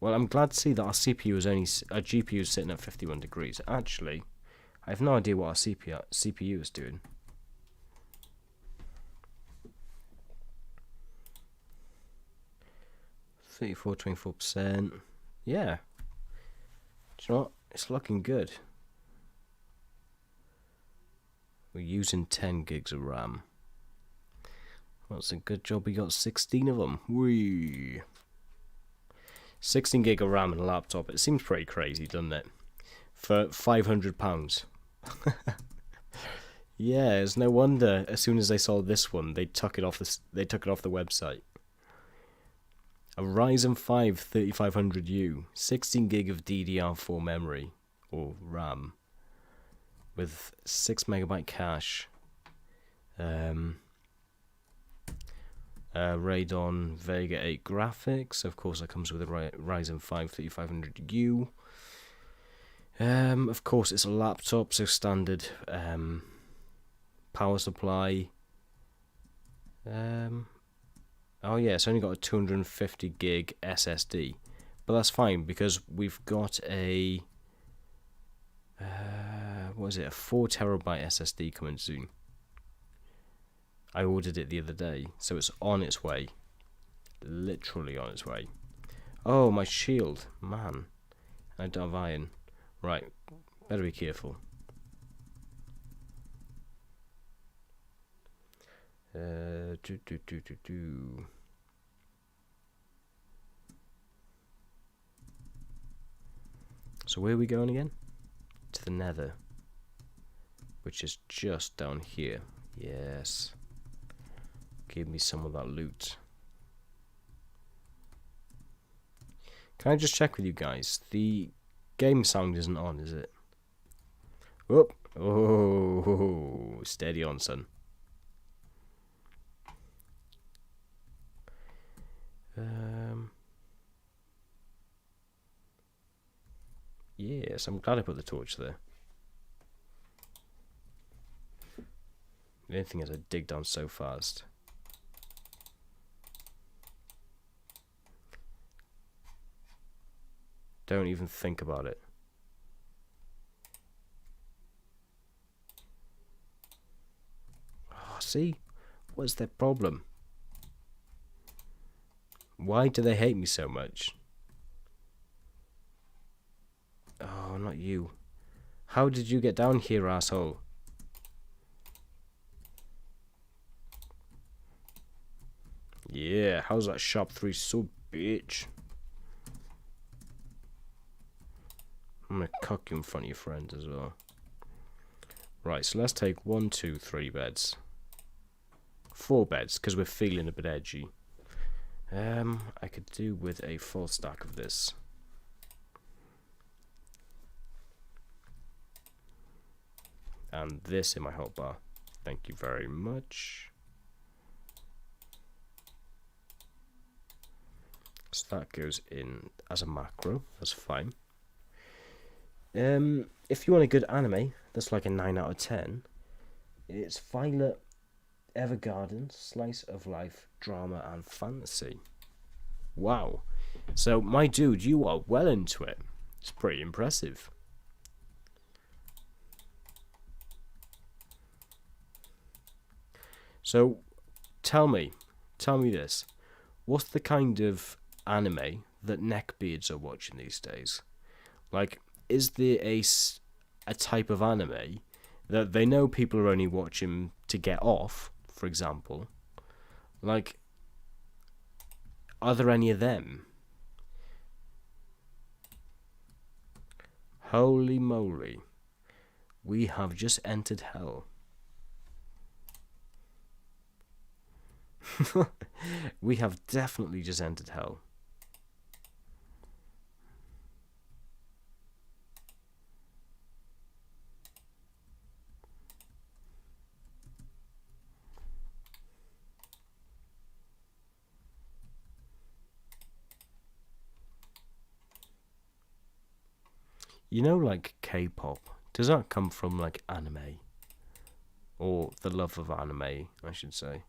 Well, I'm glad to see that our CPU is only... Our GPU is sitting at 51 degrees. Actually, I have no idea what our CPU is doing. $34, 24%. Yeah. Do you know what? It's looking good. We're using 10 gigs of RAM. That's a good job we got 16 of them. Whee! 16 gig of RAM in a laptop. It seems pretty crazy, doesn't it? For £500. Yeah, it's no wonder as soon as they saw this one, they took it off the website. A Ryzen 5 3500U, 16 gig of DDR4 memory or RAM, with 6 megabyte cache. Radeon Vega 8 graphics. Of course, that comes with a Ryzen 5 3500U. Of course, it's a laptop, so standard power supply. Oh yeah, it's only got a 250 gig SSD, but that's fine because we've got a what is it? A 4 terabyte SSD coming soon. I ordered it the other day, so it's on its way. Literally on its way. Oh, my shield. Man. I don't have iron. Right. Better be careful. So where are we going again? To the nether. Which is just down here. Yes. Give me some of that loot. Can I just check with you guys? The game sound isn't on, is it? Whoop. Oh, steady on, son. Yes, I'm glad I put the torch there. The only thing is I dig down so fast. Don't even think about it. Oh, see? What's their problem? Why do they hate me so much? Oh, not you. How did you get down here, asshole? Yeah, how's that sharp 3 so bitch? I'm gonna cock you in front of your friends as well. Right, so let's take 1, 2, 3 beds. 4 beds, because we're feeling a bit edgy. I could do with a full stack of this. And this in my hotbar. Thank you very much. So that goes in as a macro. That's fine. If you want a good anime, that's like a 9 out of 10. It's Violet Evergarden, slice of life, drama and fantasy. Wow. So, my dude, you are well into it. It's pretty impressive. So, tell me this. What's the kind of anime that neckbeards are watching these days? Like, is there a type of anime that they know people are only watching to get off, for example? Like, are there any of them? Holy moly. We have just entered hell. We have definitely just entered hell. You know, like K-pop, does that come from like anime? Or the love of anime, I should say.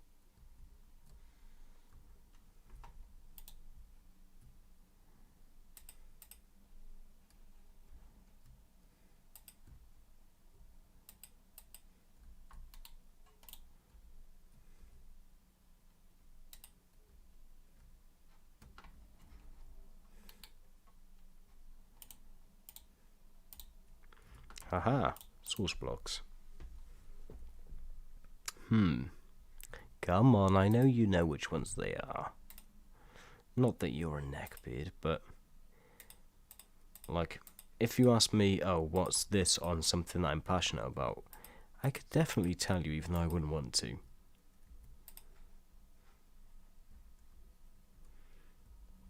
Haha, source blocks. Come on, I know you know which ones they are. Not that you're a neckbeard, but like, if you ask me, oh, what's this on something that I'm passionate about, I could definitely tell you even though I wouldn't want to.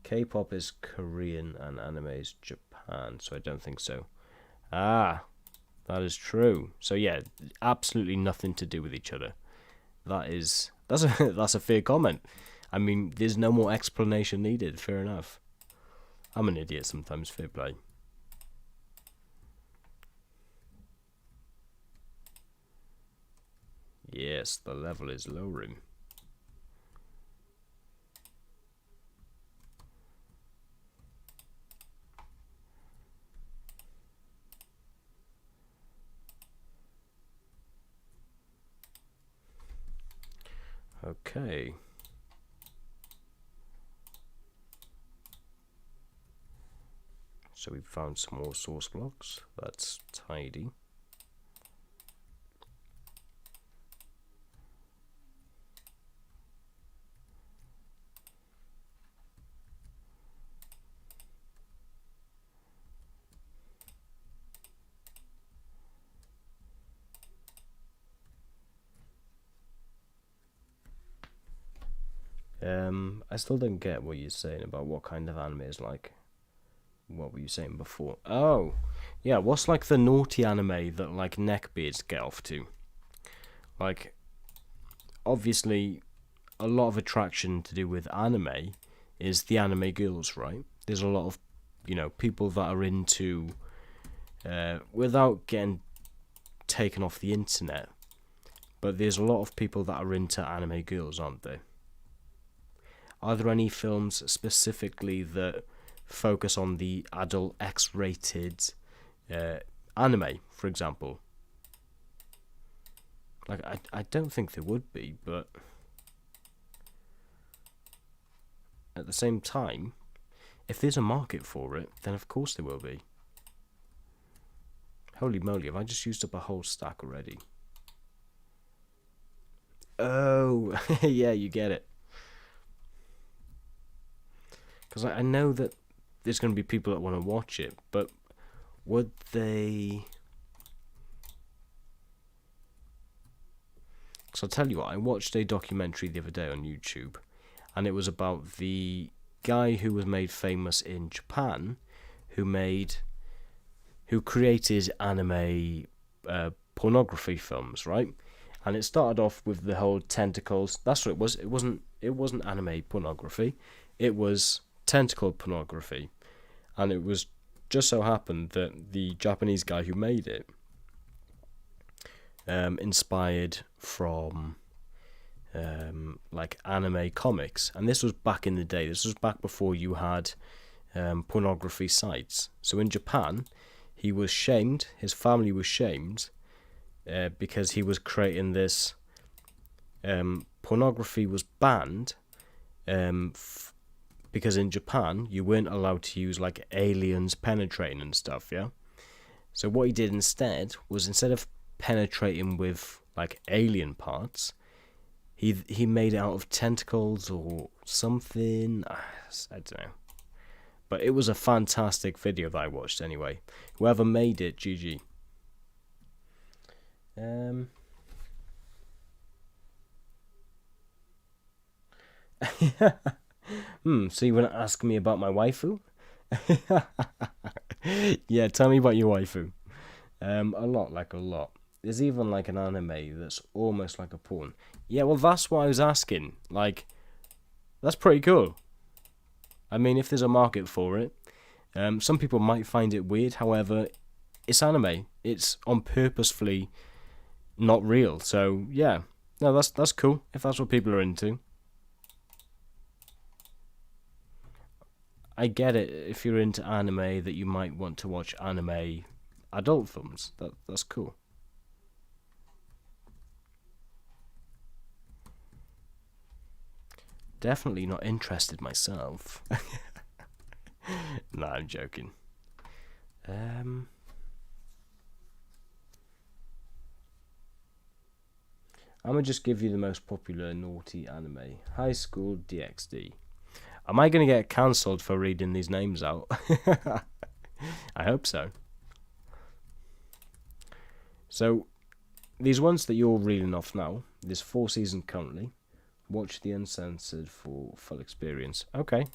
K-pop is Korean and anime is Japan, so I don't think so. Ah, that is true. So yeah, absolutely nothing to do with each other. That's a fair comment. I mean, there's no more explanation needed. Fair enough. I'm an idiot sometimes. Fair play. Yes, the level is lowering. Okay. So we've found some more source blocks. That's tidy. I still don't get what you're saying about what kind of anime is like. What were you saying before? Oh, yeah, what's like the naughty anime that like neckbeards get off to? Like, obviously, a lot of attraction to do with anime is the anime girls, right? There's a lot of, people that are into, without getting taken off the internet, but there's a lot of people that are into anime girls, aren't there? Are there any films specifically that focus on the adult X-rated anime, for example? Like, I don't think there would be, but at the same time, if there's a market for it, then of course there will be. Holy moly, have I just used up a whole stack already? Oh, yeah, you get it. Because I know that there's going to be people that want to watch it, but would they... Because I'll tell you what, I watched a documentary the other day on YouTube, and it was about the guy who was made famous in Japan, who created anime pornography films, right? And it started off with the whole tentacles. That's what it was. It wasn't anime pornography. It was tentacle pornography. And it was just so happened that the Japanese guy who made it inspired from like anime comics. And this was back in the day. This was back before you had pornography sites. So in Japan, he was shamed. His family was shamed because he was creating this. Pornography was banned because in Japan you weren't allowed to use like aliens penetrating and stuff, yeah? So what he did instead was, instead of penetrating with like alien parts, he made it out of tentacles or something. I don't know. But it was a fantastic video that I watched anyway. Whoever made it, GG. So you want to ask me about my waifu? Yeah, tell me about your waifu. A lot. There's even like an anime that's almost like a porn. Yeah, well, that's what I was asking. Like, that's pretty cool. I mean, if there's a market for it, some people might find it weird. However, it's anime. It's on purposefully not real. So yeah, no, that's cool if that's what people are into. I get it if you're into anime that you might want to watch anime adult films. That's cool. Definitely not interested myself. Nah, I'm joking. I'm gonna just give you the most popular naughty anime. High School DxD. Am I gonna get cancelled for reading these names out? I hope so. So, these ones that you're reading off now, there's 4 seasons currently. Watch the uncensored for full experience. Okay,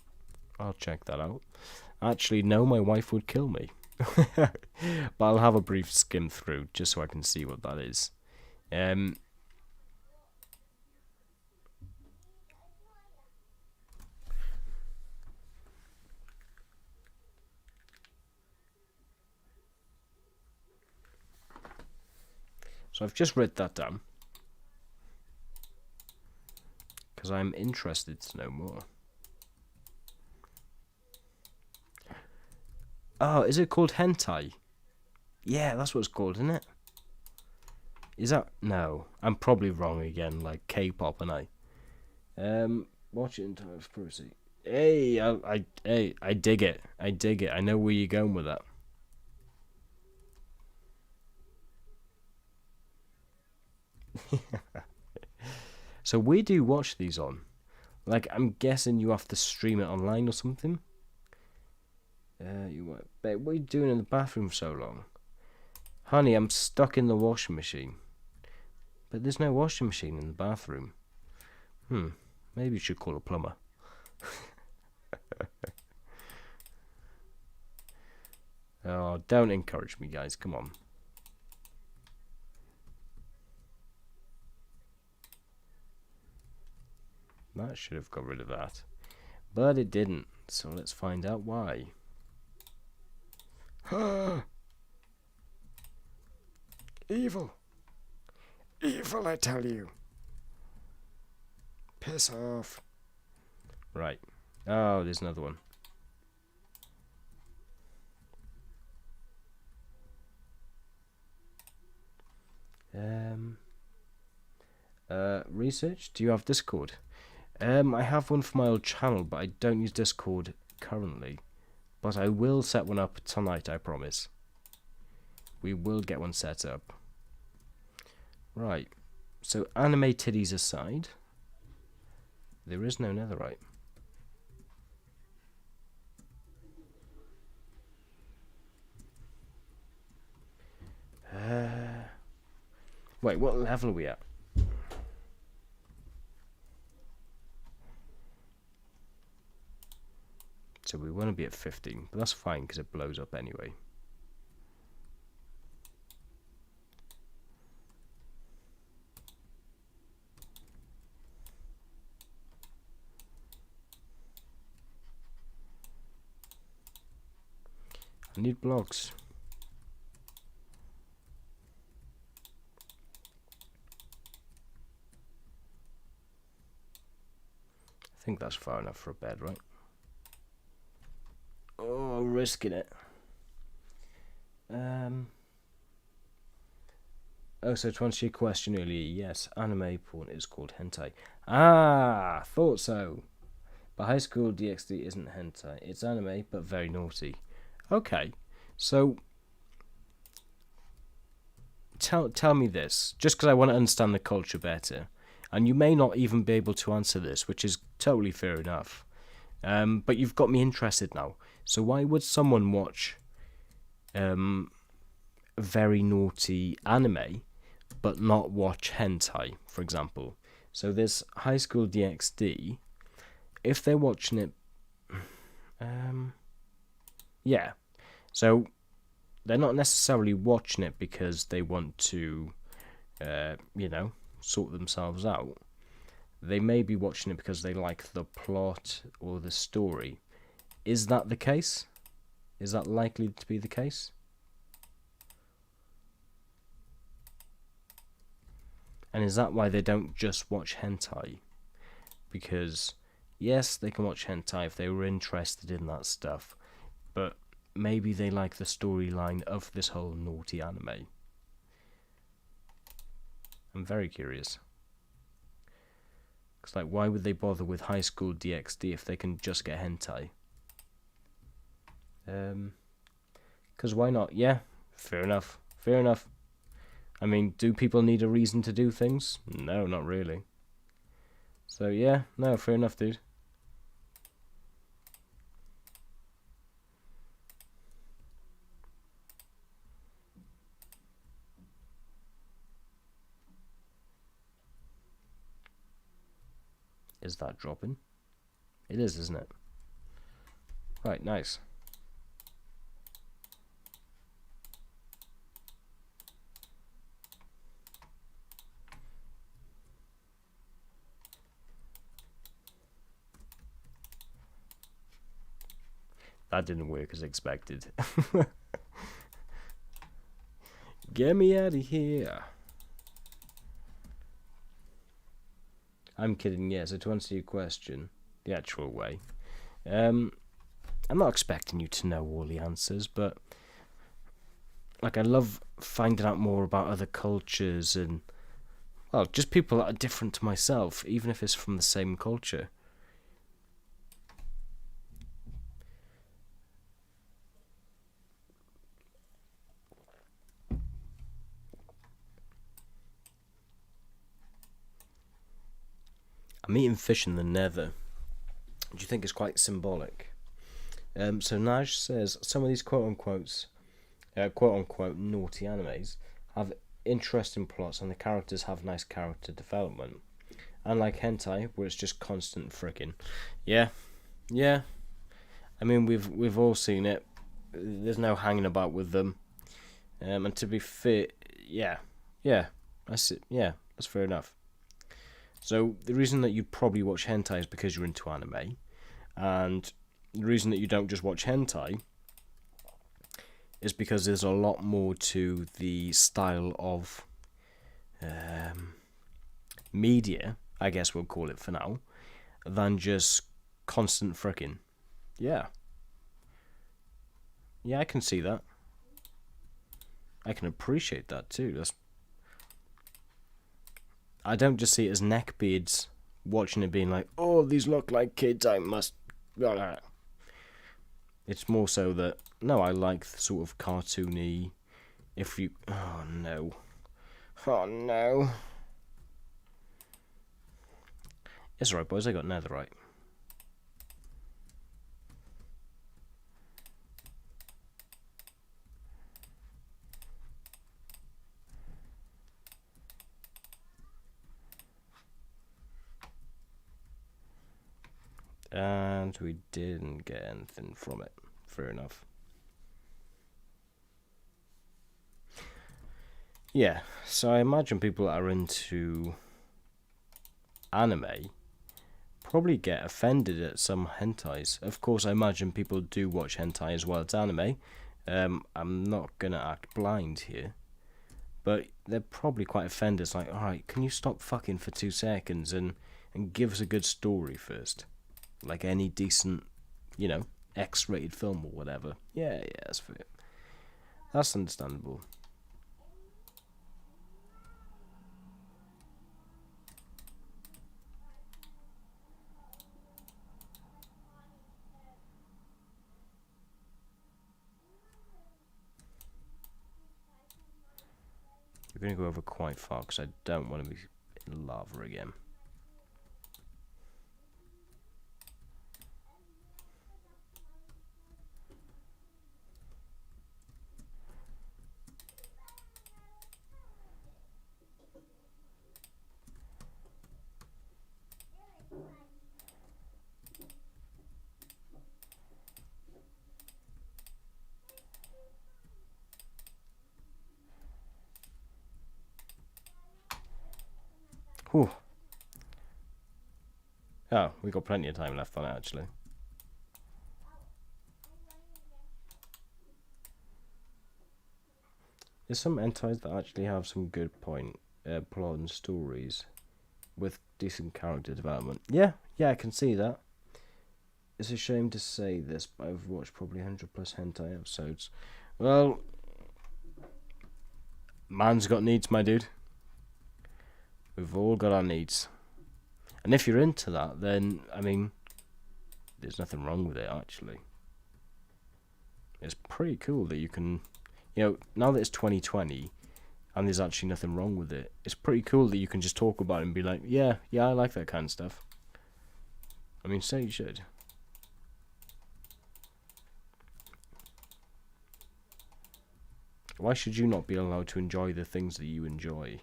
I'll check that out. Actually, no, my wife would kill me. But I'll have a brief skim through just so I can see what that is. So I've just read that down because I'm interested to know more. Oh, is it called hentai? Yeah, that's what it's called, isn't it? Is that... No, I'm probably wrong again, like K-pop, and I... Watch it in time for privacy. Hey, I dig it. I dig it. I know where you're going with that. So where do you watch these on? Like, I'm guessing you have to stream it online or something. Babe, what are you doing in the bathroom for so long? Honey, I'm stuck in the washing machine. But there's no washing machine in the bathroom. Maybe you should call a plumber. Oh, don't encourage me, guys. Come on. That should have got rid of that. But it didn't. So let's find out why. Evil. Evil, I tell you. Piss off. Right. Oh, there's another one. Research? Do you have Discord? I have one for my old channel, but I don't use Discord currently. But I will set one up tonight, I promise. We will get one set up. Right. So, anime titties aside, there is no netherite. Wait, what level are we at? So we want to be at 15, but that's fine because it blows up anyway. I need blocks. I think that's far enough for a bed, right? Oh, I'm risking it. Oh, so to answer your question earlier, yes, anime porn is called hentai. Ah, thought so. But High School DxD isn't hentai. It's anime, but very naughty. Okay, so tell me this, just because I want to understand the culture better, and you may not even be able to answer this, which is totally fair enough. But you've got me interested now. So why would someone watch very naughty anime but not watch hentai, for example? So this High School DxD, if they're watching it, yeah, so they're not necessarily watching it because they want to, sort themselves out. They may be watching it because they like the plot or the story. Is that the case? Is that likely to be the case? And is that why they don't just watch hentai? Because, yes, they can watch hentai if they were interested in that stuff, but maybe they like the storyline of this whole naughty anime. I'm very curious. Because, like, why would they bother with High School DxD if they can just get hentai? Because why not? Yeah, fair enough. Fair enough. I mean, do people need a reason to do things? No, not really. So, yeah, no, fair enough, dude. Is that dropping? It is, isn't it? Right, nice. That didn't work as expected. Get me out of here. I'm kidding, yeah, so to answer your question, the actual way, I'm not expecting you to know all the answers, but, like, I love finding out more about other cultures and well, just people that are different to myself, even if it's from the same culture. I'm eating fish in the nether. Do you think it's quite symbolic? So Naj says some of these quote-unquote naughty animes have interesting plots and the characters have nice character development. Unlike hentai, where it's just constant fricking. Yeah. I mean, we've all seen it. There's no hanging about with them. And to be fair, yeah, that's it. Yeah, that's fair enough. So the reason that you probably watch hentai is because you're into anime, and the reason that you don't just watch hentai is because there's a lot more to the style of media, I guess we'll call it for now, than just constant fricking. Yeah, I can see that. I can appreciate that too. I don't just see it as neckbeards watching it being like, oh, these look like kids, I must... It's more so that, no, I like the sort of cartoony, if you... Oh, no. It's alright, boys, I got netherite. And we didn't get anything from it. Fair enough. Yeah, so I imagine people that are into anime probably get offended at some hentais. Of course, I imagine people do watch hentai as well as anime. I'm not going to act blind here. But they're probably quite offended. It's like, alright, can you stop fucking for 2 seconds and give us a good story first? Like any decent, X-rated film or whatever. Yeah, that's fair. That's understandable. We're going to go over quite far because I don't want to be in lava again. Whew. Oh, we got plenty of time left on it, actually. There's some hentais that actually have some good plot and stories with decent character development. Yeah, I can see that. It's a shame to say this, but I've watched probably 100 plus hentai episodes. Well, man's got needs, my dude. We've all got our needs. And if you're into that, then, I mean, there's nothing wrong with it, actually. It's pretty cool that you can, now that it's 2020, and there's actually nothing wrong with it, it's pretty cool that you can just talk about it and be like, yeah, I like that kind of stuff. I mean, so you should. Why should you not be allowed to enjoy the things that you enjoy?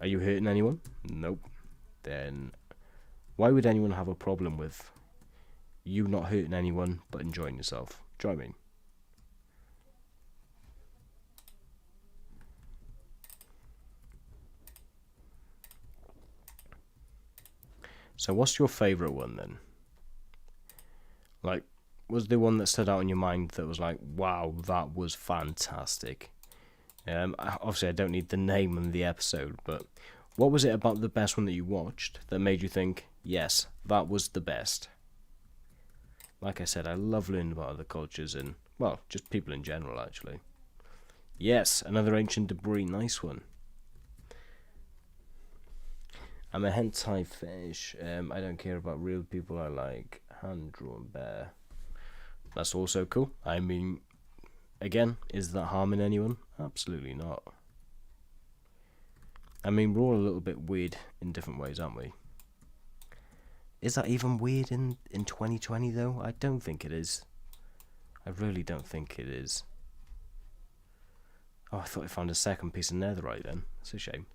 Are you hurting anyone? Nope. Then why would anyone have a problem with you not hurting anyone but enjoying yourself? Do you know what I mean? So what's your favourite one then? Like, was there one that stood out in your mind that was like, wow, that was fantastic? Obviously, I don't need the name and the episode, but what was it about the best one that you watched that made you think, yes, that was the best? Like I said, I love learning about other cultures and, well, just people in general, actually. Yes, another ancient debris, nice one. I'm a hentai fetish. I don't care about real people. I like hand-drawn bear. That's also cool. I mean, again, is that harming anyone? Absolutely not. I mean, we're all a little bit weird in different ways, aren't we? Is that even weird in 2020, though? I don't think it is. I really don't think it is. Oh, I thought I found a second piece of netherite then. That's a shame.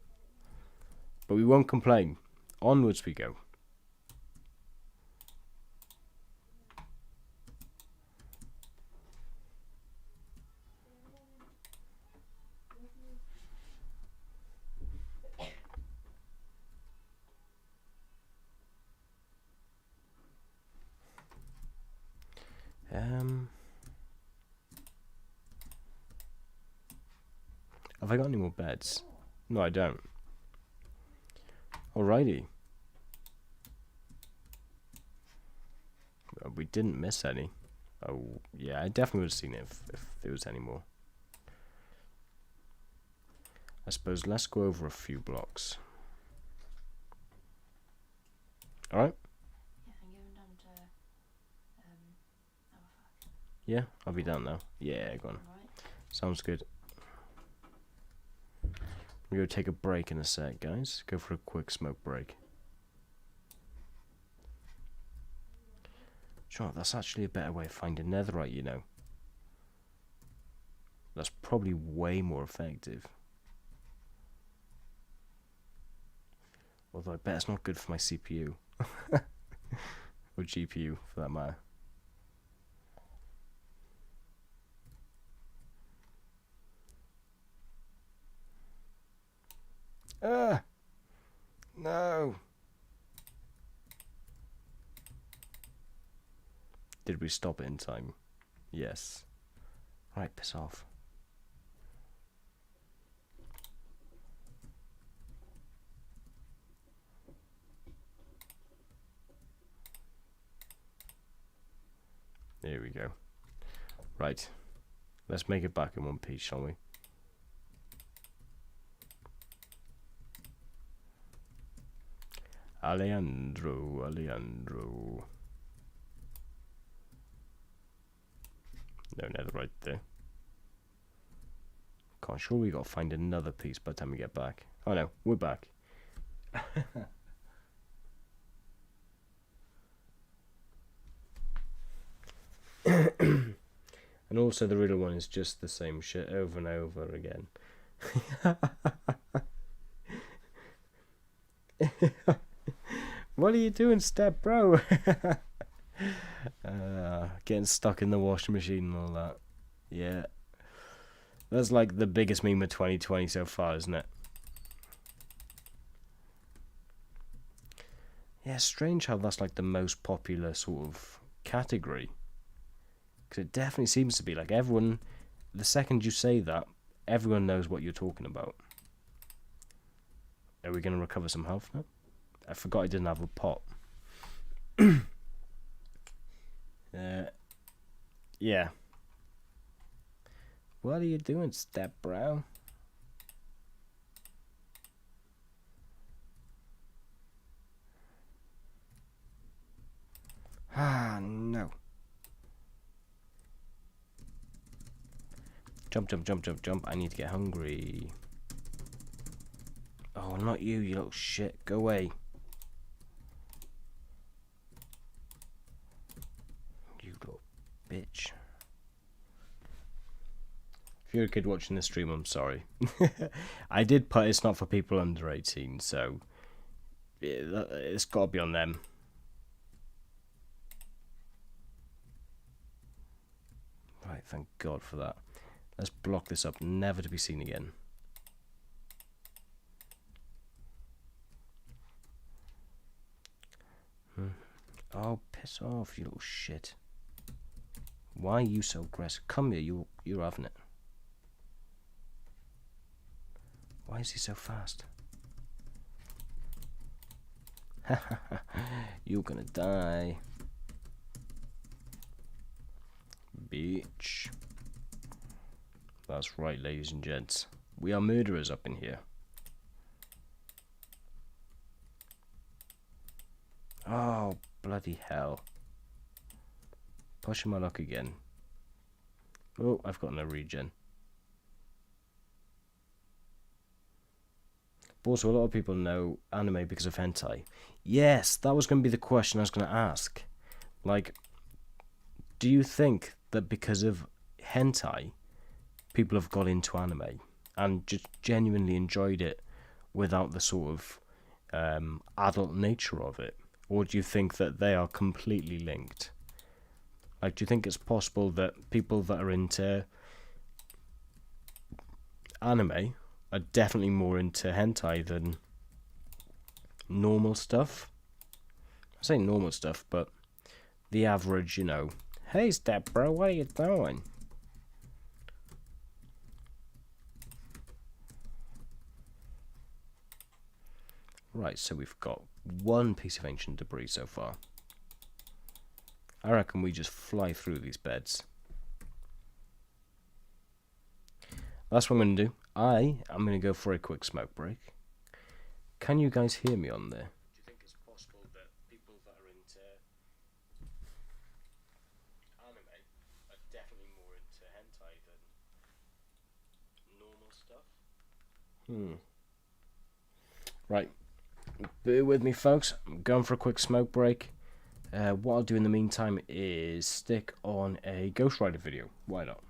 But we won't complain. Onwards we go. Have I got any more beds? No, I don't. Alrighty. We didn't miss any. Oh, yeah, I definitely would have seen it if there was any more. I suppose let's go over a few blocks. Alright? Yeah, I'm going down to, Yeah, I'll be down now. Yeah, go on. Right. Sounds good. We're going to take a break in a sec, guys. Go for a quick smoke break. Sure, that's actually a better way of finding netherite, you know. That's probably way more effective. Although I bet it's not good for my CPU. Or GPU, for that matter. No! Did we stop it in time? Yes. Right, piss off. There we go. Right. Let's make it back in one piece, shall we? Alejandro. No netherite there. Can't sure we gotta find another piece by the time we get back. Oh no, we're back. And also the riddle one is just the same shit over and over again. What are you doing, step bro? Getting stuck in the washing machine and all that. Yeah. That's like the biggest meme of 2020 so far, isn't it? Yeah, strange how that's like the most popular sort of category. Because it definitely seems to be like everyone, the second you say that, everyone knows what you're talking about. Are we going to recover some health now? I forgot I didn't have a pot. Yeah. What are you doing, step bro? Ah, no. Jump. I need to get hungry. Oh, not you, you little shit. Go away. You little bitch. If you're a kid watching this stream, I'm sorry. I did put it's not for people under 18, so it's got to be on them. Right, thank God for that. Let's block this up, never to be seen again. Oh, piss off, you little shit. Why are you so aggressive? Come here, you're having it. Why is he so fast? You're gonna die. Bitch. That's right, ladies and gents. We are murderers up in here. Bloody hell. Pushing my luck again. Oh, I've got no regen. But also, a lot of people know anime because of hentai. Yes, that was going to be the question I was going to ask. Like, do you think that because of hentai, people have got into anime and just genuinely enjoyed it without the sort of adult nature of it? Or do you think that they are completely linked? Like, do you think it's possible that people that are into anime are definitely more into hentai than normal stuff? I say normal stuff, but the average, you know, hey step bro, what are you doing? Right, so we've got one piece of ancient debris so far. I reckon we just fly through these beds. That's what I'm going to do. I'm going to go for a quick smoke break. Can you guys hear me on there? Do you think it's possible that people that are into anime are definitely more into hentai than normal stuff? Right. Bear with me, folks. I'm going for a quick smoke break. What I'll do in the meantime is stick on a Ghost Rider video. Why not?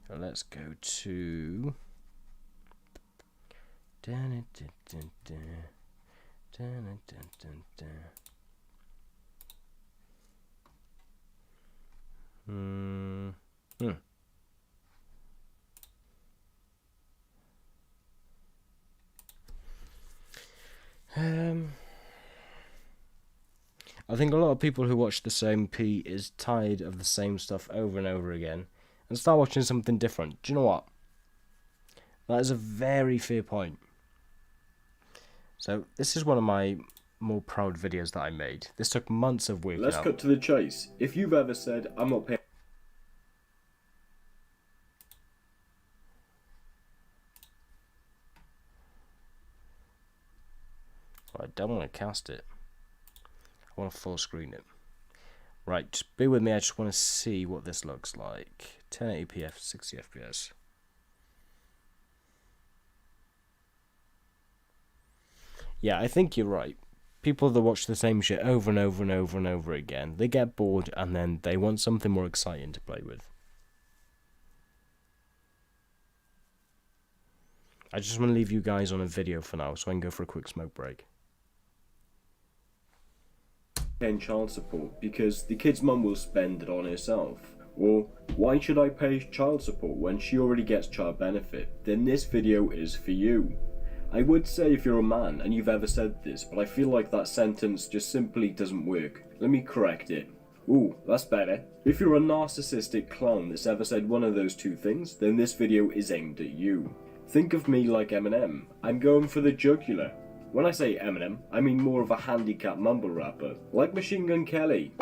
So let's go to... I think a lot of people who watch the same P is tired of the same stuff over and over again and start watching something different. Do you know what? That is a very fair point. So this is one of my more proud videos that I made. This took months of work. Let's cut to the chase. If you've ever said, I'm not paying... I don't want to cast it. I want to full screen it. Right, just bear with me. I just want to see what this looks like. 1080p, 60 FPS. Yeah, I think you're right. People that watch the same shit over and over and over and over again, they get bored and then they want something more exciting to play with. I just want to leave you guys on a video for now so I can go for a quick smoke break. paying child support because the kid's mum will spend it on herself. Or, why should I pay child support when she already gets child benefit? Then this video is for you. I would say if you're a man and you've ever said this, but I feel like that sentence just simply doesn't work. Let me correct it. Ooh, that's better. If you're a narcissistic clown that's ever said one of those two things, then this video is aimed at you. Think of me like Eminem. I'm going for the jugular. When I say Eminem, I mean more of a handicapped mumble rapper, like Machine Gun Kelly.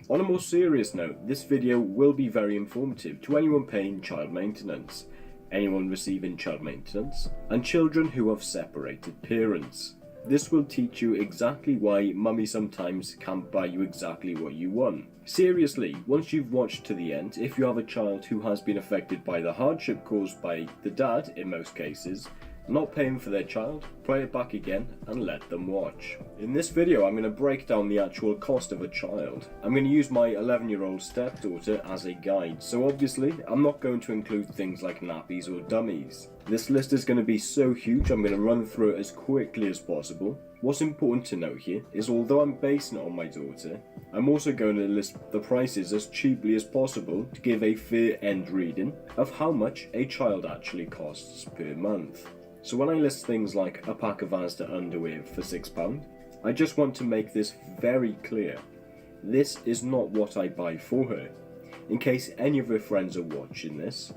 On a more serious note, this video will be very informative to anyone paying child maintenance, anyone receiving child maintenance, and children who have separated parents. This will teach you exactly why mummy sometimes can't buy you exactly what you want. Seriously, once you've watched to the end, if you have a child who has been affected by the hardship caused by the dad, in most cases, not paying for their child, play it back again and let them watch. In this video I'm going to break down the actual cost of a child. I'm going to use my 11-year-old stepdaughter as a guide, so obviously I'm not going to include things like nappies or dummies. This list is going to be so huge I'm going to run through it as quickly as possible. What's important to note here is although I'm basing it on my daughter, I'm also going to list the prices as cheaply as possible to give a fair end reading of how much a child actually costs per month. So when I list things like a pack of Asda underwear for £6, I just want to make this very clear. This is not what I buy for her. In case any of her friends are watching this,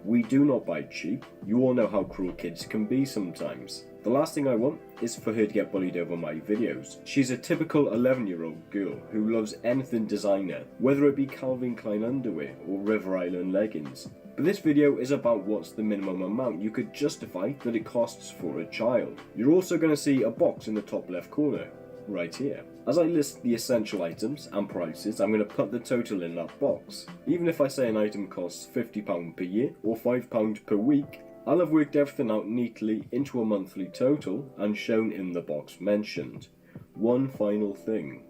we do not buy cheap. You all know how cruel kids can be sometimes. The last thing I want is for her to get bullied over my videos. She's a typical 11-year-old girl who loves anything designer, whether it be Calvin Klein underwear or River Island leggings. But this video is about what's the minimum amount you could justify that it costs for a child. You're also going to see a box in the top left corner. right here. As I list the essential items and prices, I'm going to put the total in that box. Even if I say an item costs £50 per year or £5 per week, I'll have worked everything out neatly into a monthly total and shown in the box mentioned. One final thing.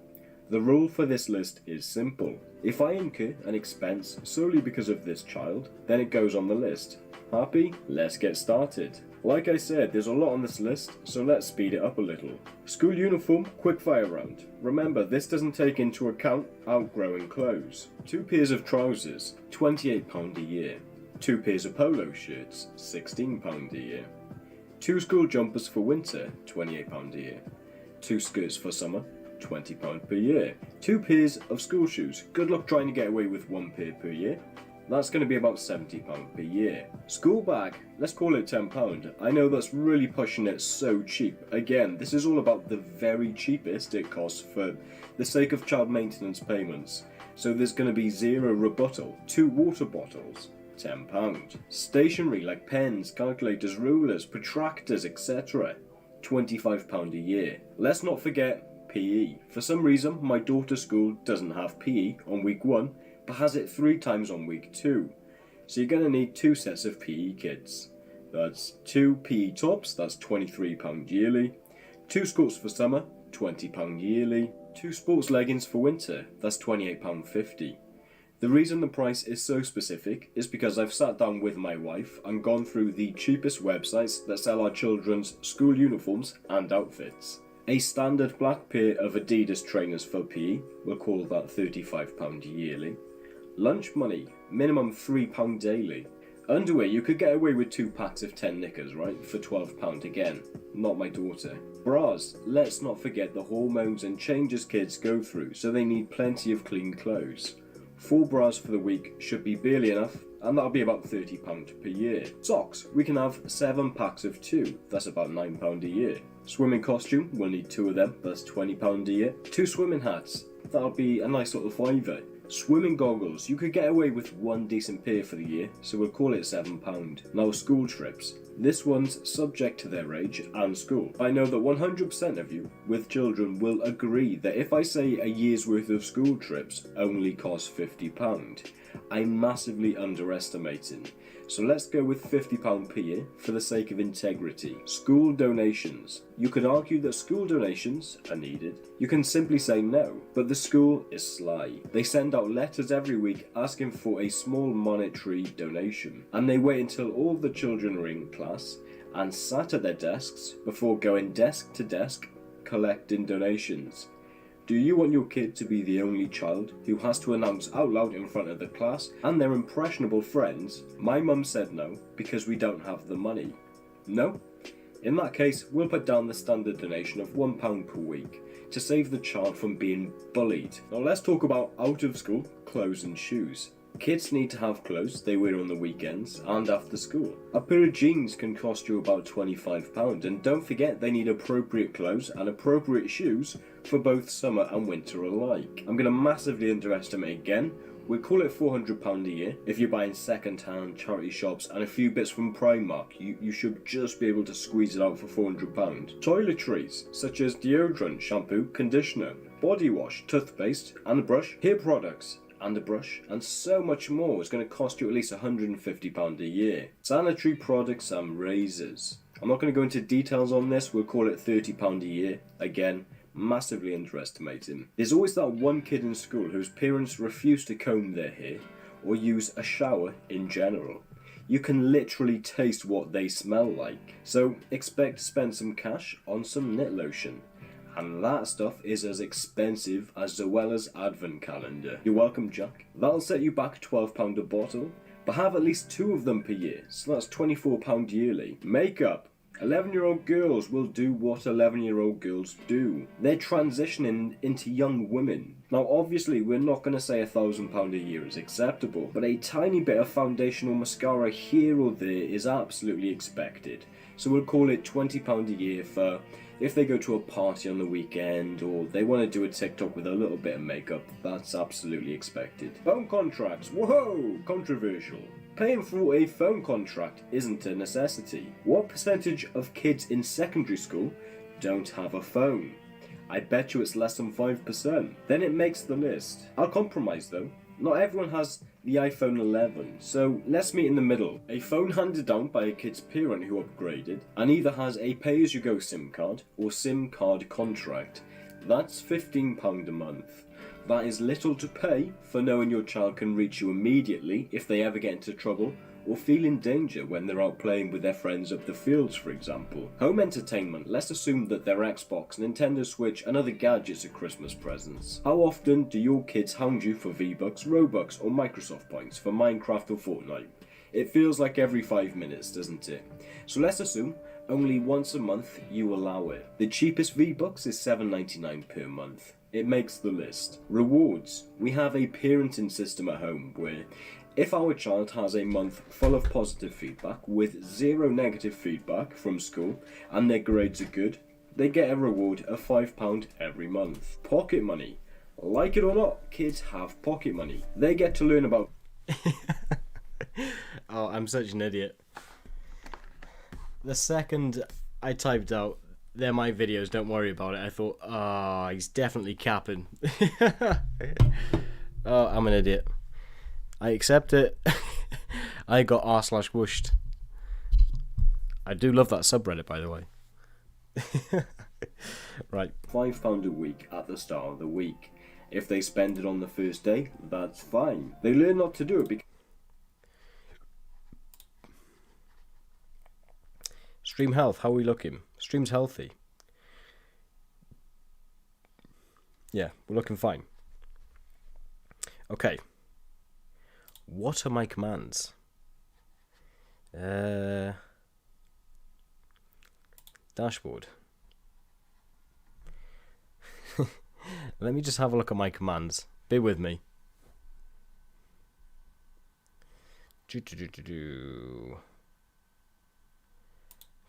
The rule for this list is simple. If I incur an expense solely because of this child, then it goes on the list. Happy? Let's get started. Like I said, there's a lot on this list, so let's speed it up a little. School uniform, quickfire round. Remember, this doesn't take into account outgrowing clothes. 2 pairs of trousers, £28 a year. 2 pairs of polo shirts, £16 a year. 2 school jumpers for winter, £28 a year. 2 skirts for summer, £20 per year. 2 pairs of school shoes. Good luck trying to get away with 1 pair per year. That's going to be about £70 per year. School bag, let's call it £10. I know that's really pushing it so cheap. Again, this is all about the very cheapest it costs for the sake of child maintenance payments. So there's going to be zero rebuttal. 2 water bottles, £10. Stationery like pens, calculators, rulers, protractors, etc. £25 a year. Let's not forget PE. For some reason, my daughter's school doesn't have PE on week 1, but has it 3 times on week 2. So you're going to need 2 sets of PE kits. That's 2 PE tops, that's £23 yearly. 2 skirts for summer, £20 yearly. 2 sports leggings for winter, that's £28.50. The reason the price is so specific is because I've sat down with my wife and gone through the cheapest websites that sell our children's school uniforms and outfits. A standard black pair of Adidas trainers for PE, we'll call that £35 yearly. Lunch money, minimum £3 daily. Underwear, you could get away with 2 packs of 10 knickers, right, for £12 again. Not my daughter. Bras, let's not forget the hormones and changes kids go through, so they need plenty of clean clothes. 4 bras for the week should be barely enough, and that'll be about £30 per year. Socks, we can have 7 packs of 2, that's about £9 a year. Swimming costume, we'll need 2 of them, that's £20 a year. 2 swimming hats, that'll be a nice little £5. Swimming goggles, you could get away with 1 decent pair for the year, so we'll call it £7. Now school trips, this one's subject to their age and school. I know that 100% of you with children will agree that if I say a year's worth of school trips only cost £50, I'm massively underestimating. So let's go with £50 per year for the sake of integrity. School donations. You could argue that school donations are needed. You can simply say no, but the school is sly. They send out letters every week asking for a small monetary donation, and they wait until all the children are in class and sat at their desks before going desk to desk collecting donations. Do you want your kid to be the only child who has to announce out loud in front of the class and their impressionable friends, "My mum said no because we don't have the money"? No? In that case, we'll put down the standard donation of £1 per week to save the child from being bullied. Now let's talk about out of school clothes and shoes. Kids need to have clothes they wear on the weekends and after school. A pair of jeans can cost you about £25, and don't forget they need appropriate clothes and appropriate shoes for both summer and winter alike. I'm going to massively underestimate again. We'll call it £400 a year. If you're buying second-hand, charity shops and a few bits from Primark, you should just be able to squeeze it out for £400. Toiletries, such as deodorant, shampoo, conditioner, body wash, toothpaste and a brush, hair products, and a brush, and so much more is going to cost you at least £150 a year. Sanitary products and razors. I'm not going to go into details on this, we'll call it £30 a year. Again, massively underestimating. There's always that one kid in school whose parents refuse to comb their hair or use a shower in general. You can literally taste what they smell like. So expect to spend some cash on some knit lotion. And that stuff is as expensive as Zoella's advent calendar. You're welcome, Jack. That'll set you back £12 a bottle, but have at least 2 of them per year, so that's £24 yearly. Makeup. 11-year-old girls will do what 11-year-old girls do. They're transitioning into young women. Now obviously we're not going to say £1,000 a year is acceptable, but a tiny bit of foundational mascara here or there is absolutely expected. So we'll call it £20 a year for if they go to a party on the weekend or they want to do a TikTok with a little bit of makeup, that's absolutely expected. Phone contracts, whoa, controversial. Paying for a phone contract isn't a necessity. What percentage of kids in secondary school don't have a phone? I bet you it's less than 5%. Then it makes the list. I'll compromise though. Not everyone has the iPhone 11, so let's meet in the middle. A phone handed down by a kid's parent who upgraded and either has a pay-as-you-go SIM card or SIM card contract. That's £15 a month. That is little to pay for knowing your child can reach you immediately if they ever get into trouble or feel in danger when they're out playing with their friends up the fields, for example. Home entertainment, let's assume that their Xbox, Nintendo Switch and other gadgets are Christmas presents. How often do your kids hound you for V-Bucks, Robux or Microsoft points for Minecraft or Fortnite? It feels like every 5 minutes, doesn't it? So let's assume only once a month you allow it. The cheapest V-Bucks is $7.99 per month. It makes the list. Rewards. We have a parenting system at home where if our child has a month full of positive feedback with 0 negative feedback from school and their grades are good, they get a reward of £5 every month. Pocket money. Like it or not, kids have pocket money. They get to learn about... Oh, I'm such an idiot. The second I typed out, they're my videos, don't worry about it, I thought, he's definitely capping. Oh, I'm an idiot. I accept it. I got r/whooshed. I do love that subreddit, by the way. Right. £5 a week at the start of the week. If they spend it on the first day, that's fine. They learn not to do it because... Stream health, how are we looking? Stream's healthy. Yeah, we're looking fine. Okay. What are my commands? Dashboard. Let me just have a look at my commands. Bear with me.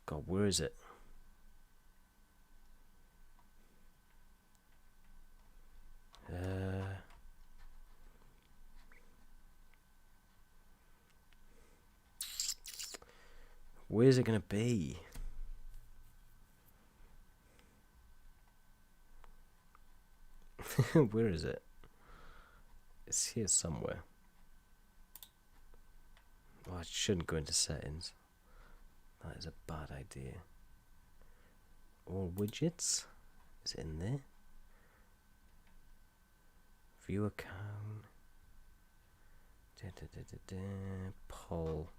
God, where is it? Where's it gonna be? Where is it? It's here somewhere. Oh, I shouldn't go into settings. That is a bad idea. All widgets? Is it in there? View account. Poll.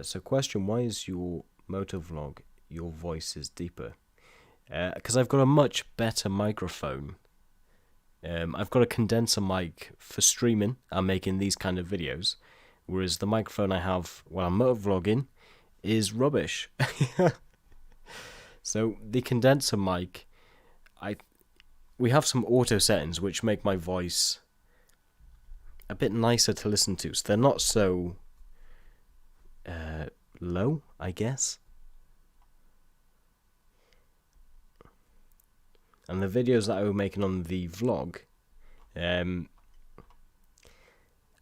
So question, why is your motovlog, your voice is deeper? Because I've got a much better microphone. I've got a condenser mic for streaming and making these kind of videos, whereas the microphone I have when I'm motovlogging is rubbish. So the condenser mic, we have some auto settings which make my voice a bit nicer to listen to, so they're not so low, I guess. And the videos that I was making on the vlog, I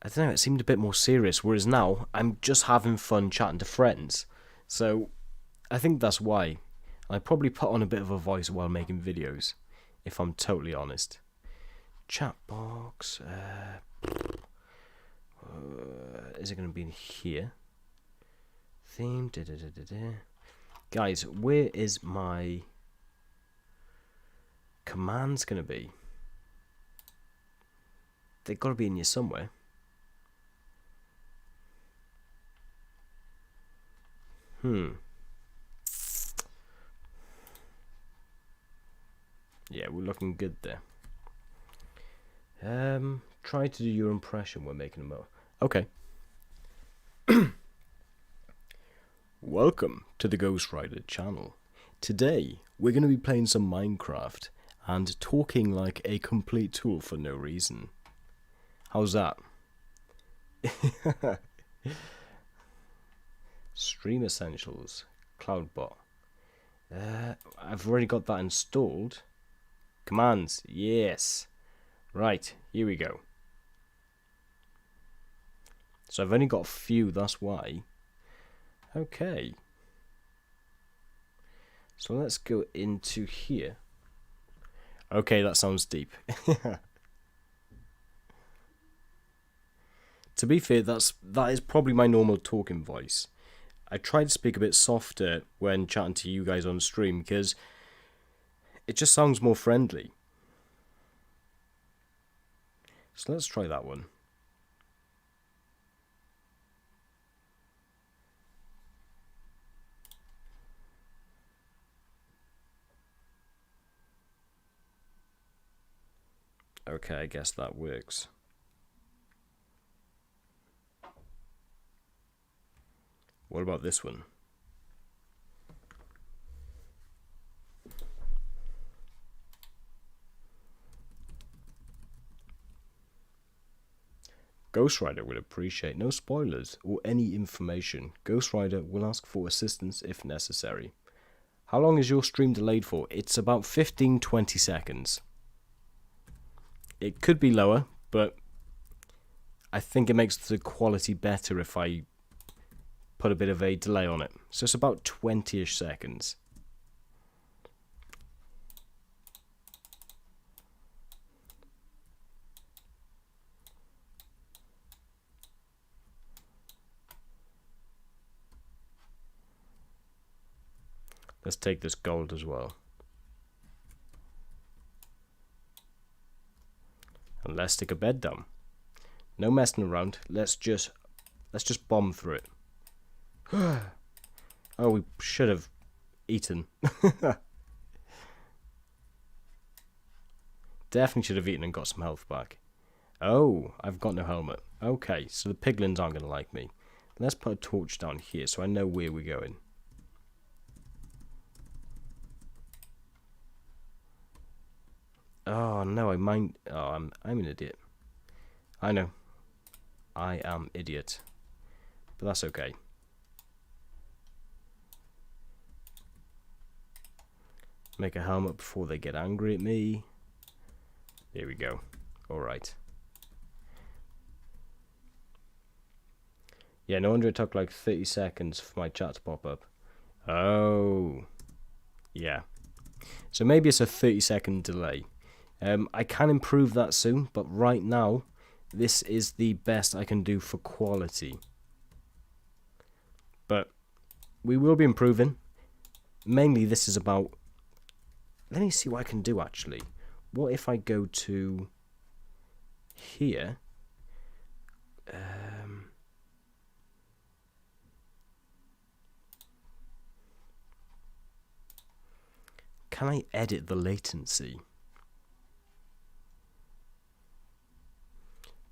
don't know, it seemed a bit more serious, whereas now I'm just having fun chatting to friends. So I think that's why. I probably put on a bit of a voice while making videos, if I'm totally honest. Chat box. Is it going to be in here? Theme. Guys, where is my commands going to be? They've got to be in here somewhere. Yeah, we're looking good there. Try to do your impression when making a mo. Okay. Welcome to the Ghost Rider channel. Today, we're going to be playing some Minecraft and talking like a complete tool for no reason. How's that? Stream Essentials, Cloudbot. I've already got that installed. Commands, yes. Right, here we go. So I've only got a few, that's why. Okay. So let's go into here. Okay, that sounds deep. To be fair, that is probably my normal talking voice. I try to speak a bit softer when chatting to you guys on stream because it just sounds more friendly. So let's try that one. Okay, I guess that works. What about this one? Ghost Rider would appreciate no spoilers or any information. Ghost Rider will ask for assistance if necessary. How long is your stream delayed for? It's about 15-20 seconds. It could be lower, but I think it makes the quality better if I put a bit of a delay on it. So it's about 20-ish seconds. Let's take this gold as well. And let's stick a bed down. No messing around. Let's just bomb through it. Oh, we should have eaten. Definitely should have eaten and got some health back. Oh, I've got no helmet. Okay, so the piglins aren't going to like me. Let's put a torch down here so I know where we're going. Oh no, I mind. Oh, I'm an idiot. I know. I am idiot. But that's okay. Make a helmet before they get angry at me. There we go. Alright. Yeah, no wonder it took like 30 seconds for my chat to pop up. Oh. Yeah. So maybe it's a 30-second delay. I can improve that soon, but right now, this is the best I can do for quality. But we will be improving. Mainly this is about... Let me see what I can do actually. What if I go to here? Can I edit the latency?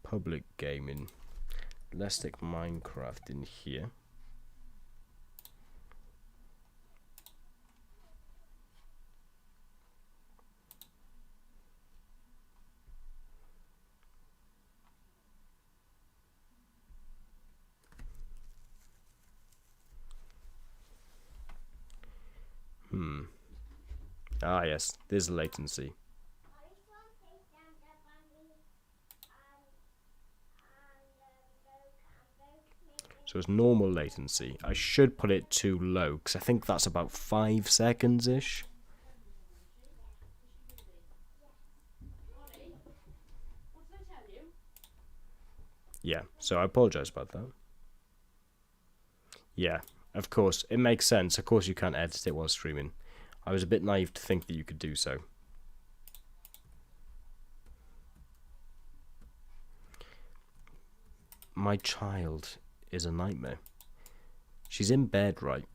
Public gaming. Let's stick Minecraft in here. Ah yes, there's latency. So it's normal latency. I should put it too low because I think that's about 5 seconds-ish. Yeah, so I apologize about that. Yeah, of course, it makes sense. Of course you can't edit it while streaming. I was a bit naive to think that you could do so. My child is a nightmare. She's in bed, right?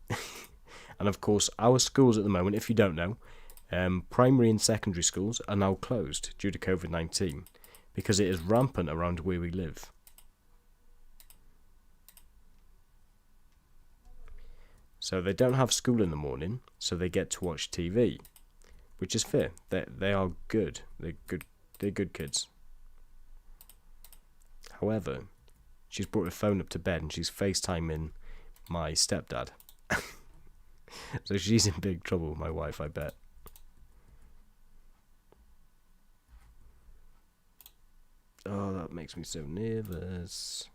And of course, our schools at the moment, if you don't know, primary and secondary schools are now closed due to COVID-19 because it is rampant around where we live. So they don't have school in the morning, so they get to watch TV, which is fair. They are good. They're good kids. However, she's brought her phone up to bed and she's FaceTiming my stepdad. So she's in big trouble, my wife, I bet. Oh, that makes me so nervous.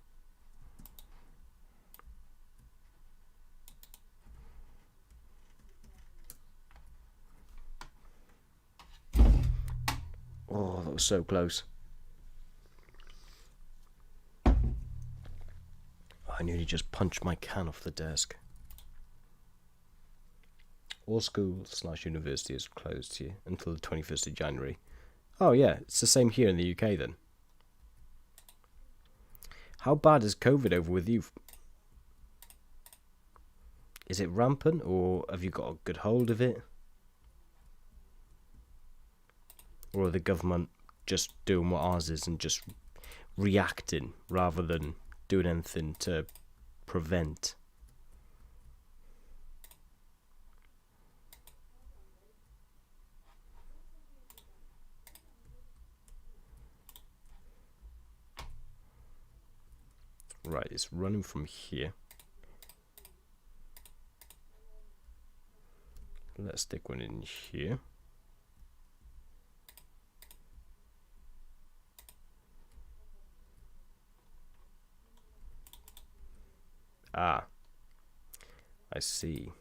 Oh, that was so close. I nearly just punched my can off the desk. All school/university is closed here until the 21st of January. Oh yeah, it's the same here in the UK then. How bad is COVID over with you? Is it rampant, or have you got a good hold of it? Or are the government just doing what ours is and just reacting rather than doing anything to prevent? Right, it's running from here. Let's stick one in here. Ah, I see.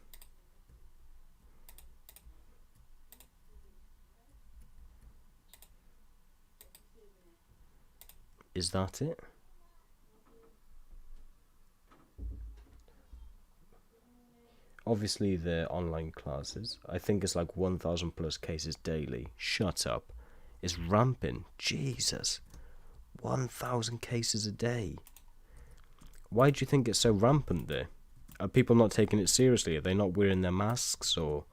Is that it? Obviously, the online classes. I think it's like 1,000 plus cases daily. Shut up. It's rampant. Jesus. 1,000 cases a day. Why do you think it's so rampant there? Are people not taking it seriously? Are they not wearing their masks? Or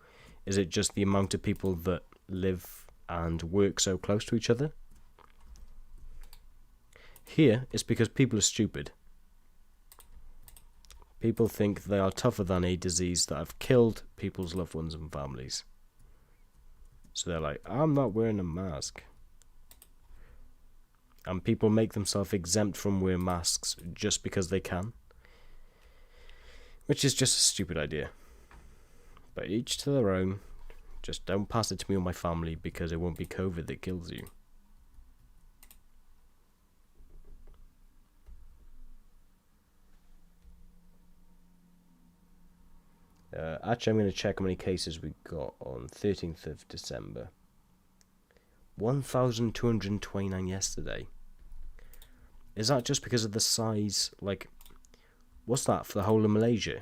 is it just the amount of people that live and work so close to each other? Here, it's because people are stupid. People think they are tougher than a disease that have killed people's loved ones and families. So they're like, I'm not wearing a mask. And people make themselves exempt from wearing masks just because they can. Which is just a stupid idea. But each to their own. Just don't pass it to me or my family because it won't be COVID that kills you. Actually, I'm going to check how many cases we got on 13th of December. 1,229 yesterday. Is that just because of the size? Like, what's that for the whole of Malaysia?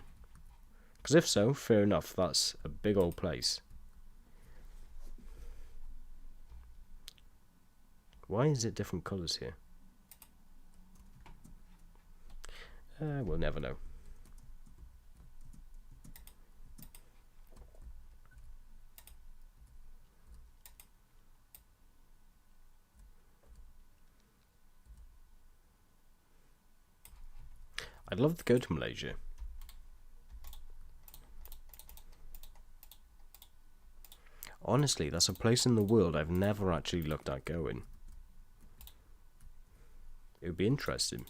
Because if so, fair enough. That's a big old place. Why is it different colours here? We'll never know. I'd love to go to Malaysia. Honestly, that's a place in the world I've never actually looked at going. It would be interesting.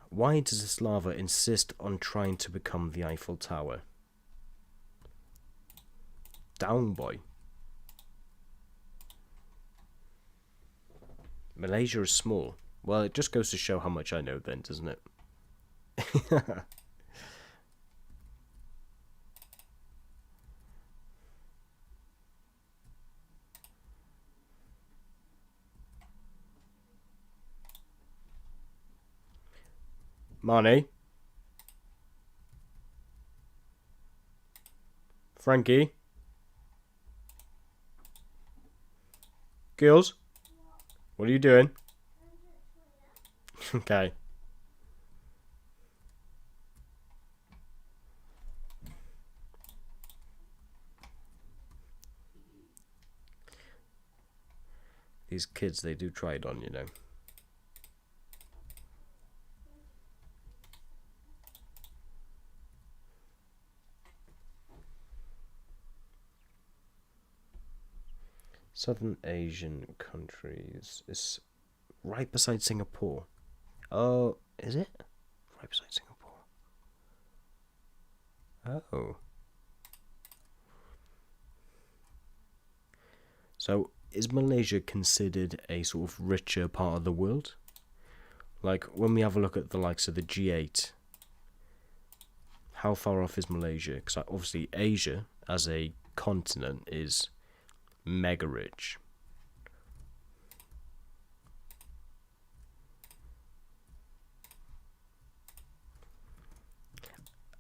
Why does this lava insist on trying to become the Eiffel Tower? Down, boy. Malaysia is small. Well, it just goes to show how much I know then, doesn't it? Marnie? Frankie? Girls? What are you doing? Okay. These kids, they do try it on, you know. Southern Asian countries is right beside Singapore. Oh, is it? Right beside Singapore. Oh. So, is Malaysia considered a sort of richer part of the world? Like, when we have a look at the likes of the G8, how far off is Malaysia? Because obviously Asia, as a continent, is mega rich.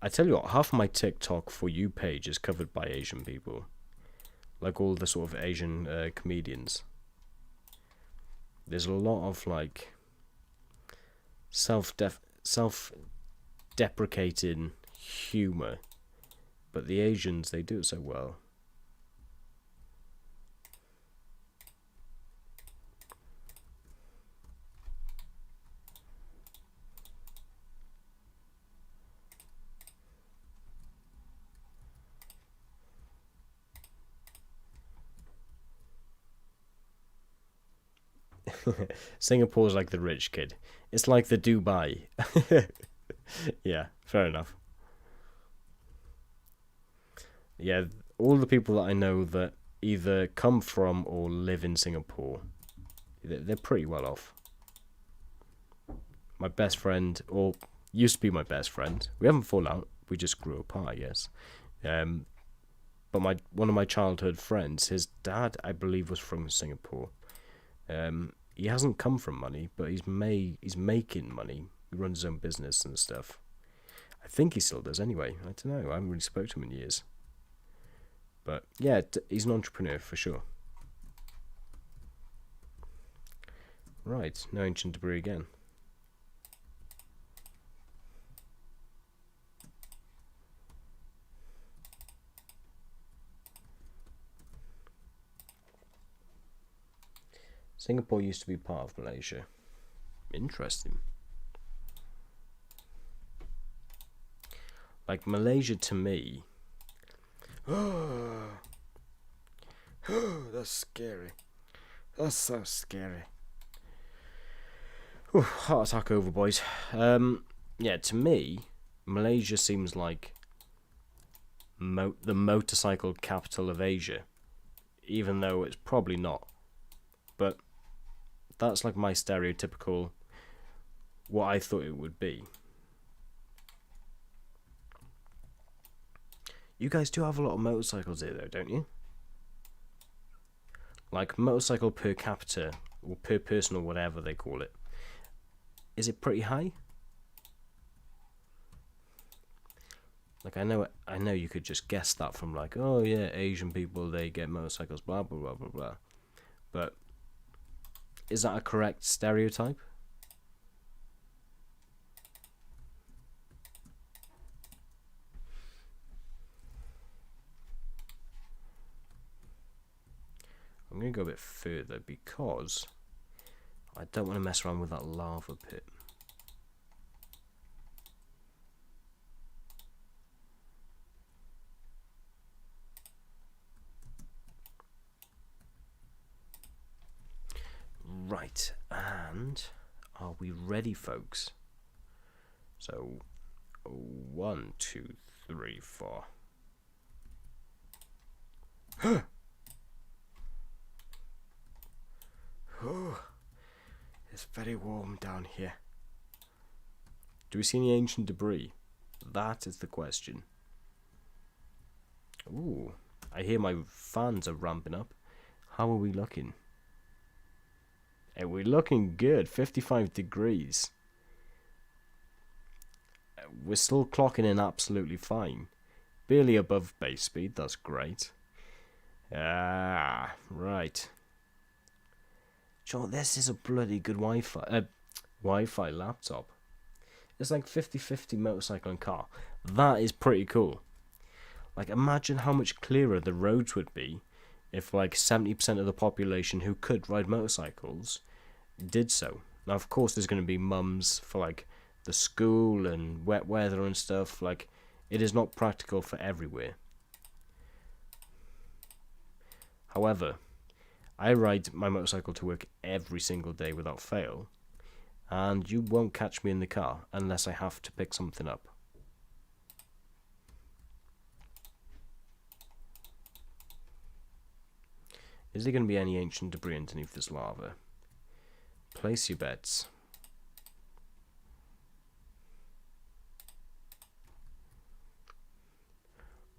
I tell you what, half of my TikTok For You page is covered by Asian people. Like all the sort of Asian comedians. There's a lot of like self-deprecating humor, but the Asians, they do it so well. Singapore's like the rich kid. It's like the Dubai. Yeah, fair enough. Yeah, all the people that I know that either come from or live in Singapore, they're pretty well off. My best friend, or used to be my best friend, we haven't fallen out, we just grew apart, I guess. But one of my childhood friends, his dad, I believe, was from Singapore. He hasn't come from money, but he's making money. He runs his own business and stuff. I think he still does anyway. I don't know. I haven't really spoken to him in years. But yeah, he's an entrepreneur for sure. Right, no ancient debris again. Singapore used to be part of Malaysia. Interesting. Like, Malaysia to me... That's scary. That's so scary. Whew, heart attack over, boys. Yeah, to me, Malaysia seems like the motorcycle capital of Asia. Even though it's probably not. But that's like my stereotypical, what I thought it would be. You guys do have a lot of motorcycles here though, don't you? Like motorcycle per capita, or per person, or whatever they call it. Is it pretty high? Like I know you could just guess that from like, oh yeah, Asian people, they get motorcycles, blah blah blah blah blah. But is that a correct stereotype? I'm going to go a bit further because I don't want to mess around with that lava pit. Right, and are we ready, folks? So, 1, 2, 3, 4. Oh, it's very warm down here. Do we see any ancient debris? That is the question. Ooh, I hear my fans are ramping up. How are we looking? Hey, we're looking good. 55 degrees. We're still clocking in absolutely fine. Barely above base speed. That's great. Ah, right. Joe, this is a bloody good Wi-Fi laptop. It's like 50-50 motorcycle and car. That is pretty cool. Like, imagine how much clearer the roads would be if like 70% of the population who could ride motorcycles did so. Now, of course, there's going to be mums for like the school and wet weather and stuff. Like, it is not practical for everywhere. However, I ride my motorcycle to work every single day without fail, and you won't catch me in the car unless I have to pick something up. Is there going to be any ancient debris underneath this lava? Place your bets.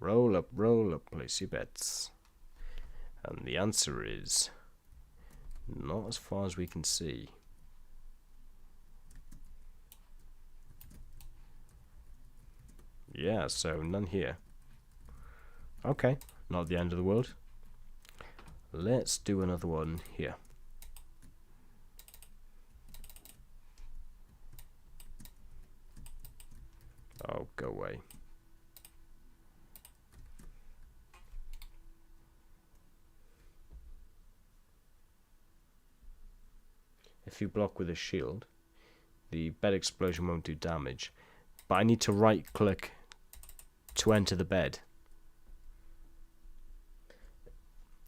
roll up, place your bets. And the answer is not as far as we can see. Yeah, so none here. Okay, not the end of the world. Let's do another one here. Oh, go away. If you block with a shield, the bed explosion won't do damage. But I need to right click to enter the bed.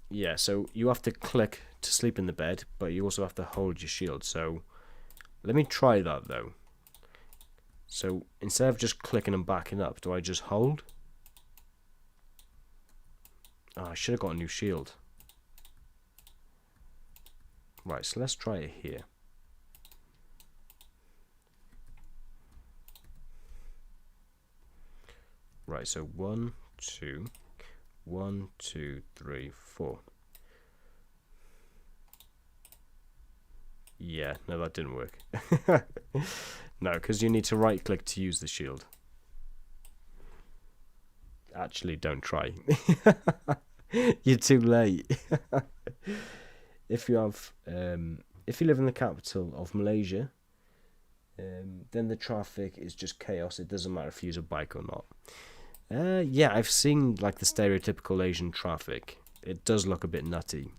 Yeah, so you have to click to sleep in the bed, but you also have to hold your shield. So let me try that though. So instead of just clicking and backing up, do I just hold? Oh, I should have got a new shield. Right, so let's try it here. Right, so 1, 2, 1, 2, 3, 4. Yeah, no, that didn't work. No, because you need to right click to use the shield. Actually, don't try. You're too late. If you have, if you live in the capital of Malaysia, then the traffic is just chaos. It doesn't matter if you use a bike or not. Yeah, I've seen like the stereotypical Asian traffic. It does look a bit nutty.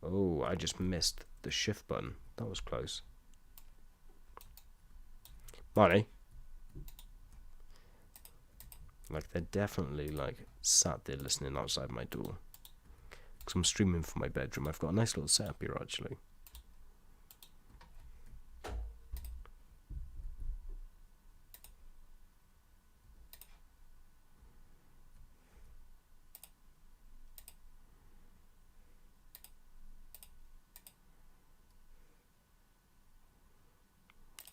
Oh, I just missed the shift button. That was close. Money. Like they're definitely like sat there listening outside my door. Because I'm streaming from my bedroom. I've got a nice little setup here actually.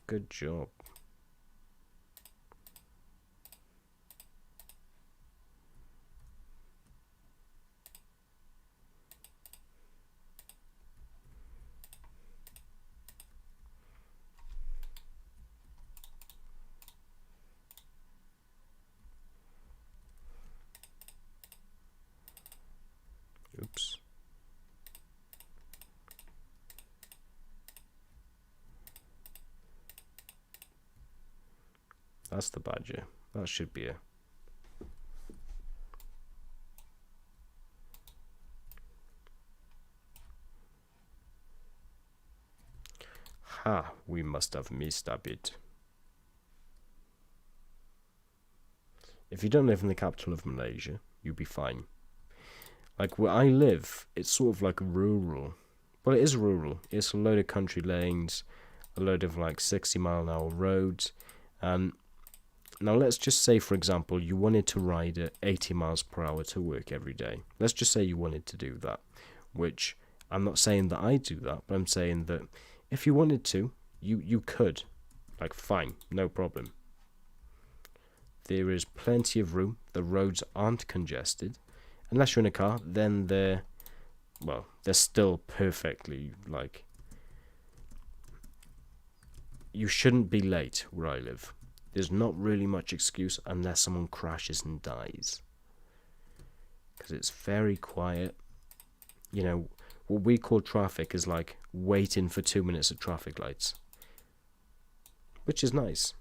Good job. Oops. That's the badger. That should be a... Ha! We must have missed a bit. If you don't live in the capital of Malaysia, you'll be fine. Like where I live, it's sort of like rural. Well, it is rural. It's a load of country lanes, a load of like 60-mile-an-hour roads, and now let's just say, for example, you wanted to ride at 80 miles per hour to work every day. Let's just say you wanted to do that, which I'm not saying that I do that, but I'm saying that if you wanted to, you could. Like, fine, no problem. There is plenty of room. The roads aren't congested. Unless you're in a car, then they're still perfectly, like... You shouldn't be late where I live. There's not really much excuse unless someone crashes and dies. Because it's very quiet. You know, what we call traffic is like waiting for 2 minutes at traffic lights. Which is nice.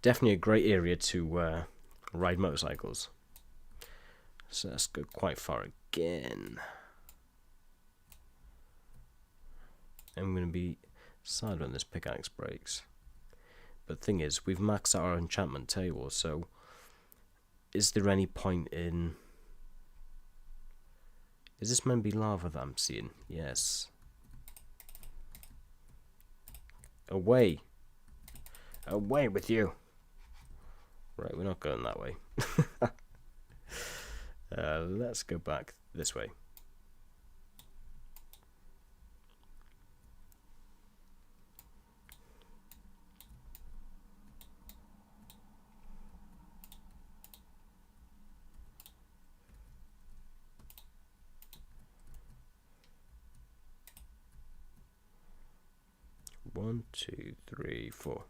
Definitely a great area to ride motorcycles. So let's go quite far again. I'm going to be sad when this pickaxe breaks. But the thing is, we've maxed out our enchantment table, so is there any point in... Is this meant to be lava that I'm seeing? Yes. Away! Away with you! Right, we're not going that way. Let's go back this way. 1, 2, 3, 4.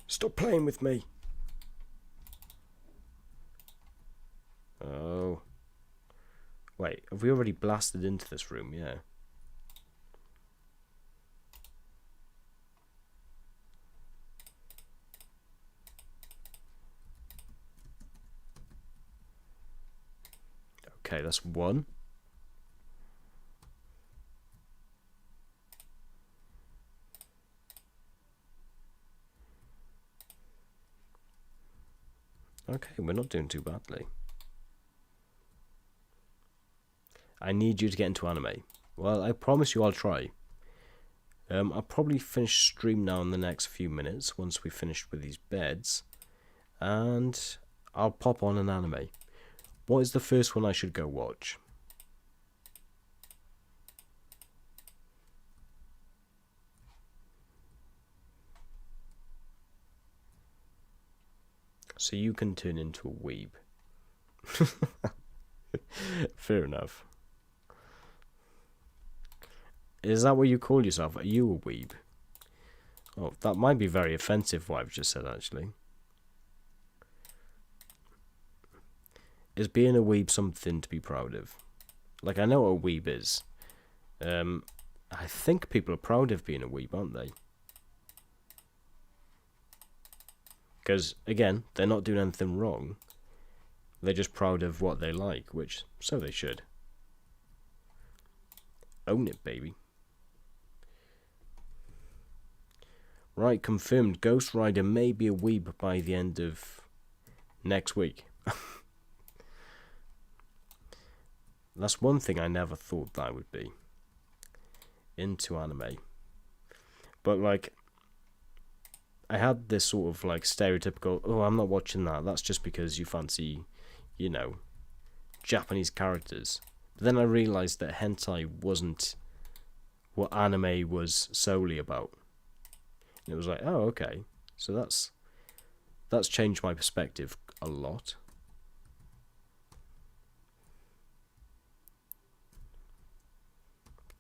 Stop playing with me. Oh. Wait, have we already blasted into this room? Yeah. Okay, that's 1. Okay, we're not doing too badly. I need you to get into anime. Well, I promise you I'll try. I'll probably finish stream now in the next few minutes once we've finished with these beds. And I'll pop on an anime. What is the first one I should go watch? So you can turn into a weeb. Fair enough. Is that what you call yourself? Are you a weeb? Oh, that might be very offensive what I've just said, actually. Is being a weeb something to be proud of? Like, I know what a weeb is. I think people are proud of being a weeb, aren't they? Because, again, they're not doing anything wrong. They're just proud of what they like, which, so they should. Own it, baby. Right, confirmed. Ghost Rider may be a weeb by the end of next week. That's one thing I never thought that I would be. Into anime. But, like, I had this sort of, like, stereotypical, oh, I'm not watching that. That's just because you fancy, you know, Japanese characters. But then I realised that hentai wasn't what anime was solely about. And it was like, oh, okay. So that's changed my perspective a lot.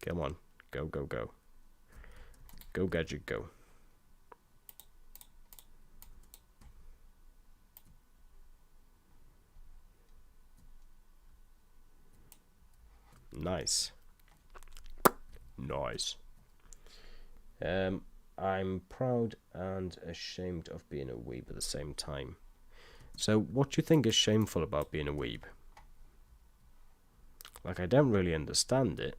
Come on. Go, go, go. Go, Gadget, go. Nice. Nice. I'm proud and ashamed of being a weeb at the same time. So, what do you think is shameful about being a weeb? Like, I don't really understand it.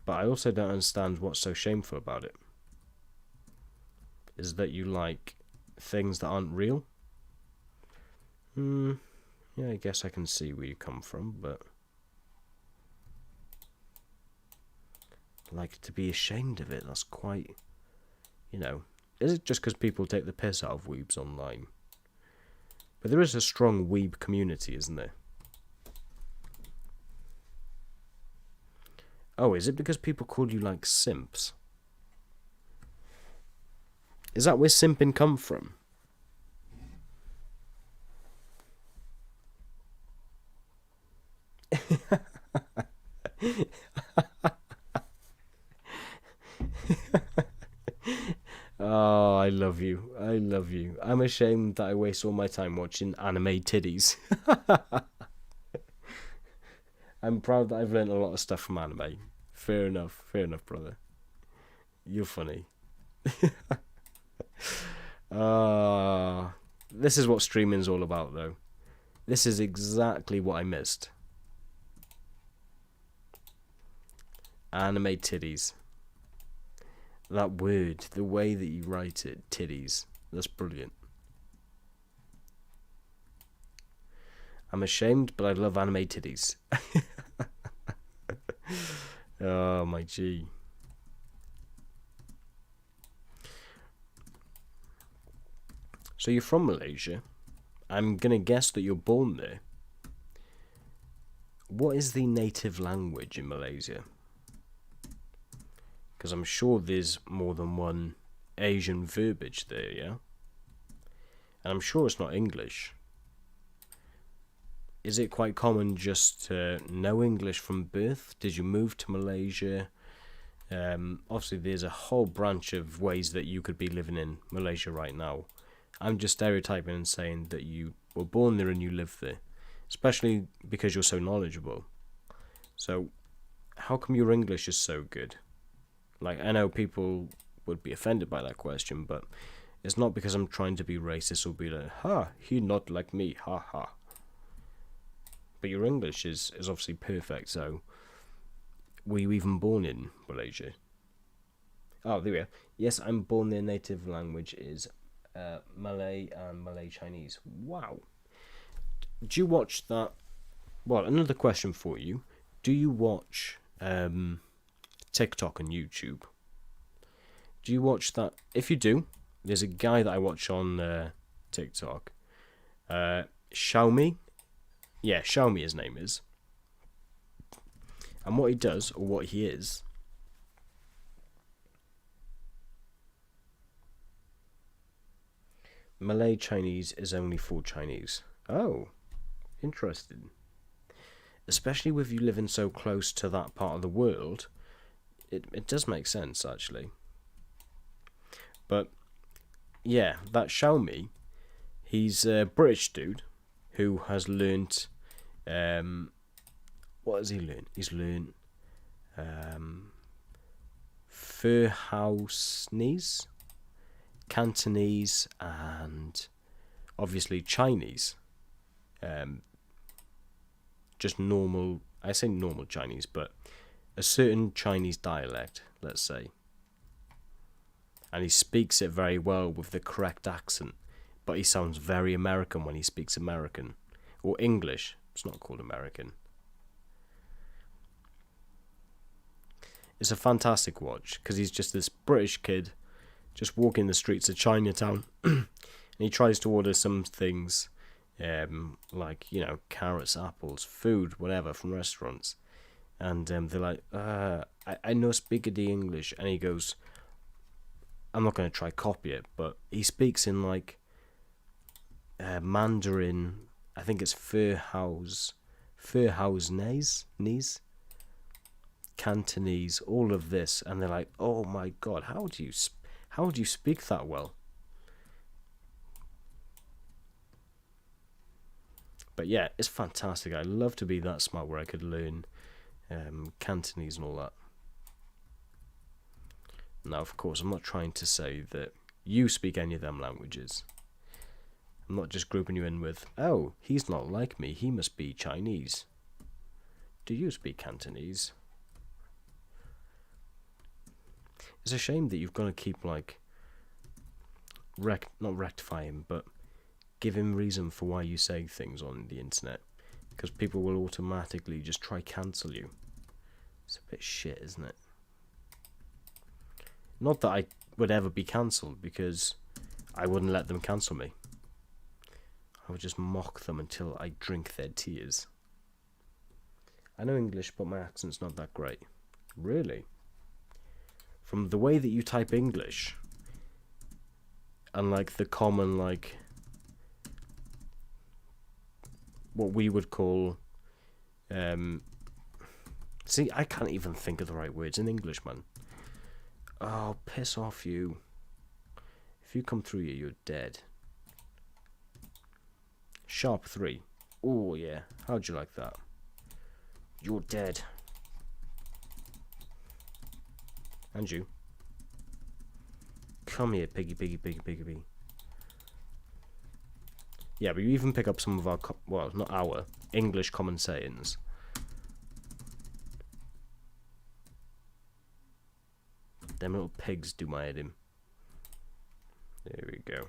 But I also don't understand what's so shameful about it. Is that you like things that aren't real? Yeah, I guess I can see where you come from, but... like, to be ashamed of it, that's quite... you know... Is it just because people take the piss out of weebs online? But there is a strong weeb community, isn't there? Oh, is it because people call you, like, simps? Is that where simping come from? Oh, I love you. I love you. I'm ashamed that I waste all my time watching anime titties. I'm proud that I've learned a lot of stuff from anime. Fair enough, brother. You're funny. This is what streaming's all about, though. This is exactly what I missed. Anime titties. That word, the way that you write it, titties. That's brilliant. I'm ashamed, but I love anime titties. Oh, my G. So you're from Malaysia. I'm going to guess that you're born there. What is the native language in Malaysia? Because I'm sure there's more than one Asian verbiage there, yeah? And I'm sure it's not English. is it quite common just to know English from birth? Did you move to Malaysia? Obviously, there's a whole branch of ways that you could be living in Malaysia right now. I'm just stereotyping and saying that you were born there and you live there, especially because you're so knowledgeable. So, how come your English is so good? Like, I know people would be offended by that question, but it's not because I'm trying to be racist or be like, ha, he not like me, ha ha. But your English is obviously perfect, so were you even born in Malaysia? Oh, there we are. Yes, I'm born. Their native language is Malay and Malay Chinese. Wow. Do you watch that? Well, another question for you. Do you watch TikTok and YouTube? Do you watch that? If you do, there's a guy that I watch on TikTok. Xiaomi. Yeah, Xiaomi his name is. And what he does, or what he is, Malay Chinese is only for Chinese. Oh, interesting. Especially with you living so close to that part of the world, it does make sense, actually. But, yeah, that Xiaomi, he's a British dude who has learnt, what has he learnt? He's learnt Furhausnese, Cantonese, and obviously Chinese. Just normal, I say normal Chinese, but a certain Chinese dialect, let's say. And he speaks it very well with the correct accent, but he sounds very American when he speaks American. Or English, it's not called American. It's a fantastic watch, because he's just this British kid, just walking the streets of Chinatown, and he tries to order some things, like, you know, carrots, apples, food, whatever, from restaurants. And they're like, I know speak the English. And he goes, I'm not going to try copy it, but he speaks in like Mandarin. I think it's Furhausnese, Cantonese, all of this. And they're like, oh my God, how do you speak that well? But yeah, it's fantastic. I'd love to be that smart where I could learn Cantonese and all that. Now, of course, I'm not trying to say that you speak any of them languages. I'm not just grouping you in with, oh, he's not like me, he must be Chinese. Do you speak Cantonese? It's a shame that you've got to keep, like, not rectifying, but giving reason for why you say things on the internet. Because people will automatically just try cancel you. It's a bit shit, isn't it? Not that I would ever be cancelled, because I wouldn't let them cancel me. I would just mock them until I drink their tears. I know English, but my accent's not that great. Really? From the way that you type English, and like the common, like, what we would call, see, I can't even think of the right words in English, man. Oh, piss off, you. If you come through here, you're dead. Sharp 3. Oh, yeah. How'd you like that? You're dead. And you. Come here, piggy, piggy, piggy, piggy, piggy. Yeah, but you even pick up some of our, well, not our, English common sayings. Them little pigs do my head in. There we go.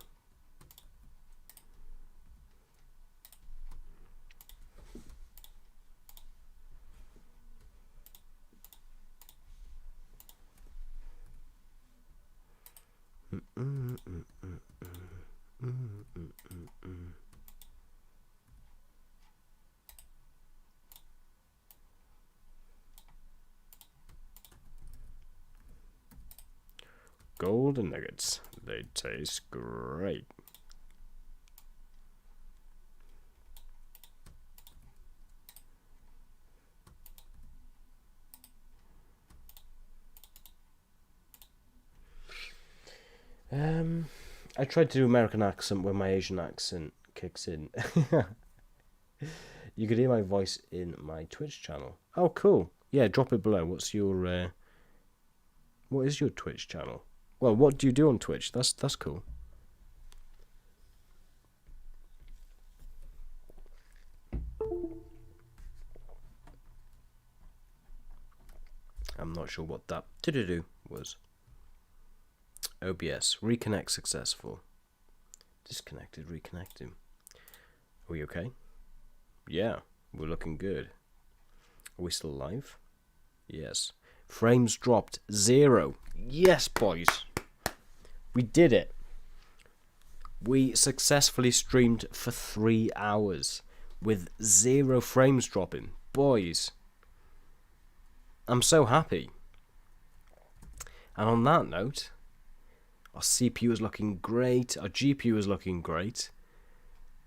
Golden nuggets. They taste great. I tried to do American accent when my Asian accent kicks in. You could hear my voice in my Twitch channel. Oh, cool. Yeah, drop it below. What is your Twitch channel? Well, what do you do on Twitch? That's cool. I'm not sure what that to-do was. OBS. Reconnect successful. Disconnected, reconnecting. Are we okay? Yeah, we're looking good. Are we still live? Yes. Frames dropped 0. Yes, boys. We did it. We successfully streamed for 3 hours with 0 frames dropping. Boys, I'm so happy. And on that note, our CPU is looking great. Our GPU is looking great.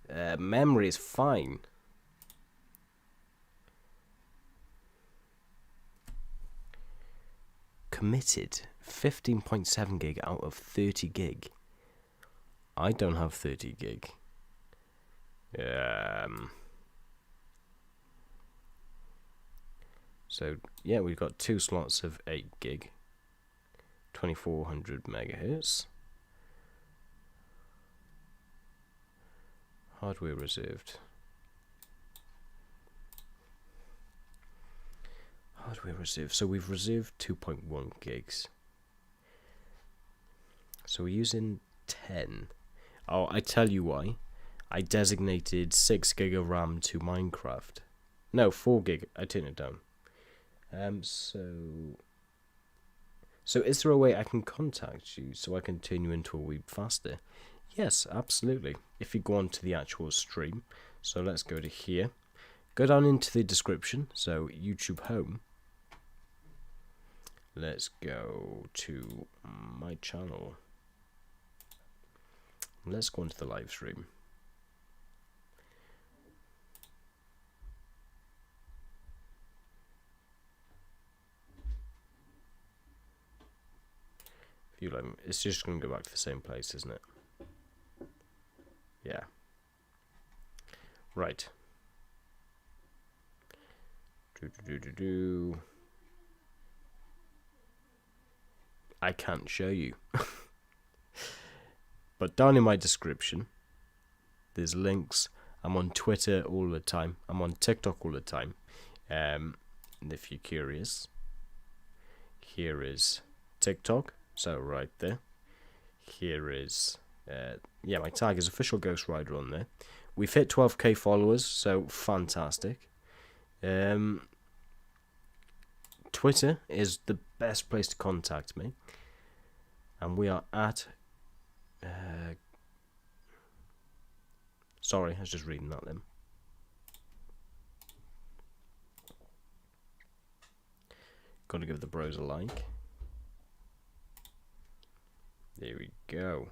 Memory is fine. Committed 15.7 gig out of 30 gig. I don't have 30 gig. So yeah, we've got 2 slots of 8 gig. 2400 megahertz. Hardware reserved. Hardware reserved. So we've reserved 2.1 gigs. So we're using 10. Oh, I tell you why. I designated 6 gig of RAM to Minecraft. No, 4 gig. I turned it down. So is there a way I can contact you so I can turn you into a wee faster? Yes, absolutely. If you go on to the actual stream. So let's go to here. Go down into the description. So YouTube home. Let's go to my channel. Let's go into the live stream. It's just going to go back to the same place, isn't it? Yeah. Right. I can't show you. But down in my description, there's links. I'm on Twitter all the time. I'm on TikTok all the time. And if you're curious, here is TikTok. So right there. Here is, yeah, my tag is Official Ghost Rider on there. We've hit 12k followers, so fantastic. Twitter is the best place to contact me. And we are at... sorry, I was just reading that then. Got to give the bros a like. There we go.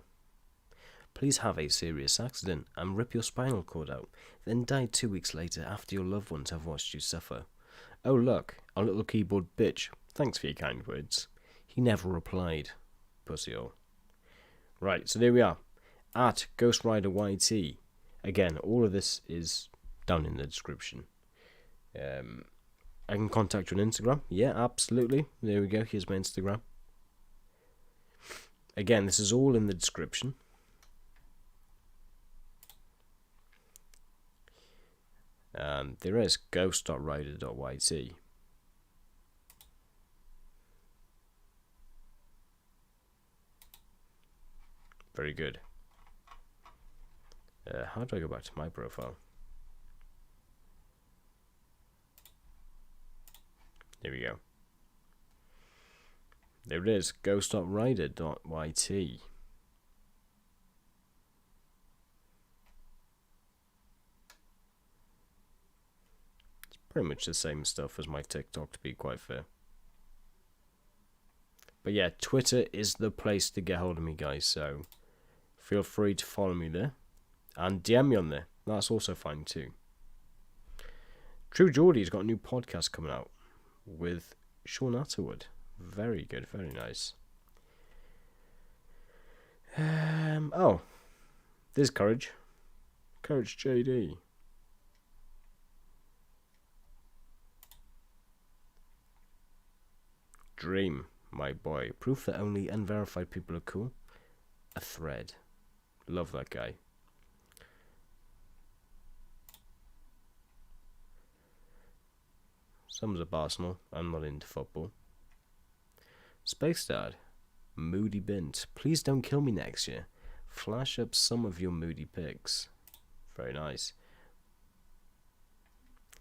Please have a serious accident and rip your spinal cord out, then die 2 weeks later after your loved ones have watched you suffer. Oh look, our little keyboard bitch. Thanks for your kind words. He never replied. Pussyhole. Right, so there we are. At Ghost Rider YT. Again, all of this is down in the description. I can contact you on Instagram. Yeah, absolutely. There we go. Here's my Instagram. Again, this is all in the description. There is ghost.rider.yt. Very good. How do I go back to my profile? There we go. There it is, ghost.rider.yt. It's pretty much the same stuff as my TikTok, to be quite fair. But yeah, Twitter is the place to get hold of me, guys, so feel free to follow me there. And DM me on there. That's also fine too. True Geordie's got a new podcast coming out with Sean Atterwood. Very good, very nice. Oh, there's Courage. Courage JD. Dream, my boy. Proof that only unverified people are cool. A thread. Love that guy. Some's a Arsenal. I'm not into football. Space Dad. Moody Bint. Please don't kill me next year. Flash up some of your moody pics. Very nice.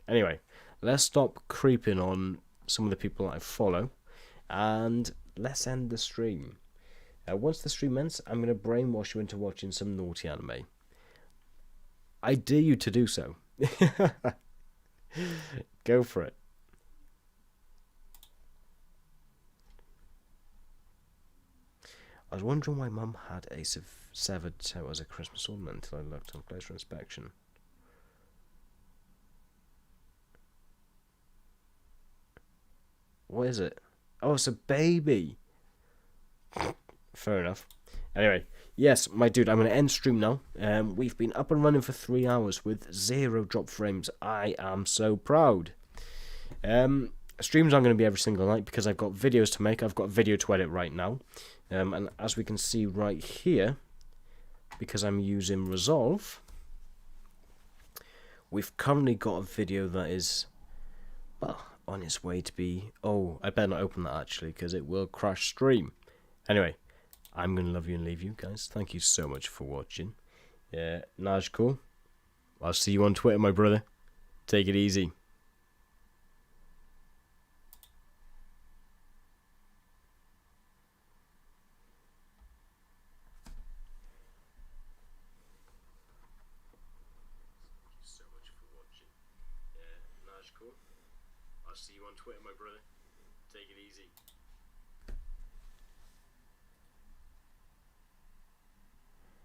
Anyway, let's stop creeping on some of the people I follow. And let's end the stream. Once the stream ends, I'm going to brainwash you into watching some naughty anime. I dare you to do so. Go for it. I was wondering why Mum had a severed toe as a Christmas ornament until I looked on closer inspection. What is it? Oh, it's a baby. Fair enough. Anyway, yes, my dude, I'm going to end stream now. We've been up and running for 3 hours with 0 drop frames. I am so proud. Streams aren't going to be every single night because I've got videos to make. I've got a video to edit right now. And as we can see right here, because I'm using Resolve, we've currently got a video that is, well, on its way to be... Oh, I better not open that actually, because it will crash stream. Anyway, I'm going to love you and leave you, guys. Thank you so much for watching. Naj, cool. I'll see you on Twitter, my brother. Take it easy. I'll see you on Twitter, my brother. Take it easy.